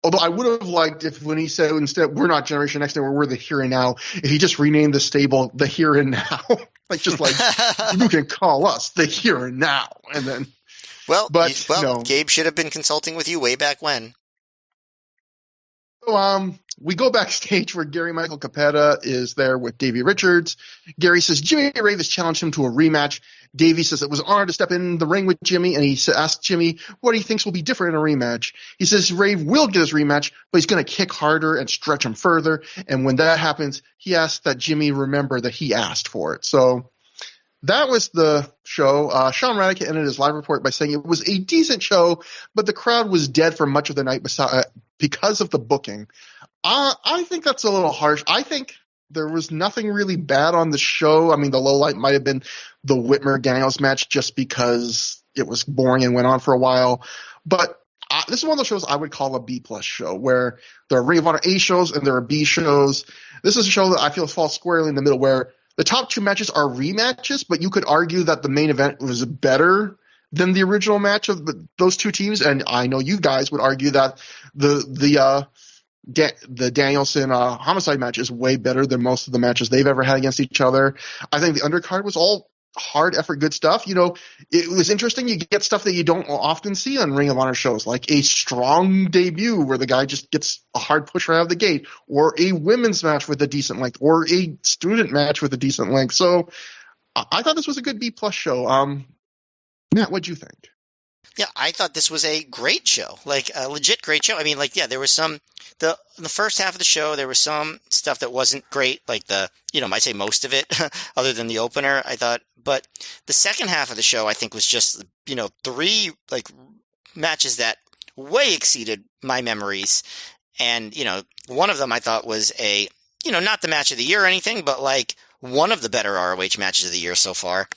Although I would have liked if when he said instead we're not Generation Next anymore, we're the here and now, if he just renamed the stable the here and now. You can call us the here and now. And then Gabe should have been consulting with you way back when. So we go backstage where Gary Michael Capetta is there with Davey Richards. Gary says Jimmy Rave has challenged him to a rematch. Davey says it was an honor to step in the ring with Jimmy, and he asks Jimmy what he thinks will be different in a rematch. He says Rave will get his rematch, but he's going to kick harder and stretch him further. And when that happens, he asks that Jimmy remember that he asked for it. So that was the show. Sean Radica ended his live report by saying it was a decent show, but the crowd was dead for much of the night because of the booking. I think that's a little harsh. I think there was nothing really bad on the show. I mean, the low light might have been the Whitmer-Daniels match just because it was boring and went on for a while. But this is one of those shows I would call a B-plus show, where there are Ring of Honor A shows and there are B shows. This is a show that I feel falls squarely in the middle, where the top two matches are rematches, but you could argue that the main event was better than the original match of those two teams. And I know you guys would argue that the Danielson Homicide match is way better than most of the matches they've ever had against each other. I think the undercard was all hard effort, good stuff. It was interesting. You get stuff that you don't often see on Ring of Honor shows, like a Strong debut where the guy just gets a hard push right out of the gate, or a women's match with a decent length, or a student match with a decent length. So I thought this was a good B-plus show. Matt, what'd you think? Yeah, I thought this was a great show, like a legit great show. I mean, like, yeah, there was some, in the first half of the show, there was some stuff that wasn't great, like might say most of it, other than the opener, I thought. But the second half of the show, I think, was just, 3, like, matches that way exceeded my memories. And, one of them I thought was a not the match of the year or anything, but like one of the better ROH matches of the year so far.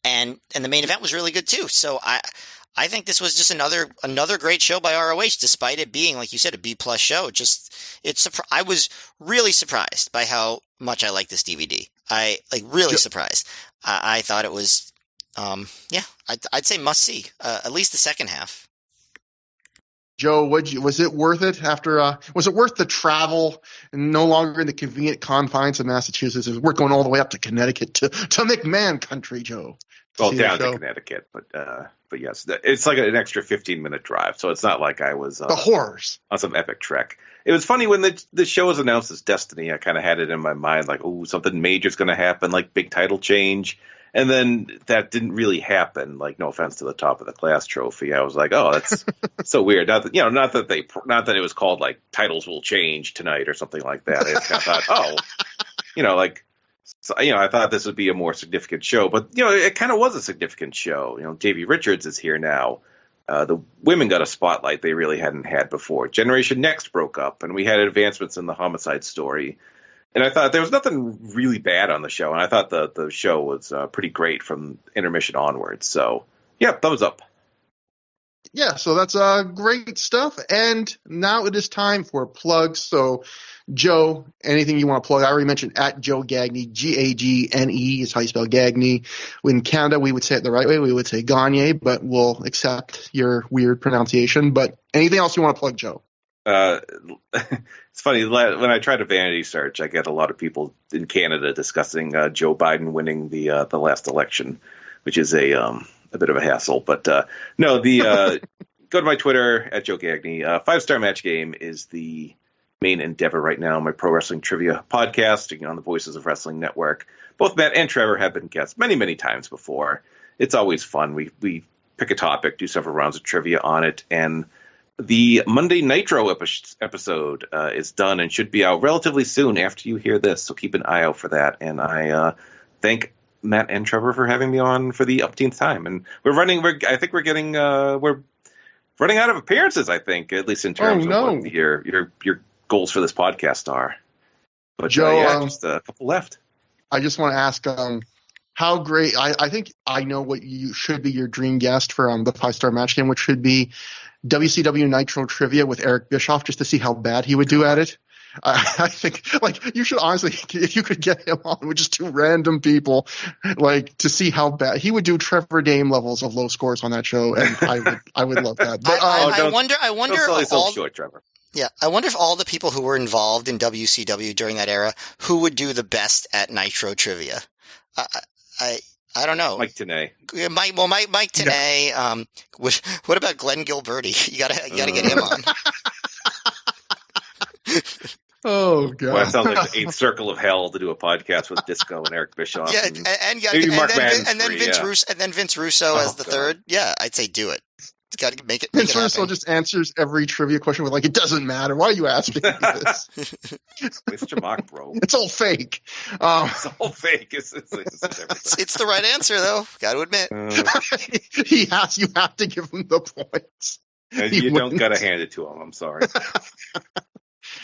And the main event was really good too. So I think this was just another great show by ROH, despite it being, like you said, a B+ show. I was really surprised by how much I like this DVD. Really surprised. I thought it was, I'd say must see, at least the second half. Joe, was it worth it was it worth the travel and no longer in the convenient confines of Massachusetts? It was worth going all the way up to Connecticut to McMahon country, Joe. Well, down to Connecticut, but yes, it's like an extra 15-minute drive, so it's not like I was the horrors on some epic trek. It was funny when the show was announced as Destiny. I kind of had it in my mind, like, oh, something major is going to happen, like big title change. And then that didn't really happen. Like, no offense to the top of the class trophy. I was like, oh, that's so weird. Not that it was called like titles will change tonight or something like that. I just kind of thought, I thought this would be a more significant show, but it kind of was a significant show. Davey Richards is here now. The women got a spotlight they really hadn't had before. Generation Next broke up, and we had advancements in the Homicide story. And I thought there was nothing really bad on the show, and I thought the show was pretty great from intermission onwards. So, yeah, thumbs up. Yeah, so that's great stuff. And now it is time for plugs. So, Joe, anything you want to plug? I already mentioned at Joe Gagne, Gagne is how you spell Gagne. In Canada, we would say it the right way. We would say Gagne, but we'll accept your weird pronunciation. But anything else you want to plug, Joe? It's funny, when I try to vanity search, I get a lot of people in Canada discussing Joe Biden winning the last election, which is a bit of a hassle. But no, go to my Twitter at Joe Gagne. 5-Star Match Game is the main endeavor right now. My pro wrestling trivia podcast on the Voices of Wrestling Network. Both Matt and Trevor have been guests many, many times before. It's always fun. We pick a topic, do several rounds of trivia on it, and the Monday Nitro episode is done and should be out relatively soon after you hear this, so keep an eye out for that. And I thank Matt and Trevor for having me on for the upteenth time. And we're running out of appearances, I think, at least in terms of what your goals for this podcast are. But Joe, just a couple left. I just want to ask how great – I think I know what you should be your dream guest for the 5-Star Match Game, which should be WCW Nitro Trivia with Eric Bischoff, just to see how bad he would do at it. I think, you should honestly, if you could get him on with just two random people, to see how bad he would do. Trevor Dame levels of low scores on that show, and I would love that. But, I wonder if all short, Trevor. Yeah, I wonder if all the people who were involved in WCW during that era, who would do the best at Nitro Trivia. I don't know. Mike Tenay. Mike Tenay. Yeah. What about Glenn Gilberti? You gotta get him on. Oh god! Well, that sounds like the 8th Circle of Hell to do a podcast with Disco and Eric Bischoff. Yeah, and then Vince Russo as the third. Yeah, I'd say do it. It's got to make it. Vince Russo just answers every trivia question with it doesn't matter. Why are you asking me this? Waste your mock, bro. It's all fake. It's all fake. It's the right answer, though. Got to admit. You have to give him the points. You don't got to hand it to him. I'm sorry.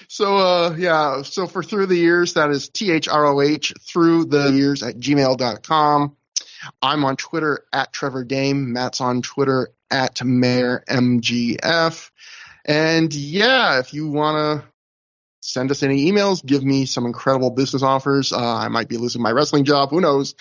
So, so for Through the Years, that is THROH Through the Years at gmail.com. I'm on Twitter at Trevor Dame. Matt's on Twitter at MayorMGF. And if you want to send us any emails, give me some incredible business offers. I might be losing my wrestling job. Who knows?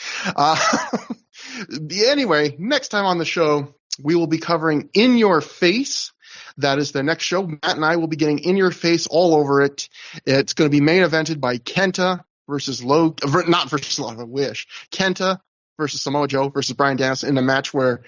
Anyway, next time on the show, we will be covering In Your Face. That is the next show. Matt and I will be getting in your face all over it. It's going to be main evented by Kenta versus Kenta versus Samoa Joe versus Bryan Danielson in a match where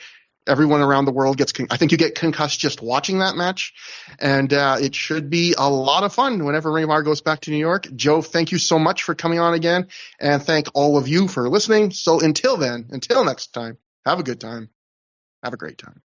everyone around the world gets I think you get concussed just watching that match. And it should be a lot of fun whenever Ring of Honor goes back to New York. Joe, thank you so much for coming on again. And thank all of you for listening. So until next time, have a good time. Have a great time.